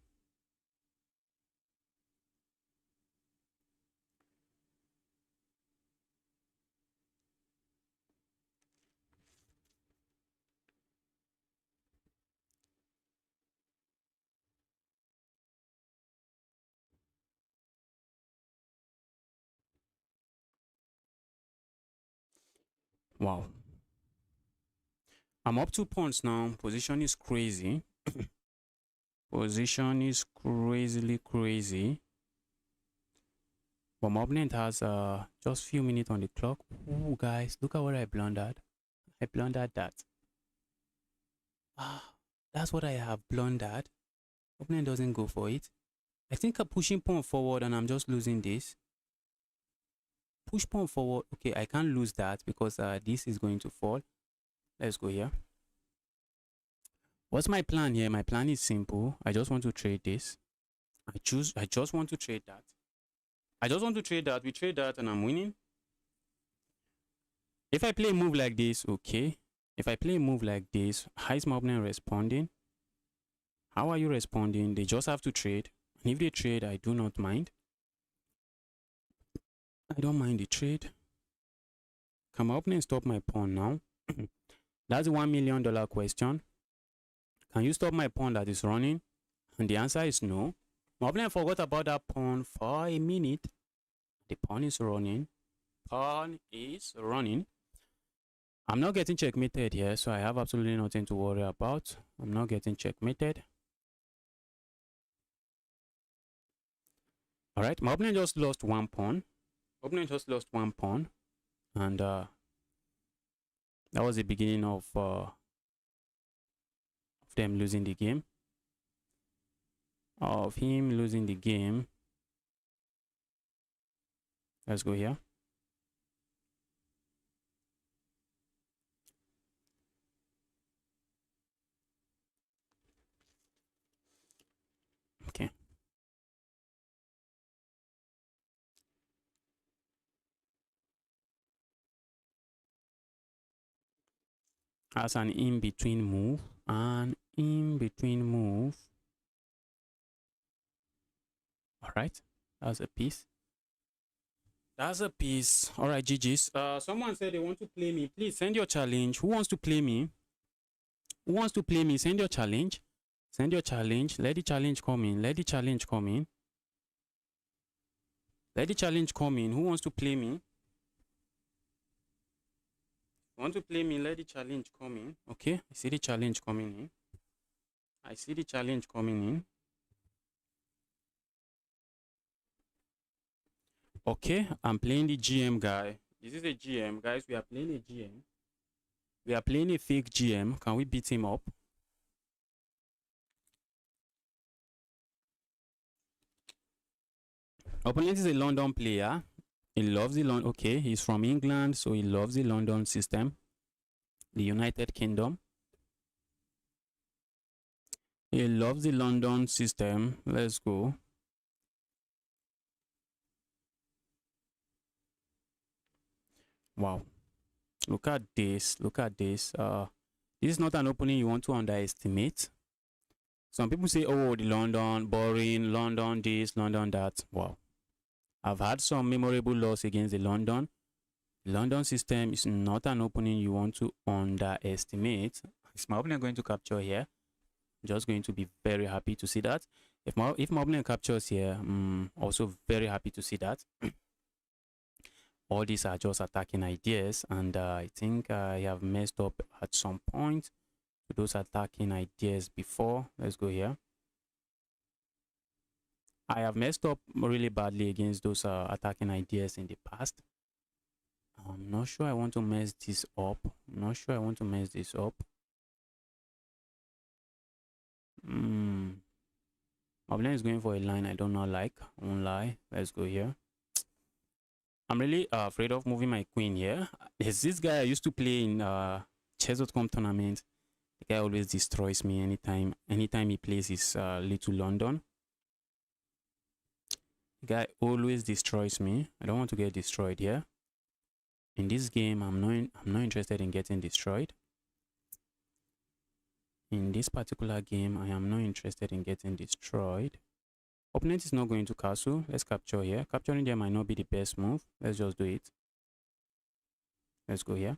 [SPEAKER 1] Wow. I'm up 2 points now. Position is crazy. Position is crazily crazy. But my opponent has just few minutes on the clock. Ooh, guys, look at what I blundered. I blundered that. Ah, that's what I have blundered. Opponent doesn't go for it. I think I'm pushing pawn forward and I'm just losing this. Push pawn forward. Okay, I can't lose that because this is going to fall. Let's go here. What's my plan here? My plan is simple. I just want to trade this. I just want to trade that. I just want to trade that. We trade that and I'm winning. If I play a move like this, okay. If I play a move like this, how is my opponent responding? How are you responding? They just have to trade. And if they trade, I do not mind. I don't mind the trade. Can my opponent stop my pawn now? That's a $1 million question. Can you stop my pawn that is running? And the answer is no. My opponent forgot about that pawn for a minute. The pawn is running. Pawn is running. I'm not getting checkmated here, so I have absolutely nothing to worry about. I'm not getting checkmated. All right, my opponent just lost 1 pawn. Opponent just lost 1 pawn, and that was the beginning of them losing the game. Of him losing the game. Let's go here. Okay. As an in-between move. An in-between move. All right. That's a piece. That's a piece. All right, GG's. Someone said they want to play me. Please send your challenge. Who wants to play me? Who wants to play me? Send your challenge. Send your challenge. Let the challenge come in. Let the challenge come in. Let the challenge come in. Who wants to play me? Want to play me? Let the challenge come in. Okay, I see the challenge coming in. I see the challenge coming in. Okay, I'm playing the GM guy. This is a GM, guys. We are playing a GM. We are playing a fake GM. Can we beat him up? Opponent is a London player. He loves the London. Okay, he's from England, so he loves the London system, the United Kingdom. He loves the London system. Let's go. Wow. Look at this. Look at this. This is not an opening you want to underestimate. Some people say, oh, the London, boring, London this, London that. Wow. I've had some memorable loss against the London. The London system is not an opening you want to underestimate. Is my opponent going to capture here? I'm just going to be very happy to see that. If my opponent captures here, also very happy to see that. All these are just attacking ideas, and I think I have messed up at some point with those attacking ideas before. Let's go here. I have messed up really badly against those attacking ideas in the past. I'm not sure I want to mess this up. I'm not sure I want to mess this up. My opponent is going for a line I do not like. I won't lie. Let's go here. I'm really afraid of moving my queen here. There's this guy I used to play in chess.com tournament. The guy always destroys me anytime he plays his little London. The guy always destroys me. I don't want to get destroyed here. In this game, I'm not interested in getting destroyed. In this particular game, I am not interested in getting destroyed. Opponent is not going to castle. Let's capture here. Capturing there might not be the best move. Let's just do it. Let's go here.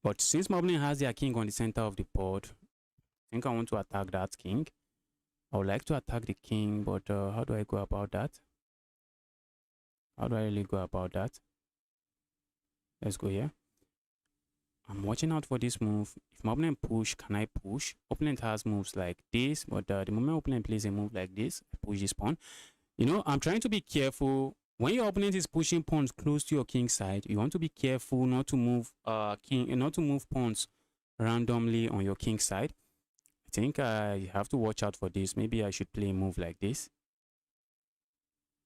[SPEAKER 1] But since my opponent has their king on the center of the board, I think I want to attack that king. I would like to attack the king, but how do I go about that? How do I really go about that? Let's go here. I'm watching out for this move. If my opponent push, can I push? Opponent has moves like this, but the moment opponent plays a move like this, I push this pawn. You know, I'm trying to be careful. When your opponent is pushing pawns close to your king side, you want to be careful not to move not to move pawns randomly on your king side. I think I have to watch out for this. Maybe I should play a move like this.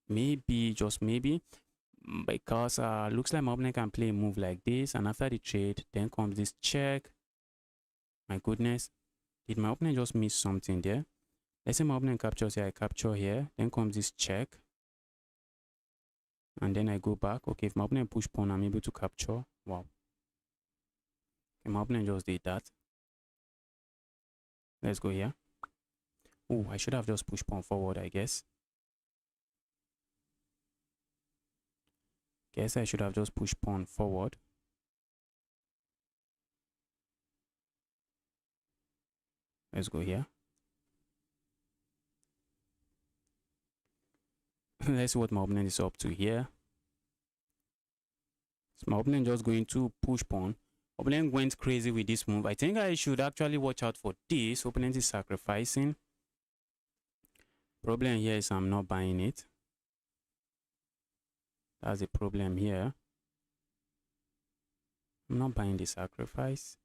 [SPEAKER 1] Maybe, just maybe. Because looks like my opponent can play a move like this, and after the trade then comes this check. My goodness, did my opponent just miss something there? Let's say my opponent captures here, I capture here, then comes this check, and then I go back. Okay, if my opponent push pawn, I'm able to capture. Wow. Okay, my opponent just did that. Let's go here. Oh, I should have just pushed pawn forward, I guess. Guess I should have just pushed pawn forward. Let's go here. Let's see what my opponent is up to here. So my opponent just going to push pawn. Opponent went crazy with this move. I think I should actually watch out for this. Opponent is sacrificing. Problem here is I'm not buying it. That's the problem here. I'm not buying the sacrifice.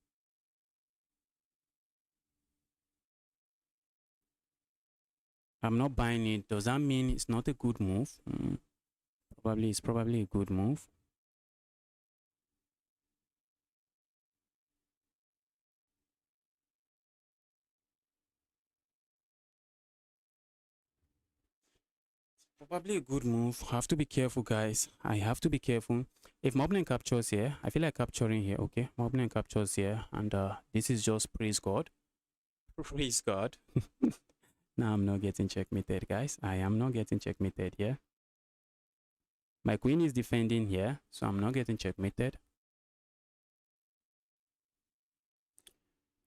[SPEAKER 1] I'm not buying it. Does that mean it's not a good move? It's probably a good move. Probably a good move. Have to be careful, guys. I have to be careful. If my opponent captures here, I feel like capturing here. Okay, my opponent captures here, and this is just praise God. Praise God. Now I'm not getting checkmated, guys. I am not getting checkmated here. My queen is defending here, so I'm not getting checkmated.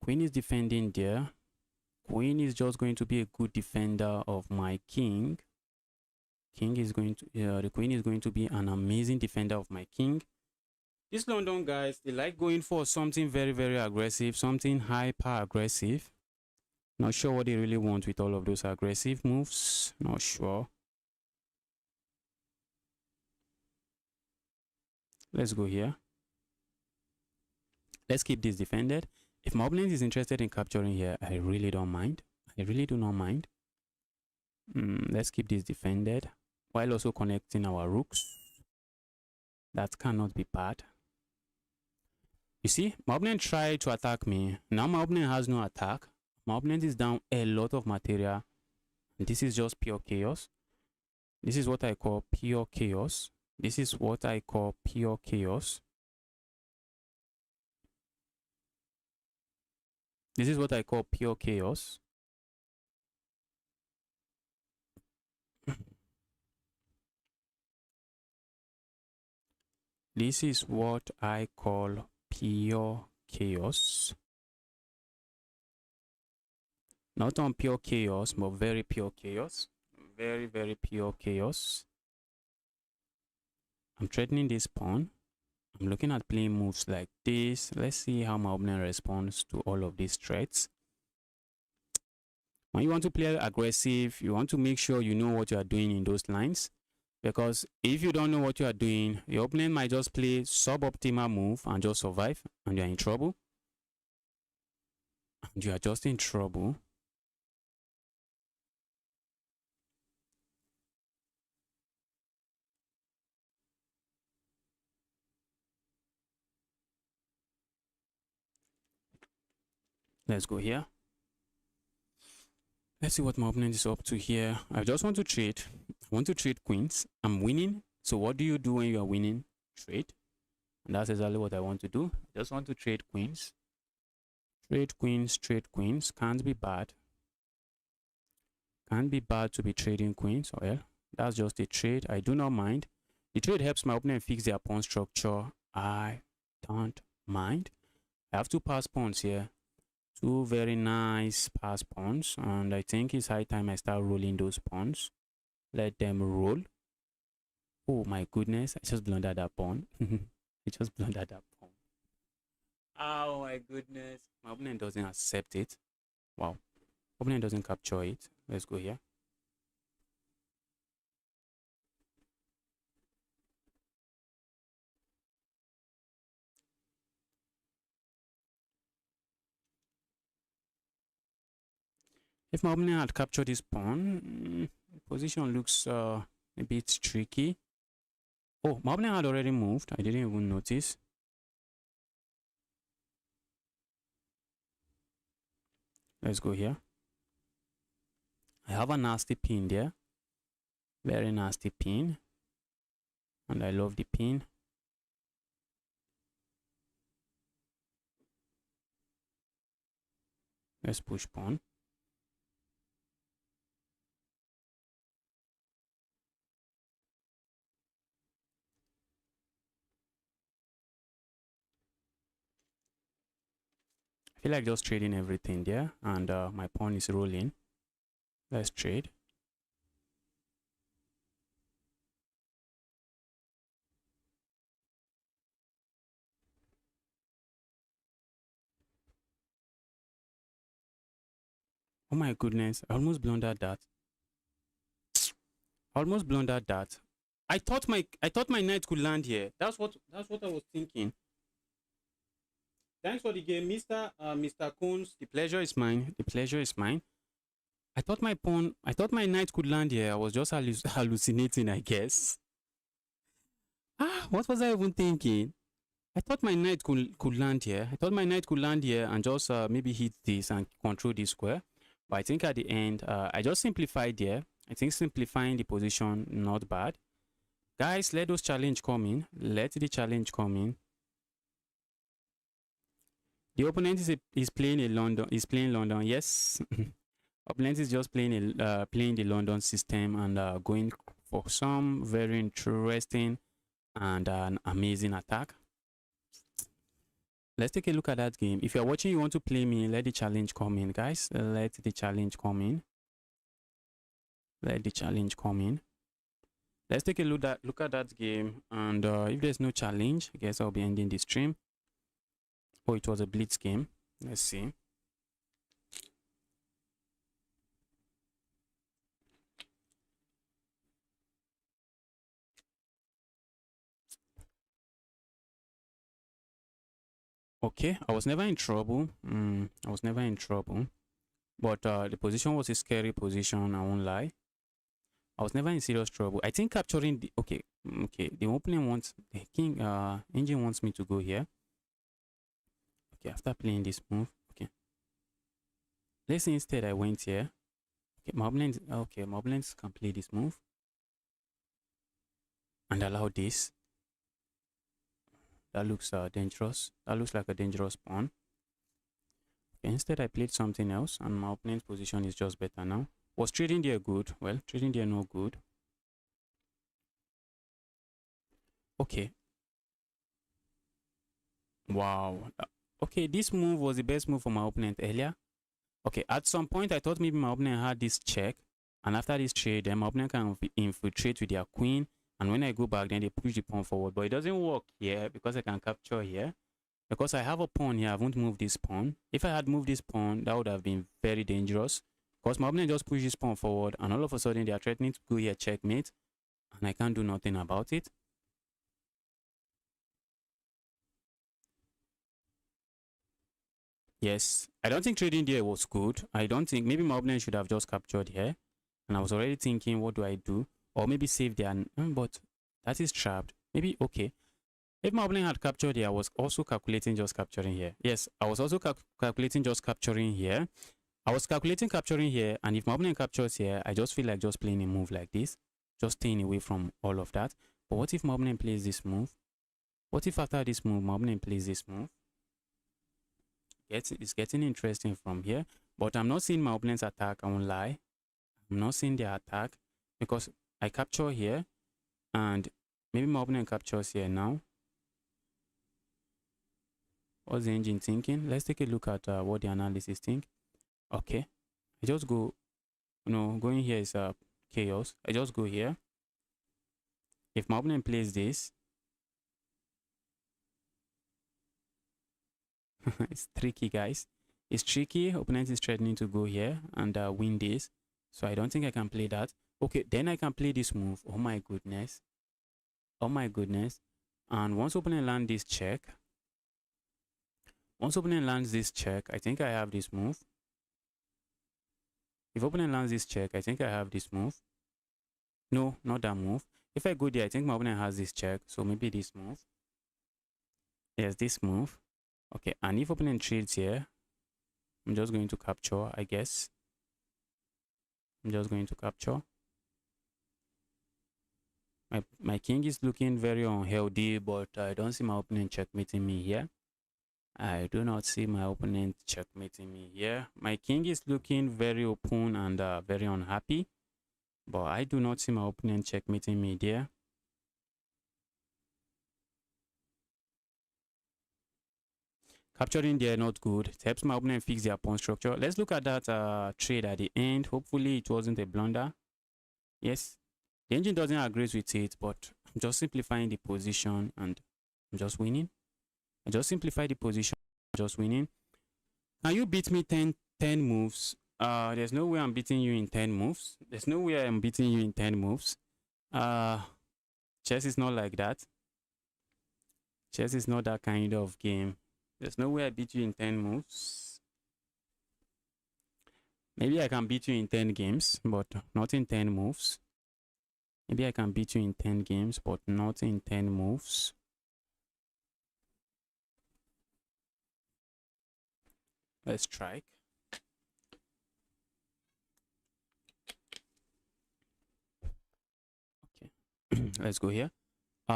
[SPEAKER 1] Queen is defending there. Queen is just going to be a good defender of my king. king is going to the queen is going to be an amazing defender of my king. This London guys, they like going for something very, very aggressive, something hyper aggressive. Not sure what they really want with all of those aggressive moves. Not sure. Let's go here. Let's keep this defended. If my opponent is interested in capturing here, I really don't mind. I really do not mind. Let's keep this defended while also connecting our rooks. That cannot be bad. You see, my opponent tried to attack me. Now my opponent has no attack. My opponent is down a lot of material. This is just pure chaos. This is what I call pure chaos. This is what I call pure chaos. This is what I call pure chaos. This is what I call pure chaos. Not on pure chaos, but very pure chaos. Very, very pure chaos. I'm threatening this pawn. I'm looking at playing moves like this. Let's see how my opponent responds to all of these threats. When you want to play aggressive, you want to make sure you know what you are doing in those lines. Because if you don't know what you are doing, your opponent might just play suboptimal move and just survive, and you are in trouble. And you are just in trouble. Let's go here. Let's see what my opponent is up to here. I just want to trade. I want to trade queens. I'm winning. So what do you do when you are winning? Trade. And that's exactly what I want to do. I just want to trade queens. Trade queens, trade queens. Can't be bad. Can't be bad to be trading queens. Well, that's just a trade. I do not mind. The trade helps my opponent fix their pawn structure. I don't mind. I have two pass pawns here. Two very nice pass pawns, and I think it's high time I start rolling those pawns. Let them roll. Oh my goodness, I just blundered that pawn. I just blundered that pawn. Oh my goodness. My opponent doesn't accept it. Wow. Opponent doesn't capture it. Let's go here. If my opponent had captured this pawn, position looks a bit tricky. Oh, my opponent had already moved. I didn't even notice. Let's go here. I have a nasty pin there. Very nasty pin. And I love the pin. Let's push pawn. I feel like just trading everything there, and my pawn is rolling. Let's trade. Oh my goodness, I almost blundered that. Almost blundered that. I thought my knight could land here. That's what I was thinking. Thanks for the game, Mr. Coons. The pleasure is mine. The pleasure is mine. I thought my knight could land here. I was just hallucinating, I guess. What was I even thinking? I thought my knight could land here. I thought my knight could land here and just maybe hit this and control this square. But I think at the end, I just simplified there. I think simplifying the position, not bad. Guys, let those challenge come in. Let the challenge come in. The opponent is playing London. Yes. Opponent is just playing the London system and going for some very interesting and an amazing attack. Let's take a look at that game. If you're watching, you want to play me, let the challenge come in, guys. Let the challenge come in. Let the challenge come in. Let's take a look at that game, and if there's no challenge, I guess I'll be ending the stream. Oh, it was a blitz game. Let's see. Okay, I was never in trouble. I was never in trouble. But the position was a scary position, I won't lie. I was never in serious trouble. I think capturing the okay, the opening wants the king engine wants me to go here. Okay, after playing this move, okay. Let's say instead I went here. Okay, my opponent can play this move and allow this. That looks dangerous. That looks like a dangerous pawn. Okay, instead I played something else, and my opponent's position is just better now. Was trading there good? Well, trading there no good. Okay. Wow. Okay, this move was the best move for my opponent earlier. Okay, at some point I thought maybe my opponent had this check, and after this trade, then my opponent can infiltrate with their queen, and when I go back, then they push the pawn forward. But it doesn't work here because I can capture here. Because I have a pawn here, I won't move this pawn. If I had moved this pawn, that would have been very dangerous. Because my opponent just pushes this pawn forward, and all of a sudden they are threatening to go here checkmate, and I can't do nothing about it. Yes, I don't think trading there was good. I don't think, maybe my opponent should have just captured here. And I was already thinking, what do I do? Or maybe save there, but that is trapped. Maybe, okay. If my opponent had captured here, I was also calculating just capturing here. Yes, I was also calculating just capturing here. I was calculating capturing here, and if my opponent captures here, I just feel like just playing a move like this, just staying away from all of that. But what if my opponent plays this move? What if after this move, my opponent plays this move? It's getting interesting from here, but I'm not seeing my opponent's attack. I won't lie. I'm not seeing their attack because I capture here, and maybe my opponent captures here now. What's the engine thinking? Let's take a look at what the analysis think. Okay, I just go, going here is chaos. I just go here. If my opponent plays this, it's tricky, guys. It's tricky. Opponent is threatening to go here and win this. So I don't think I can play that. Okay, then I can play this move. Oh my goodness. Oh my goodness. And once opponent lands this check, I think I have this move. If opponent lands this check, I think I have this move. No, not that move. If I go there, I think my opponent has this check. So maybe this move. Yes, this move. Okay, and if opponent trades here, I'm just going to capture, I guess. I'm just going to capture. My king is looking very unhealthy, but I don't see my opponent checkmating me here. I do not see my opponent checkmating me here. My king is looking very open and very unhappy, but I do not see my opponent checkmating me there. Capturing there, not good. It helps my opponent fix their pawn structure. Let's look at that trade at the end. Hopefully it wasn't a blunder. Yes, the engine doesn't agree with it, but I'm just simplifying the position and I'm just winning. I just simplify the position, just winning. Can you beat me 10 moves? There's no way I'm beating you in 10 moves. There's no way I'm beating you in 10 moves. Chess is not like that. Chess is not that kind of game. There's no way I beat you in 10 moves. Maybe I can beat you in 10 games, but not in 10 moves. Maybe I can beat you in 10 games, but not in 10 moves. Let's strike. Okay, let's go here.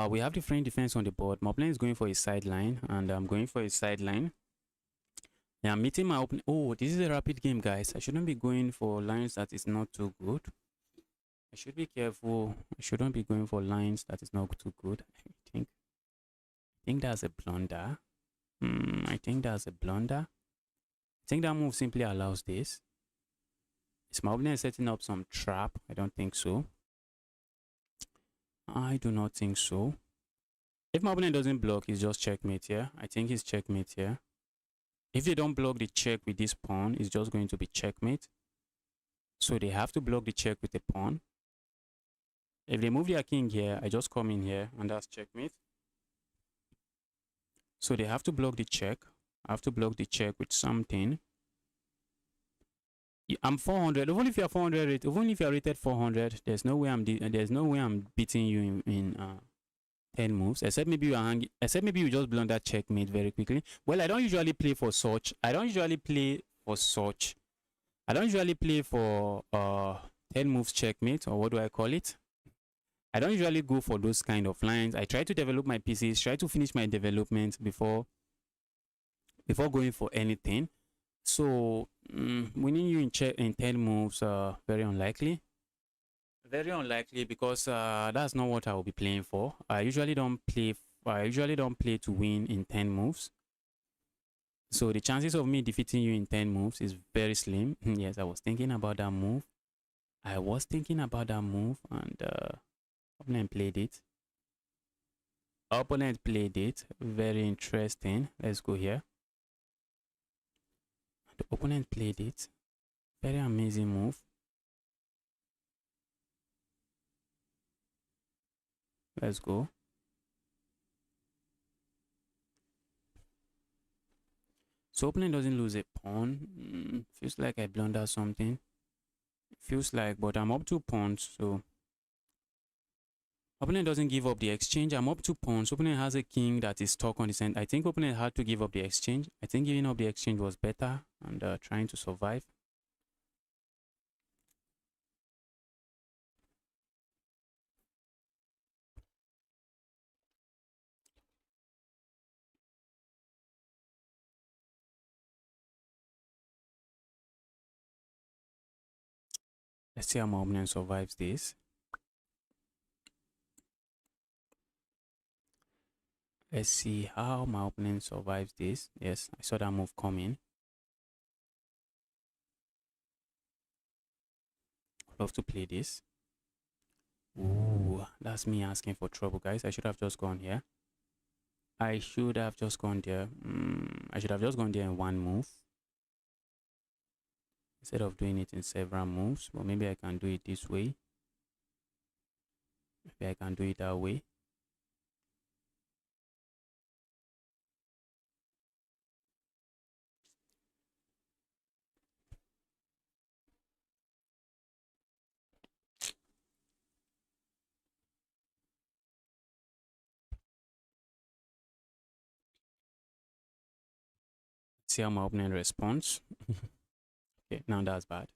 [SPEAKER 1] We have the frame defense on the board. My opponent is going for a sideline, and I'm going for a sideline. Yeah, I'm meeting my opponent. Oh, this is a rapid game, guys. I shouldn't be going for lines that is not too good. I should be careful. I shouldn't be going for lines that is not too good. I think that's a blunder. I think that's a blunder. I think that move simply allows this. Is my opponent setting up some trap? I don't think so. I do not think so. If my opponent doesn't block, it's just checkmate here. I think it's checkmate here. If they don't block the check with this pawn, it's just going to be checkmate. So they have to block the check with a pawn. If they move their king here, I just come in here and that's checkmate. So they have to block the check. I have to block the check with something. I'm 400. Even if you're 400, even if you're rated 400, there's no way I'm beating you in 10 moves. Except maybe you just blunder checkmate very quickly. Well, I don't usually play for such. I don't usually play for 10 moves checkmate, or what do I call it? I don't usually go for those kind of lines. I try to develop my pieces, try to finish my development before going for anything. So winning you in 10 moves, very unlikely. Very unlikely, because that's not what I will be playing for. I usually don't play to win in 10 moves. So the chances of me defeating you in 10 moves is very slim. Yes, I was thinking about that move. And opponent played it. Very interesting. Let's go here. The opponent played it. Very amazing move. Let's go. So opponent doesn't lose a pawn. Feels like I blunder something. Feels like, but I'm up 2 pawns, so opponent doesn't give up the exchange. I'm up 2 pawns. Opponent has a king that is stuck on the center. I think opponent had to give up the exchange. I think giving up the exchange was better and trying to survive. Let's see how my opponent survives this. Let's see how my opponent survives this. Yes, I saw that move coming. Love to play this. Ooh, that's me asking for trouble, guys. I should have just gone here. I should have just gone there. I should have just gone there in 1 move instead of doing it in several moves. But maybe I can do it this way. Maybe I can do it that way. See how my opponent responds. Okay, now that's bad.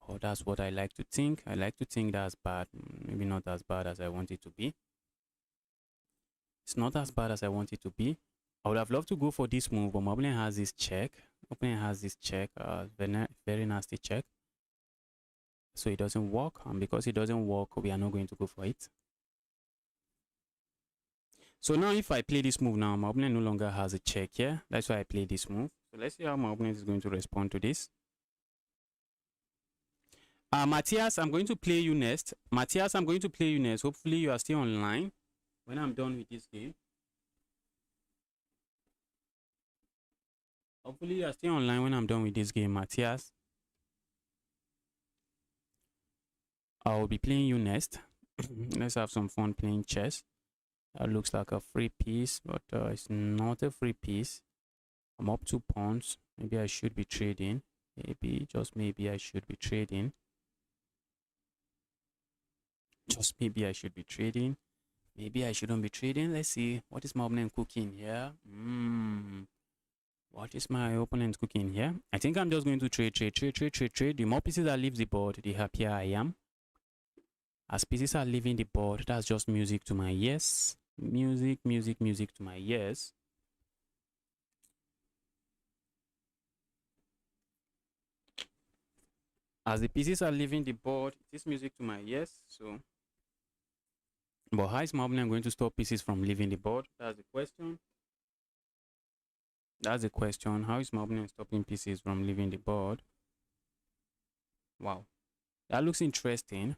[SPEAKER 1] Oh, that's what I like to think. I like to think that's bad. Maybe not as bad as I want it to be. It's not as bad as I want it to be. I would have loved to go for this move, but my opponent has this check. Very, very nasty check. So it doesn't work. And because it doesn't work, we are not going to go for it. So now if I play this move now, my opponent no longer has a check here. That's why I play this move. So let's see how my opponent is going to respond to this. Matthias, I'm going to play you next. Hopefully you are still online when I'm done with this game. Hopefully you are still online when I'm done with this game, Matthias. I'll be playing you next. Let's have some fun playing chess. That looks like a free piece, but it's not a free piece. I'm up 2 pawns. Maybe I should be trading. Just maybe I should be trading. Maybe I shouldn't be trading. Let's see. What is my opponent cooking here? What is my opponent cooking here? I think I'm just going to trade. The more pieces that leave the board, the happier I am. As pieces are leaving the board, that's just music to my ears. Music to my ears. As the pieces are leaving the board, it is music to my ears. So, but how is my opponent going to stop pieces from leaving the board? That's the question. How is my opponent stopping pieces from leaving the board? Wow, that looks interesting.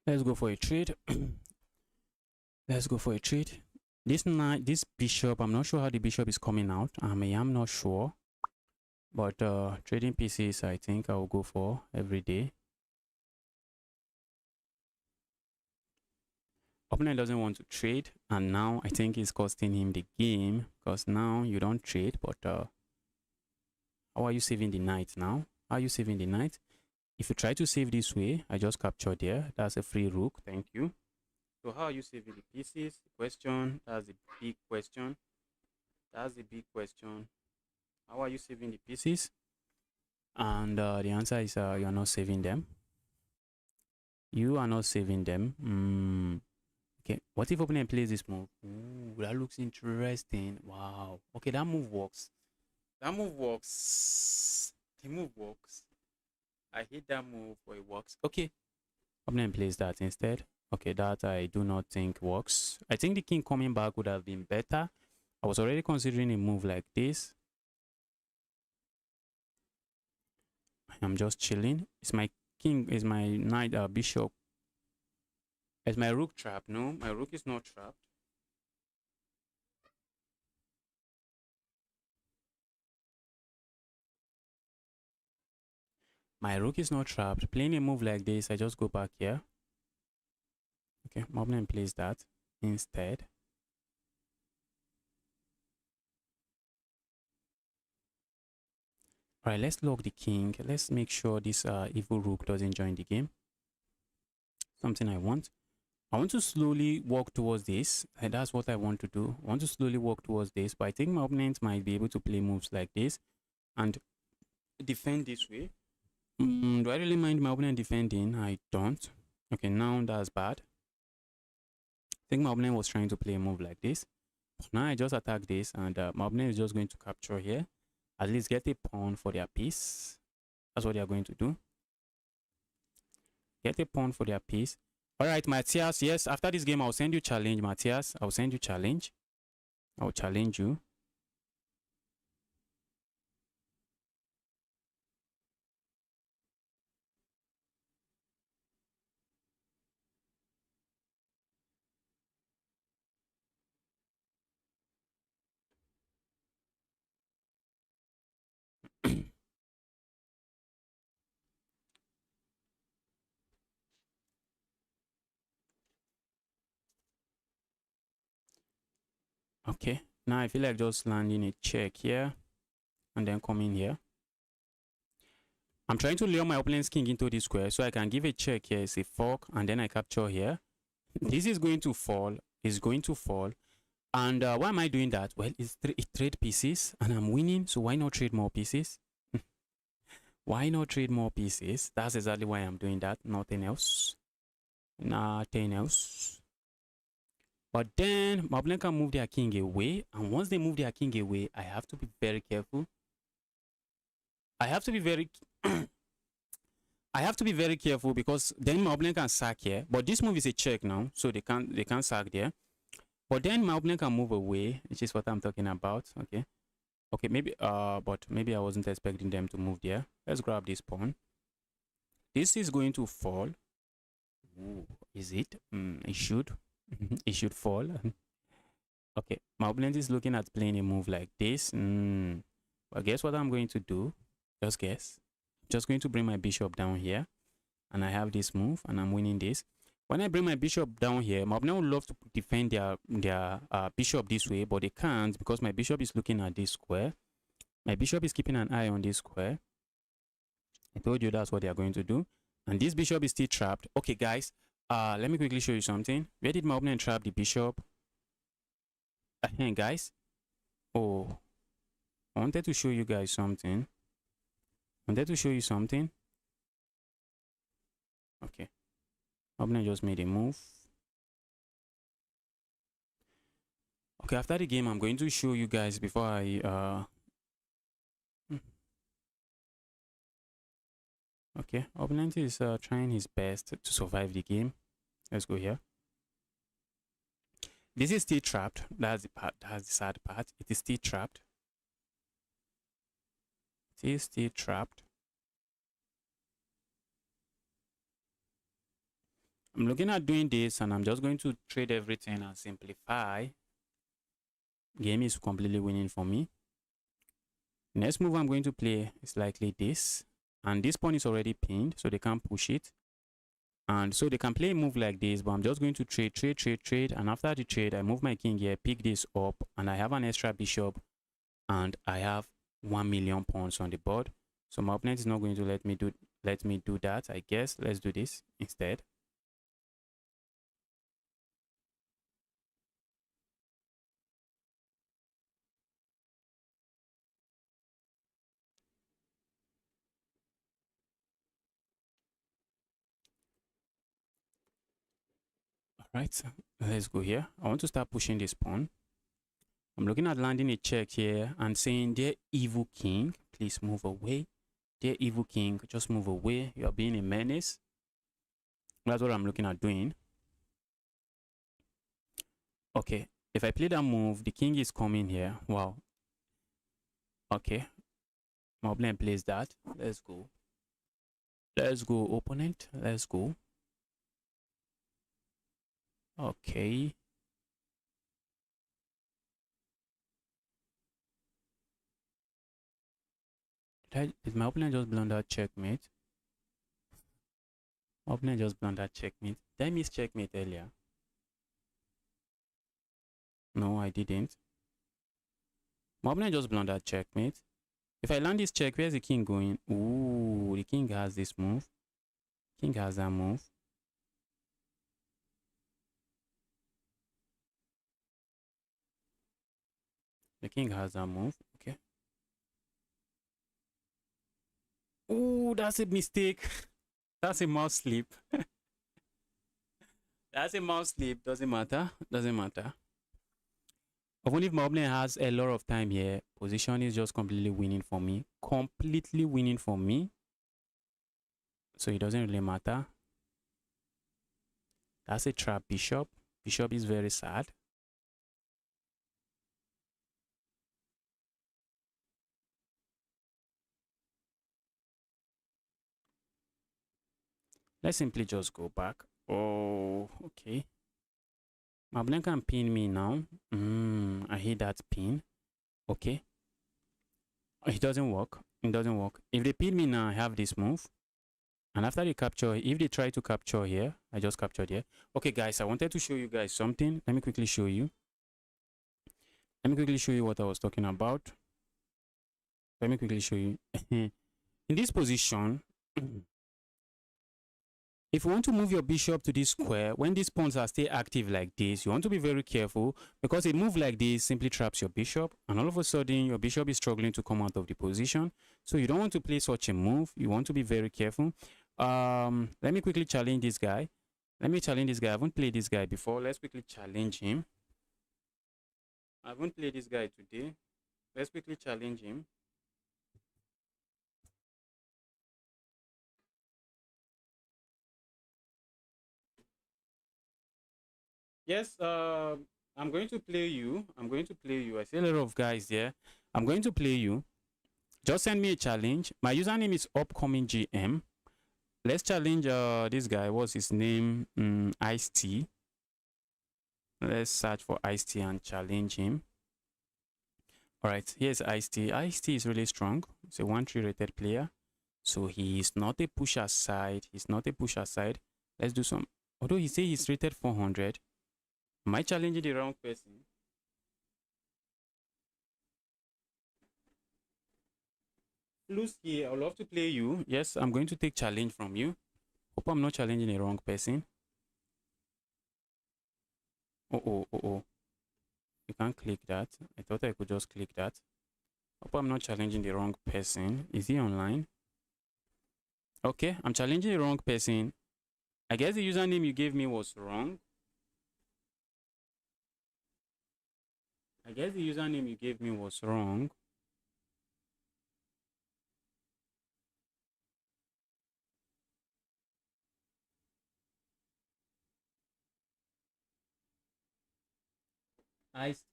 [SPEAKER 1] Let's go for a trade. Let's go for a trade. This knight, this bishop, I'm not sure how the bishop is coming out. I am not sure. But trading pieces, I think I will go for every day. Opponent doesn't want to trade, and now I think it's costing him the game, because now you don't trade. But how are you saving the knight now? How are you saving the knight? If you try to save this way, I just captured there. That's a free rook. Thank you. So how are you saving the pieces? The question. That's the big question. That's the big question. How are you saving the pieces? And the answer is you are not saving them. You are not saving them. Okay, what if opponent plays this move? Ooh, that looks interesting. Wow. Okay, that move works. That move works. The move works. I hate that move, but it works. Okay, opponent plays that instead. Okay, that I do not think works. I think the king coming back would have been better. I was already considering a move like this. I'm just chilling. Is my king, is my knight, bishop? Is my rook trapped? No, my rook is not trapped. My rook is not trapped. Playing a move like this, I just go back here. Okay, my opponent plays that instead. All right, let's lock the king. Let's make sure this evil rook doesn't join the game. Something I want. I want to slowly walk towards this. And that's what I want to do. I want to slowly walk towards this. But I think my opponent might be able to play moves like this and defend this way. Do I really mind my opponent defending? I don't. Okay, now that's bad. I think my opponent was trying to play a move like this. Now I just attack this, and my opponent is just going to capture here. At least get a pawn for their piece. That's what they are going to do. Get a pawn for their piece. All right, Matthias. Yes, after this game, I'll send you challenge, Matthias. I'll send you challenge. I'll challenge you. Okay, now I feel like just landing a check here and then coming here. I'm trying to lure my opponent's king into this square so I can give a check here. It's a fork, and then I capture here. This is going to fall. It's going to fall. And why am I doing that? Well, it trade pieces and I'm winning. So why not trade more pieces? Why not trade more pieces? That's exactly why I'm doing that. Nothing else. Nothing else. But then my opponent can move their king away. And once they move their king away, I have to be very careful. I have to be very I have to be very careful because then my opponent can sack here. But this move is a check now, so they can't sack there. But then my opponent can move away, which is what I'm talking about. Okay. Okay, maybe but maybe I wasn't expecting them to move there. Let's grab this pawn. This is going to fall. Ooh, is it? It should. It should fall. Okay, my opponent is looking at playing a move like this. But guess what I'm going to do? Just guess. Just going to bring my bishop down here, and I have this move, and I'm winning this. When I bring my bishop down here, my opponent would love to defend their bishop this way, but they can't because my bishop is looking at this square. My bishop is keeping an eye on this square. I told you that's what they are going to do. And this bishop is still trapped. Okay, guys, let me quickly show you something. Where did my opponent trap the bishop? Hey, guys. Oh, I wanted to show you guys something. Okay. Opponent just made a move. Okay, after the game, I'm going to show you guys before I Okay, opponent is trying his best to survive the game. Let's go here. This is still trapped. That's the part. That's the sad part. It is still trapped. It is still trapped. I'm looking at doing this, and I'm just going to trade everything and simplify. Game is completely winning for me. Next move I'm going to play is likely this. And this pawn is already pinned, so they can't push it. And so they can play a move like this, but I'm just going to trade. And after the trade, I move my king here, pick this up, and I have an extra bishop, and I have 1 million pawns on the board. So my opponent is not going to let me do that, I guess. Let's do this instead. All right, let's go here. I want to start pushing this pawn. I'm looking at landing a check here and saying, dear evil king, please move away. Dear evil king, just move away. You are being a menace. That's what I'm looking at doing. Okay, if I play that move, the king is coming here. Wow. Okay, my opponent plays that. Let's go. Let's go, opponent. Let's go. Okay. Did my opponent just blunder checkmate? My opponent just blunder checkmate. Did I miss checkmate earlier? No, I didn't. My opponent just blundered checkmate. If I land this check, where's the king going? Ooh, the king has this move. King has that move. The king has that move. Okay. Ooh, that's a mistake. That's a mouse slip. That's a mouse slip. Doesn't matter. Doesn't matter. Even if my opponent has a lot of time here, position is just completely winning for me. Completely winning for me. So it doesn't really matter. That's a trap bishop. Bishop is very sad. Let's simply just go back. Oh, okay. My opponent can pin me now. I hate that pin. Okay. It doesn't work. It doesn't work. If they pin me now, I have this move. And after they capture, if they try to capture here, I just captured here. Okay, guys, I wanted to show you guys something. Let me quickly show you. Let me quickly show you what I was talking about. Let me quickly show you. In this position, if you want to move your bishop to this square, when these pawns are still active like this, you want to be very careful because a move like this simply traps your bishop, and all of a sudden your bishop is struggling to come out of the position. So you don't want to play such a move. You want to be very careful. Let me quickly challenge this guy. Let me challenge this guy. I haven't played this guy before. Let's quickly challenge him. I haven't played this guy today. Let's quickly challenge him. Yes, I'm going to play you. I'm going to play you. I see a lot of guys there. I'm going to play you. Just send me a challenge. My username is upcoming GM. Let's challenge this guy. What's his name? Ice T. Let's search for Ice T and challenge him. All right, here's Ice T. Ice T is really strong. He's a 1-3 rated player. So he is not a pusher side. He's not a pusher side. Let's do some. Although he say he's rated 400. Am I challenging the wrong person? Lusky, I would love to play you. Yes, I'm going to take challenge from you. Hope I'm not challenging the wrong person. Oh. You can't click that. I thought I could just click that. Hope I'm not challenging the wrong person. Is he online? Okay, I'm challenging the wrong person. I guess the username you gave me was wrong. I guess the username you gave me was wrong.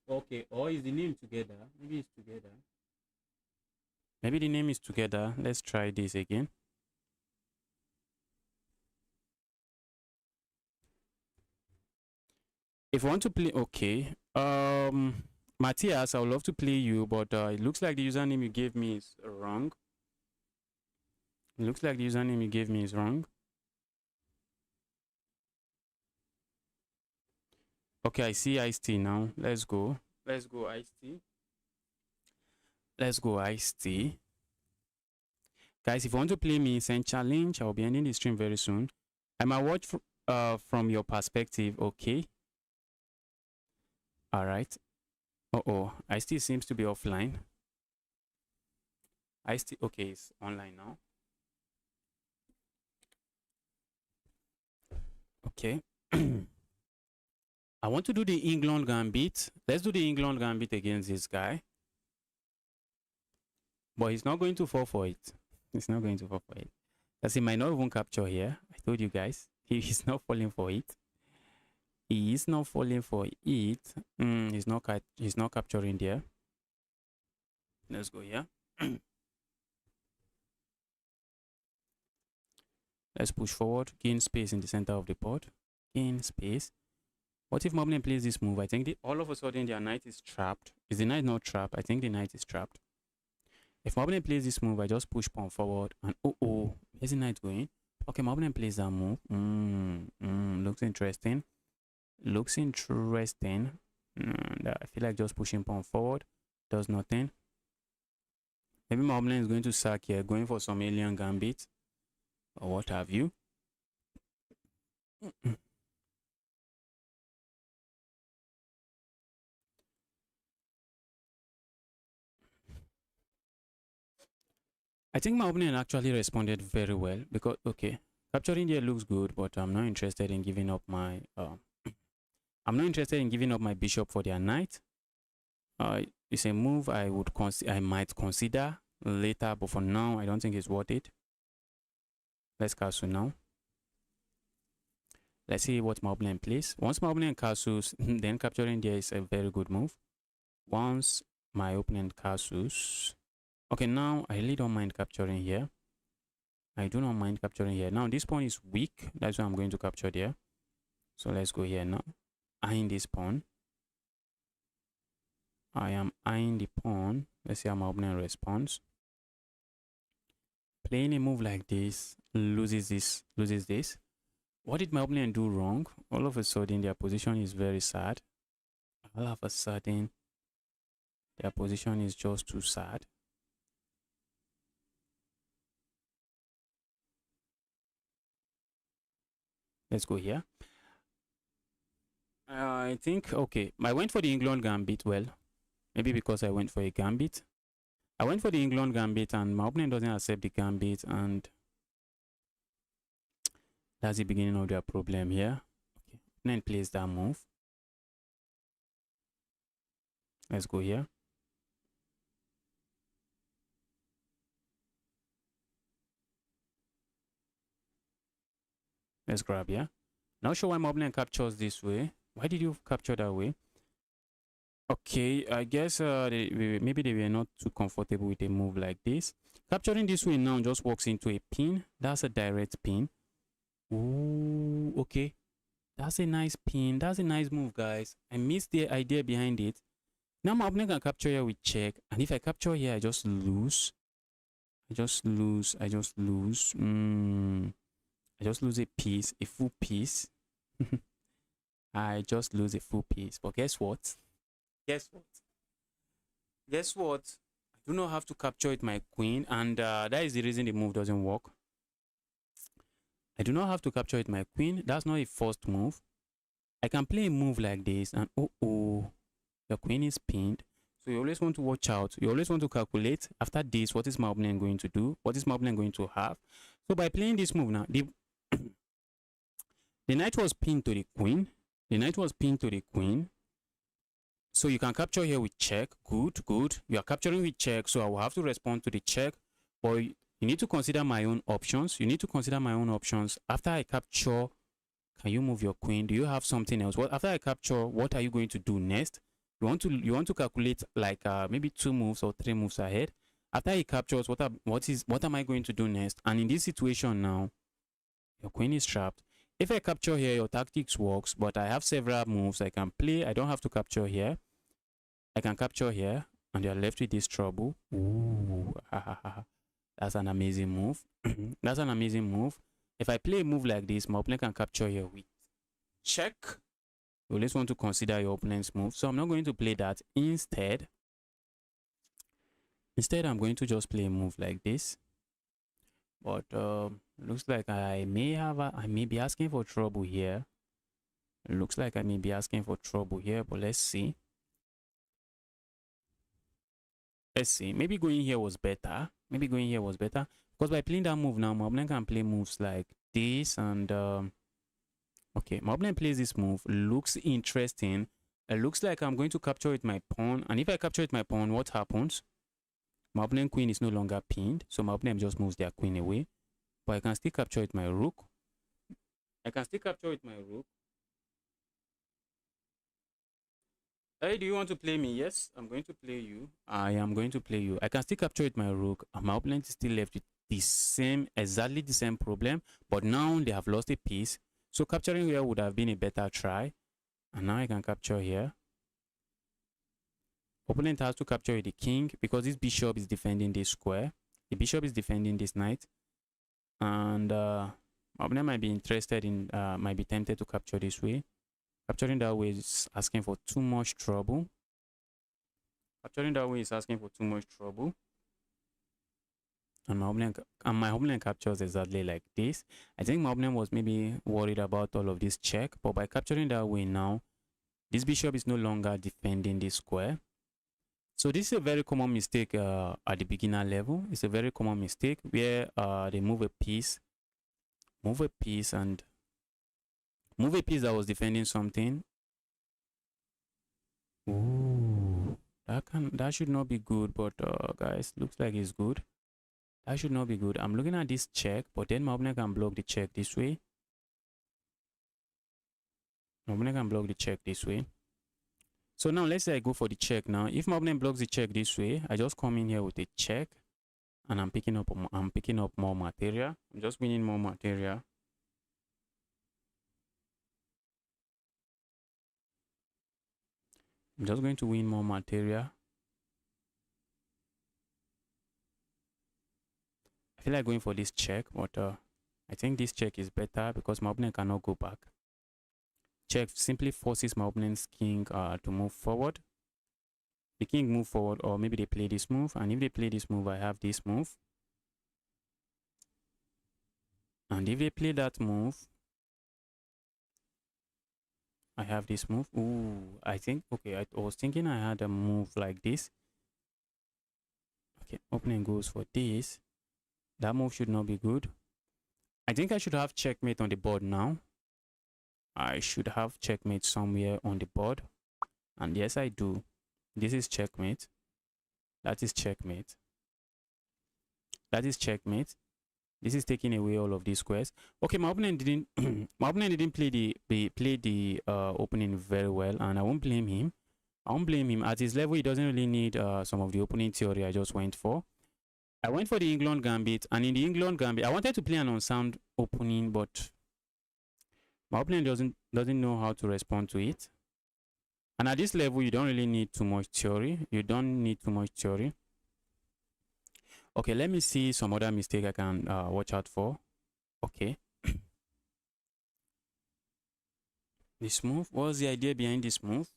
[SPEAKER 1] Okay, or is the name together? Maybe it's together. Maybe the name is together. Let's try this again. If you want to play, okay. Matthias, I would love to play you, but it looks like the username you gave me is wrong. It looks like the username you gave me is wrong. Okay, I see Ice T now. Let's go. Let's go, Ice T. Let's go, Ice T. Guys, if you want to play me, send challenge. I'll be ending the stream very soon. I might watch from your perspective, okay? All right. Uh-oh, Ice T seems to be offline. Ice T, okay, it's online now. Okay. I want to do the England Gambit. Let's do the England Gambit against this guy. But he's not going to fall for it. He's not going to fall for it. Because he might not even capture here. I told you guys. He's not falling for it. He is not falling for it. He's not capturing there. Let's go here. Let's push forward. Gain space in the center of the pod. Gain space. What if Moblin plays this move? I think all of a sudden their knight is trapped. Is the knight not trapped? I think the knight is trapped. If Moblin plays this move, I just push pawn forward and where's the knight going? Okay, Moblin plays that move. Looks interesting. Looks interesting. And I feel like just pushing pawn forward does nothing. Maybe Moblin is going to sack here, going for some alien gambit or what have you. I think my opponent actually responded very well because, okay, capturing here looks good, but I'm not interested in giving up my I'm not interested in giving up my bishop for their knight. It's a move I might consider later, but for now I don't think it's worth it. Let's castle now. Let's see what my opponent plays. Once my opponent castles, then capturing there is a very good move. Once my opponent castles, okay, now I really don't mind capturing here. I do not mind capturing here. Now this pawn is weak. That's why I'm going to capture there. So let's go here now. Eyeing this pawn. I am eyeing the pawn. Let's see how my opponent responds. Playing a move like this, loses this. What did my opponent do wrong? All of a sudden, their position is very sad. All of a sudden, their position is just too sad. Let's go here. I think, okay, I went for the England gambit. Well, maybe because I went for a gambit. I went for the England gambit and my opponent doesn't accept the gambit, and that's the beginning of their problem here. Okay, opponent plays that move. Let's go here. Let's grab here. Not sure why my opponent captures this way. Why did you capture that way? Okay, I guess maybe they were not too comfortable with a move like this. Capturing this way now just walks into a pin. That's a direct pin. Ooh, okay. That's a nice pin. That's a nice move, guys. I missed the idea behind it. Now my opponent can capture here with check. And if I capture here, I just lose. I just lose a piece, a full piece. I just lose a full piece. But guess what? Guess what? I do not have to capture with my queen, and that is the reason the move doesn't work. I do not have to capture with my queen. That's not a first move. I can play a move like this, and your queen is pinned. So you always want to watch out. You always want to calculate after this, what is my opponent going to do? What is my opponent going to have? So by playing this move now, the knight was pinned to the queen. The knight was pinned to the queen. So you can capture here with check. Good. You are capturing with check, so I will have to respond to the check. But you need to consider my own options. After I capture, can you move your queen? Do you have something else? After I capture, what are you going to do next? You want to calculate like maybe 2 moves or 3 moves ahead. After he captures, what am I going to do next? And in this situation now, your queen is trapped. if I capture here, your tactics works, but I have several moves I can play. I don't have to capture here. I can capture here, and you're left with this trouble. Ooh, that's an amazing move. That's an amazing move. If I play a move like this, my opponent can capture here with check. You always want to consider your opponent's move. So I'm not going to play that. Instead, I'm going to just play a move like this. But looks like I may be asking for trouble here. It looks like I may be asking for trouble here, but let's see. Let's see. Maybe going here was better. Maybe going here was better. Because by playing that move now, my opponent can play moves like this and okay, my opponent plays this move. Looks interesting. It looks like I'm going to capture with my pawn. And if I capture with my pawn, what happens? My opponent queen is no longer pinned. So my opponent just moves their queen away. But I can still capture with my rook. I can still capture with my rook. Hey, do you want to play me? Yes, I'm going to play you. I am going to play you. I can still capture with my rook. And my opponent is still left with the same, exactly the same problem. But now they have lost a piece. So capturing here would have been a better try. And now I can capture here. Opponent has to capture with the king because this bishop is defending this square. The bishop is defending this knight. And my opponent might be interested in, might be tempted to capture this way. Capturing that way is asking for too much trouble. Capturing that way is asking for too much trouble. And my opponent captures exactly like this. I think my opponent was maybe worried about all of this check. But by capturing that way now, this bishop is no longer defending this square. So this is a very common mistake at the beginner level. It's a very common mistake where they move a piece that was defending something. Ooh, that should not be good, but guys, looks like it's good. That should not be good. I'm looking at this check, but then my opponent can block the check this way. My opponent can block the check this way. So now let's say I go for the check now. If my opponent blocks the check this way, I just come in here with a check, and I'm picking up more material. I'm just winning more material. I'm just going to win more material. I feel like going for this check, but I think this check is better because my opponent cannot go back. Check simply forces my opponent's king to move forward. The king move forward, or maybe they play this move, and if they play this move, I have this move. And if they play that move, I have this move. Ooh, I think, okay, I was thinking I had a move like this. Okay, opponent goes for this. That move should not be good. I think I should have checkmate on the board now. I should have checkmate somewhere on the board. And yes, I do. This is checkmate. That is checkmate. That is checkmate. This is taking away all of these squares. Okay, my opponent didn't play the opening very well, and I won't blame him. I won't blame him. At his level, he doesn't really need some of the opening theory I just went for. I went for the England gambit, and in the England gambit, I wanted to play an unsound opening, but my opponent doesn't know how to respond to it. And at this level, you don't really need too much theory. You don't need too much theory. Okay, let me see some other mistake I can watch out for. Okay. This move, what's the idea behind this move?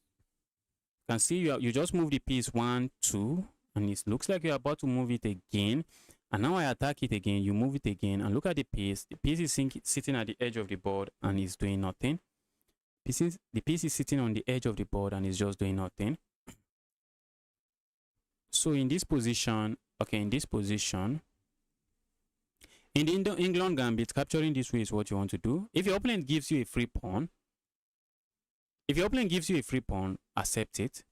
[SPEAKER 1] You can see you just move the piece 1, 2, and it looks like you're about to move it again. And now I attack it again, you move it again, and look at the piece. The piece is sitting at the edge of the board and is doing nothing. The piece is sitting on the edge of the board and is just doing nothing. So in this position, okay, in the England gambit, capturing this way is what you want to do. If your opponent gives you a free pawn, accept it.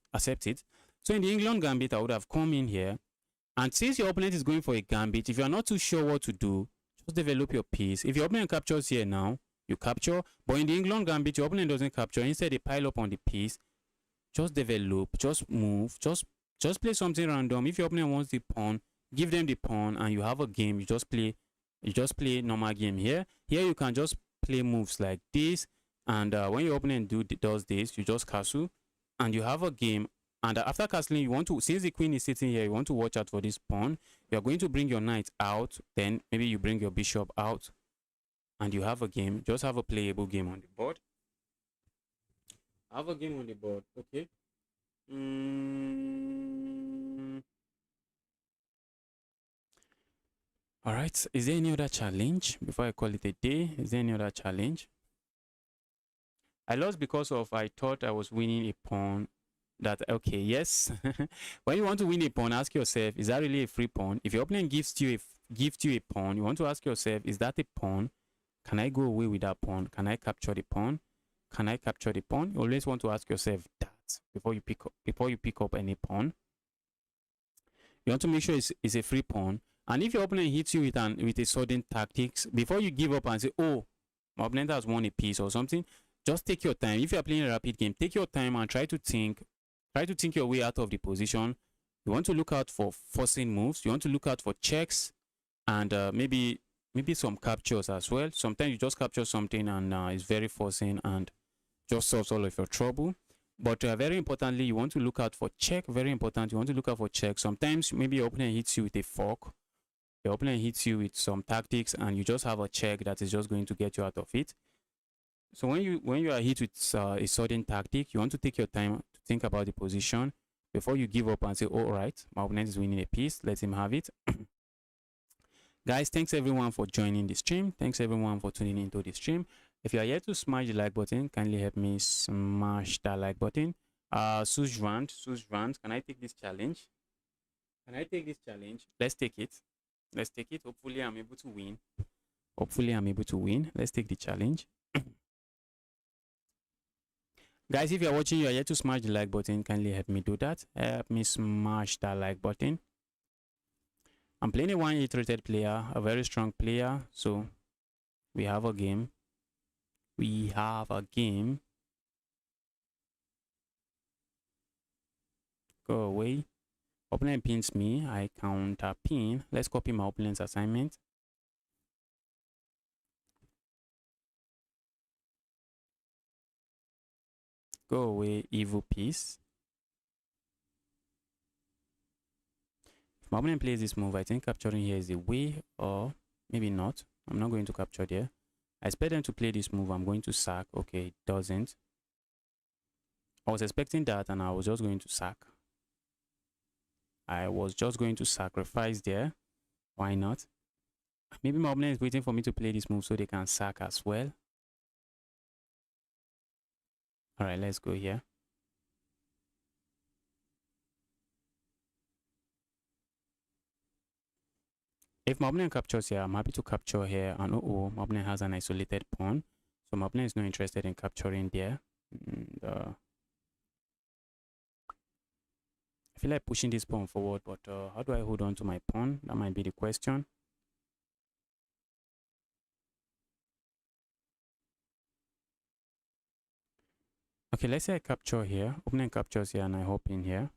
[SPEAKER 1] So in the England gambit, I would have come in here, and since your opponent is going for a gambit, if you are not too sure what to do, just develop your piece. If your opponent captures here now, you capture, but in the England gambit, your opponent doesn't capture. Instead, they pile up on the piece. Just develop, just move, just play something random. If your opponent wants the pawn, give them the pawn, and you have a game. You just play normal game here. Here you can just play moves like this, and when your opponent does this, you just castle, and you have a game. And after castling, you want to, since the queen is sitting here, you want to watch out for this pawn. You're going to bring your knight out, then maybe you bring your bishop out, and you have a game. Just have a playable game on the board. Have a game on the board, okay? All right. Is there any other challenge before I call it a day? Is there any other challenge? I lost because of I thought I was winning a pawn. That okay, yes. When you want to win a pawn, ask yourself, is that really a free pawn? If your opponent gives you a pawn, you want to ask yourself, is that a pawn? Can I go away with that pawn? Can I capture the pawn? Can I capture the pawn? You always want to ask yourself that before you pick up any pawn. You want to make sure it's a free pawn. And if your opponent hits you with a sudden tactics, before you give up and say, oh, my opponent has won a piece or something, just take your time. If you're playing a rapid game, take your time and try to think your way out of the position. You want to look out for forcing moves. You want to look out for checks and maybe some captures as well. Sometimes you just capture something and it's very forcing and just solves all of your trouble. But very importantly, you want to look out for check. Very important. You want to look out for check. Sometimes maybe your opponent hits you with a fork. Your opponent hits you with some tactics and you just have a check that is just going to get you out of it. So when you are hit with a sudden tactic, you want to take your time to think about the position before you give up and say, all right, my opponent is winning a piece. Let him have it. Guys, thanks everyone for joining the stream. Thanks everyone for tuning into the stream. If you are yet to smash the like button, kindly help me smash that like button. Sujrand, can I take this challenge? Can I take this challenge? Let's take it. Let's take it. Hopefully I'm able to win. Let's take the challenge. Guys, if you're watching, you are yet to smash the like button, kindly help me do that. Help me smash that like button. I'm playing a 1-8 rated player, a very strong player. So we have a game. Go away. Opponent pins me. I counter pin. Let's copy my opponent's assignment. Go away, evil piece. If my opponent plays this move, I think capturing here is the way, or maybe not. I'm not going to capture there. I expect them to play this move. I'm going to sack. Okay, it doesn't. I was expecting that and I was just going to sack. I was just going to sacrifice there. Why not? Maybe my opponent is waiting for me to play this move so they can sack as well. All right, let's go here. If my opponent captures here, I'm happy to capture here. And my opponent has an isolated pawn. So my opponent is not interested in capturing there. And, I feel like pushing this pawn forward, but how do I hold on to my pawn? That might be the question. Okay, let's say I capture here. Opponent captures here and I hop in here.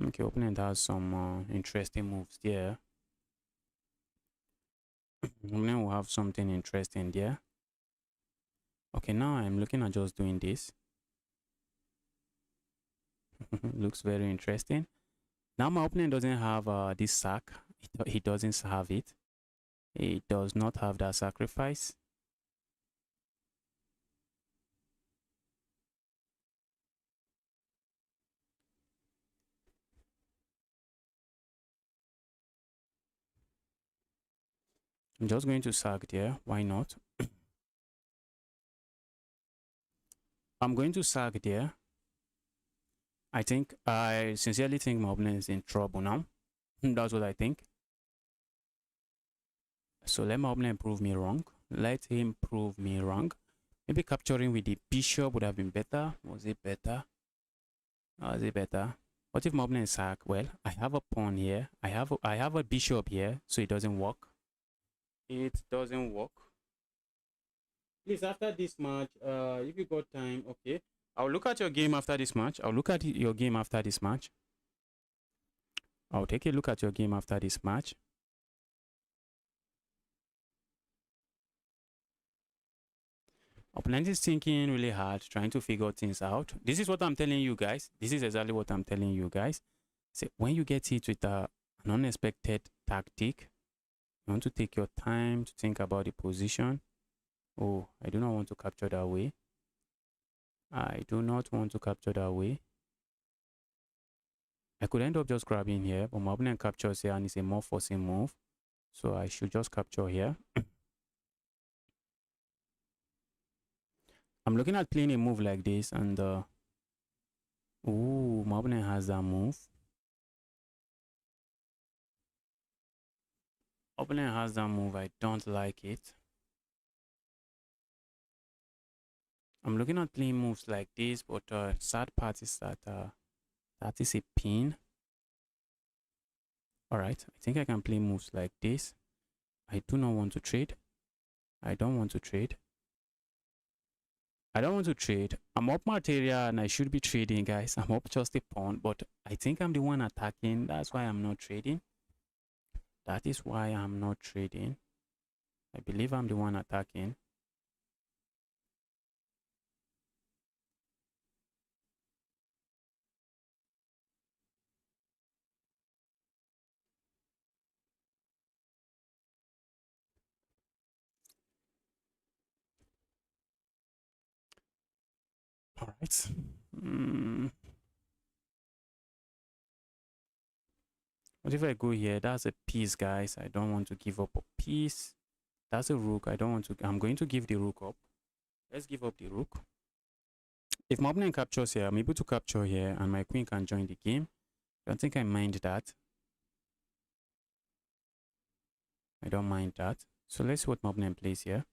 [SPEAKER 1] Okay, opponent has some interesting moves there. Opponent will have something interesting there. Okay, now I'm looking at just doing this. Looks very interesting. Now my opponent doesn't have this sack. He doesn't have it. He does not have that sacrifice. I'm just going to sack there. Why not? I'm going to sack there. I sincerely think my opponent is in trouble now. That's what I think. So let my opponent prove me wrong. Let him prove me wrong. Maybe capturing with the bishop would have been better. Was it better? Was it better? What if my opponent is sack? Well, I have a pawn here. I have a bishop here, so it doesn't work. It doesn't work. Please, after this match, if you got time, okay, I'll look at your game after this match. I'll look at your game after this match. I'll take a look at your game after this match. Opponent is thinking really hard, trying to figure things out. This is what I'm telling you guys. This is exactly what I'm telling you guys. So when you get hit with an unexpected tactic, you want to take your time to think about the position. Oh, I do not want to capture that way. I do not want to capture that way. I could end up just grabbing here, but my opponent captures here and it's a more forcing move. So I should just capture here. I'm looking at playing a move like this and ooh, my opponent has that move. Opponent has that move. I don't like it. I'm looking at playing moves like this, but sad part is that that is a pin. All right, I think I can play moves like this. I do not want to trade. I don't want to trade. I don't want to trade. I'm up material and I should be trading, guys. I'm up just a pawn, but I think I'm the one attacking. That's why I'm not trading. That is why I'm not trading. I believe I'm the one attacking. All right. What if I go here? That's a piece, guys. I don't want to give up a piece. That's a rook. I don't want to. I'm going to give the rook up. Let's give up the rook. If my opponent captures here, I'm able to capture here and my queen can join the game. I don't think I mind that. I don't mind that. So let's see what my opponent plays here.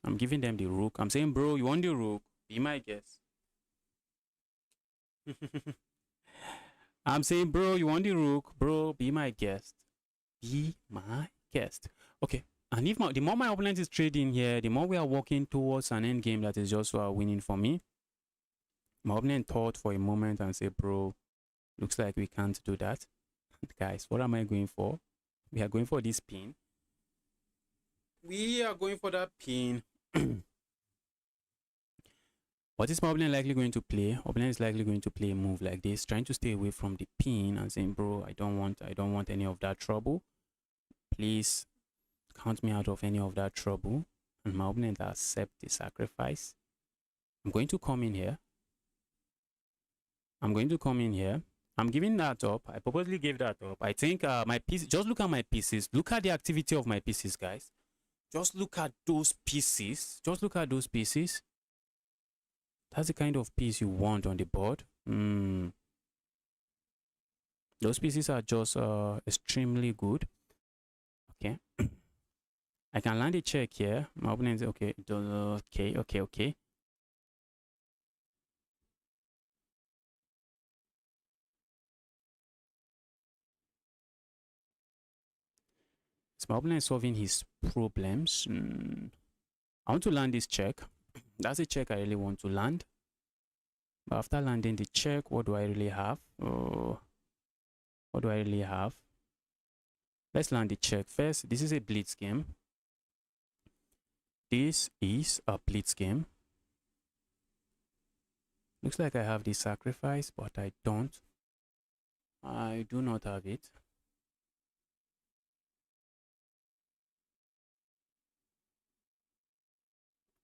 [SPEAKER 1] I'm giving them the rook. I'm saying, bro, you want the rook? Be my guest. I'm saying, bro, you want the rook? Bro, be my guest. Be my guest. Okay. And if the more my opponent is trading here, the more we are walking towards an end game that is just winning for me. My opponent thought for a moment and said, bro, looks like we can't do that. Guys, what am I going for? We are going for this pin. We are going for that pin. What is my opponent likely going to play? Opponent is likely going to play a move like this, trying to stay away from the pin and saying, bro, I don't want any of that trouble. Please count me out of any of that trouble. And my opponent accept the sacrifice. I'm going to come in here. I'm giving that up. I purposely gave that up. I think my piece, just look at my pieces. Look at the activity of my pieces, guys. Just look at those pieces. That's the kind of piece you want on the board. Those pieces are just extremely good. Okay. I can land a check here. My opponent is okay. Okay. So my opponent is solving his problems. I want to land this check. That's a check I really want to land. But after landing the check, what do I really have? What do I really have? Let's land the check first. This is a blitz game. This is a blitz game. Looks like I have the sacrifice, but I don't. I do not have it.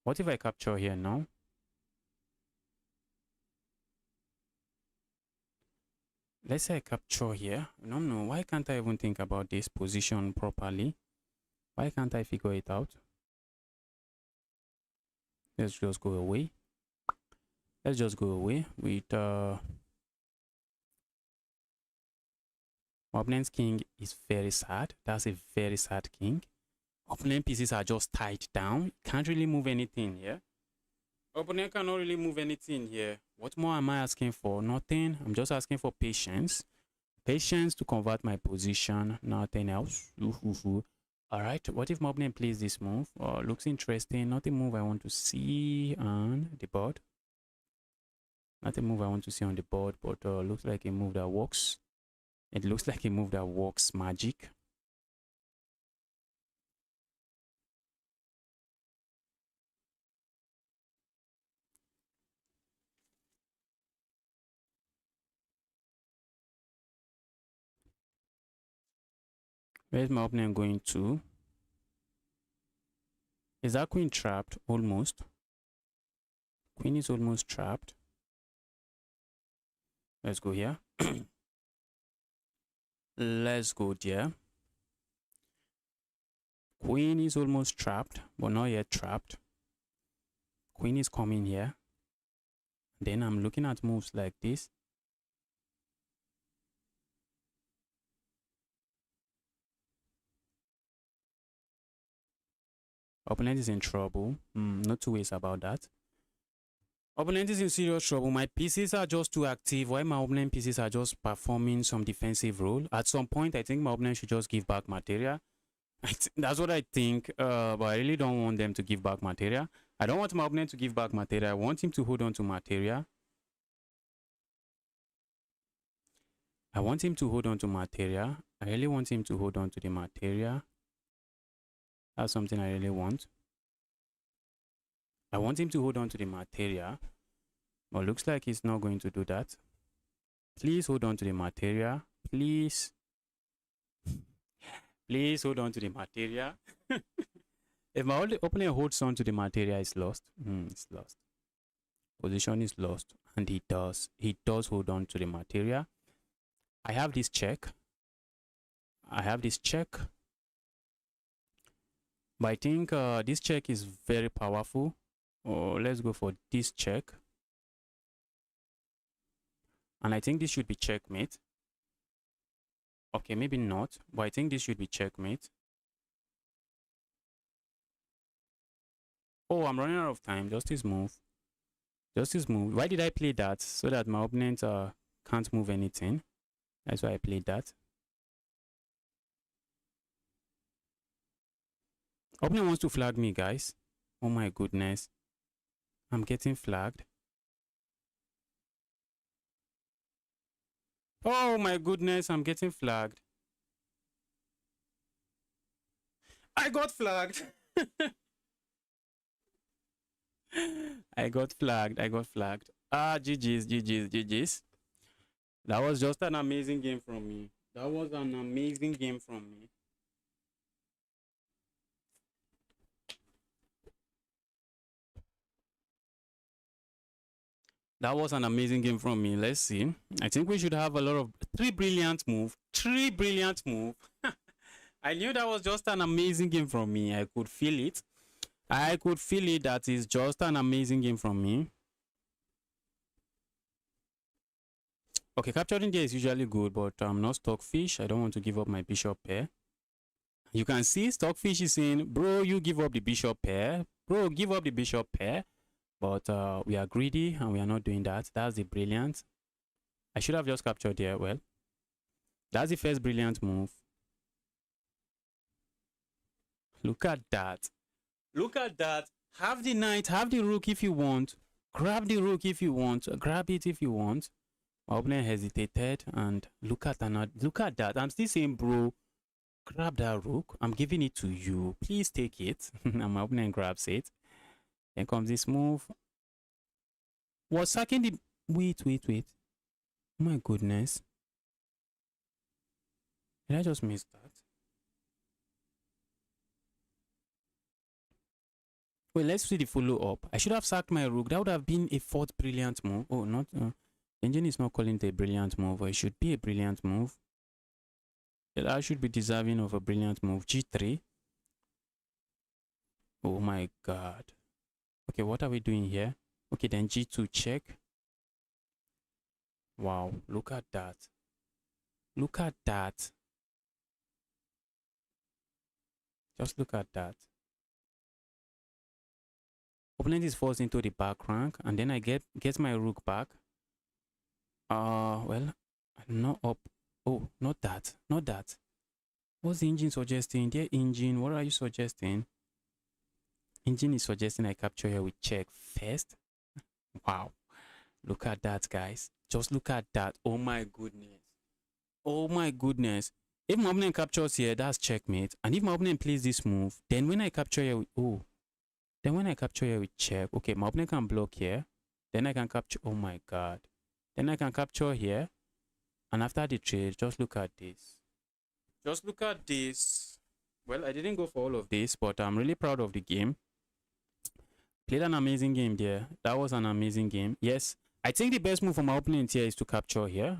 [SPEAKER 1] What if I capture here now? Let's say I capture here. No. Why can't I even think about this position properly? Why can't I figure it out? Let's just go away. Let's just go away with my opponent's king is very sad. That's a very sad king. Opponent pieces are just tied down. Can't really move anything here. Opponent cannot really move anything here. What more am I asking for? Nothing. I'm just asking for patience. Patience to convert my position. Nothing else. All right. What if my opponent plays this move? Looks interesting. Not a move I want to see on the board. Not a move I want to see on the board, but looks like a move that works. It looks like a move that works magic. Where's my opponent going to? Is that queen trapped? Almost. Queen is almost trapped. Let's go here. Let's go there. Queen is almost trapped, but not yet trapped. Queen is coming here. Then I'm looking at moves like this. Opponent is in trouble. No two ways about that. Opponent is in serious trouble. My pieces are just too active, while my opponent pieces are just performing some defensive role. At some point, I think my opponent should just give back material. That's what I think, but I really don't want them to give back material. I don't want my opponent to give back material. I want him to hold on to material. I want him to hold on to material. I really want him to hold on to the material. That's something I really want. I want him to hold on to the material, but looks like he's not going to do that. Please hold on to the material. Please. Please hold on to the material. If my opponent holds on to the material, it's lost. It's lost. Position is lost. And he does hold on to the material. I have this check. But I think this check is very powerful. Oh, let's go for this check. And I think this should be checkmate. Okay, maybe not, but I think this should be checkmate. Oh, I'm running out of time. Just this move. Why did I play that? So that my opponent can't move anything. That's why I played that. Opponent wants to flag me, guys. Oh my goodness. I'm getting flagged. Oh my goodness, I'm getting flagged. I got flagged. I got flagged. GG's. That was just an amazing game from me. That was an amazing game from me. That was an amazing game from me. Let's see. I think we should have a lot of three brilliant move. I knew that was just an amazing game from me. I could feel it. That is just an amazing game from me. Okay, capturing there is usually good, but I'm not stockfish. I don't want to give up my bishop pair. You can see stockfish is saying, bro, you give up the bishop pair. Bro, give up the bishop pair. But we are greedy and we are not doing that. That's the brilliant. I should have just captured there. Well, that's the first brilliant move. Look at that. Have the knight, have the rook if you want. Grab the rook if you want. Grab it if you want. My opponent hesitated and look at that. I'm still saying, bro, grab that rook. I'm giving it to you. Please take it. And my opponent grabs it. Then comes this move. Was sacking the... Wait. Oh my goodness. Did I just miss that? Well, let's see the follow-up. I should have sacked my rook. That would have been a fourth brilliant move. Oh, not... engine is not calling it a brilliant move. Or it should be a brilliant move. I should be deserving of a brilliant move. G3. Oh my god. Okay, what are we doing here? Okay, then G2 check. Wow, look at that. Just look at that. Opponent is forced into the back rank, and then I get my rook back. Well, I'm not up. Oh, not that. What's the engine suggesting? Dear engine, what are you suggesting? Engine is suggesting I capture here with check first. Wow. Look at that, guys. Just look at that. Oh my goodness. If my opponent captures here, that's checkmate. And if my opponent plays this move, then when I capture here with... Oh. Then when I capture here with check, okay, my opponent can block here. Then I can capture... Oh my god. Then I can capture here. And after the trade, just look at this. Just look at this. Well, I didn't go for all of this, but I'm really proud of the game. Played an amazing game there. That was an amazing game. Yes, I think the best move for my opponent here is to capture here.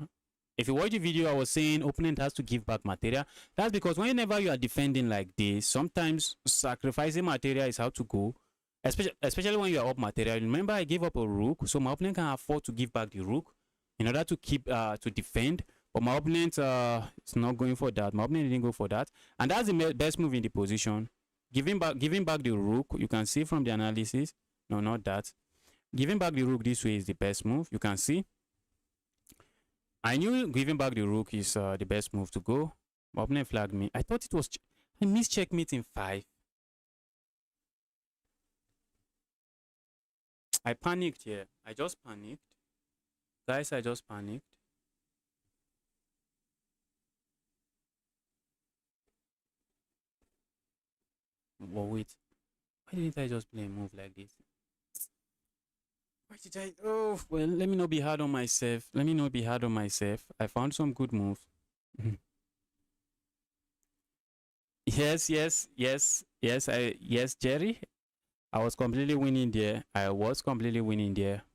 [SPEAKER 1] If you watch the video, I was saying opponent has to give back material. That's because whenever you are defending like this, sometimes sacrificing material is how to go. Especially when you are up material. Remember, I gave up a rook, so my opponent can afford to give back the rook in order to keep to defend. But my opponent is not going for that. My opponent didn't go for that, and that's the best move in the position. Giving back the rook. You can see from the analysis. No, not that. Giving back the rook this way is the best move. You can see. I knew giving back the rook is the best move to go. My opponent flagged me. I thought it was. I missed checkmate in 5. I panicked here. I just panicked. Guys, I just panicked. Well, wait. Why didn't I just play a move like this? Why did I? Oh, well, let me not be hard on myself. Let me not be hard on myself. I found some good moves. Yes, Jerry. I was completely winning there.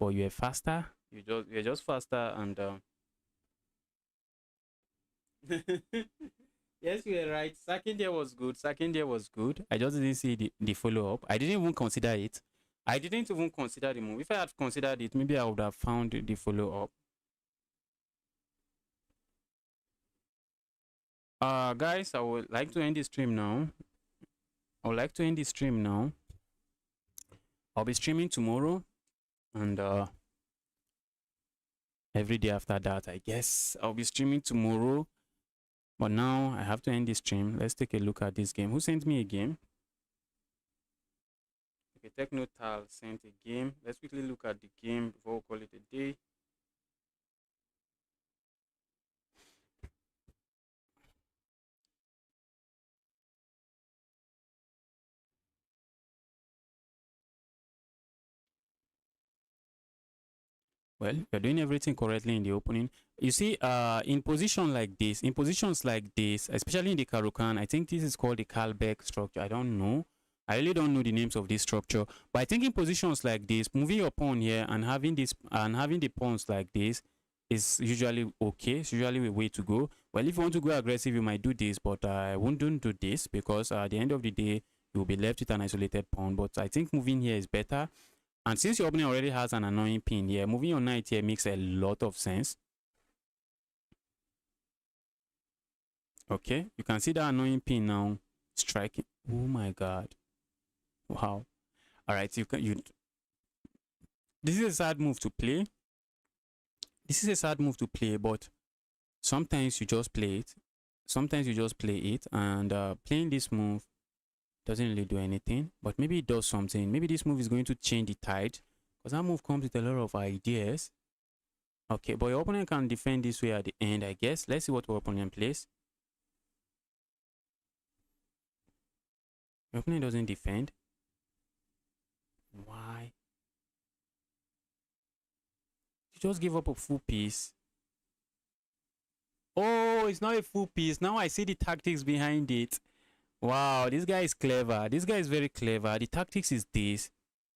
[SPEAKER 1] But you're faster. You're just faster and yes, you were right. Second year was good. I just didn't see the follow up. I didn't even consider it. I didn't even consider the move. If I had considered it, maybe I would have found the follow up. Guys, I would like to end the stream now. I'll be streaming tomorrow and every day after that, I guess. I'll be streaming tomorrow. But now I have to end the stream. Let's take a look at this game. Who sent me a game? Okay, Technotal sent a game. Let's quickly look at the game before we call it a day. Well, you're doing everything correctly in the opening. You see, in positions like this, especially in the Karukan, I think this is called the Kalbeck structure. I don't know. I really don't know the names of this structure. But I think in positions like this, moving your pawn here and having the pawns like this is usually okay. It's usually a way to go. Well, if you want to go aggressive, you might do this, but I wouldn't do this because at the end of the day, you'll be left with an isolated pawn. But I think moving here is better. And since your opponent already has an annoying pin here, moving your knight here makes a lot of sense. Okay, you can see that annoying pin now striking. Oh my god. Wow. Alright, this is a sad move to play. But sometimes you just play it. And playing this move doesn't really do anything, but maybe it does something. Maybe this move is going to change the tide because that move comes with a lot of ideas. Okay, but your opponent can defend this way at the end, I guess. Let's see what your opponent plays. Your opponent doesn't defend. Why? You just give up a full piece. Oh, it's not a full piece. Now I see the tactics behind it. Wow, this guy is clever. This guy is very clever. The tactics is this.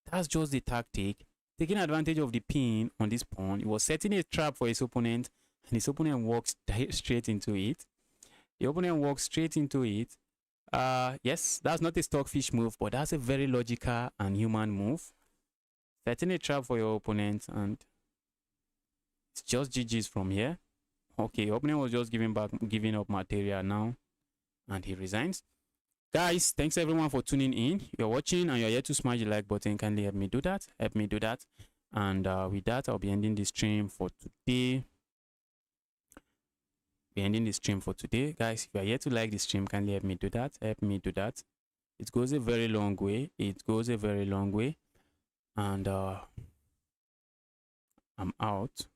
[SPEAKER 1] That's just the tactic. Taking advantage of the pin on this pawn. He was setting a trap for his opponent, and his opponent walks straight into it. Yes, that's not a stockfish move, but that's a very logical and human move. Setting a trap for your opponent, and it's just GG's from here. Okay, your opponent was just giving up material now, and he resigns. Guys, thanks everyone for tuning in. If you're watching and you're yet to smash the like button, kindly help me do that. And with that, I'll be ending the stream for today. Guys, if you're yet to like the stream, kindly help me do that. It goes a very long way. And I'm out.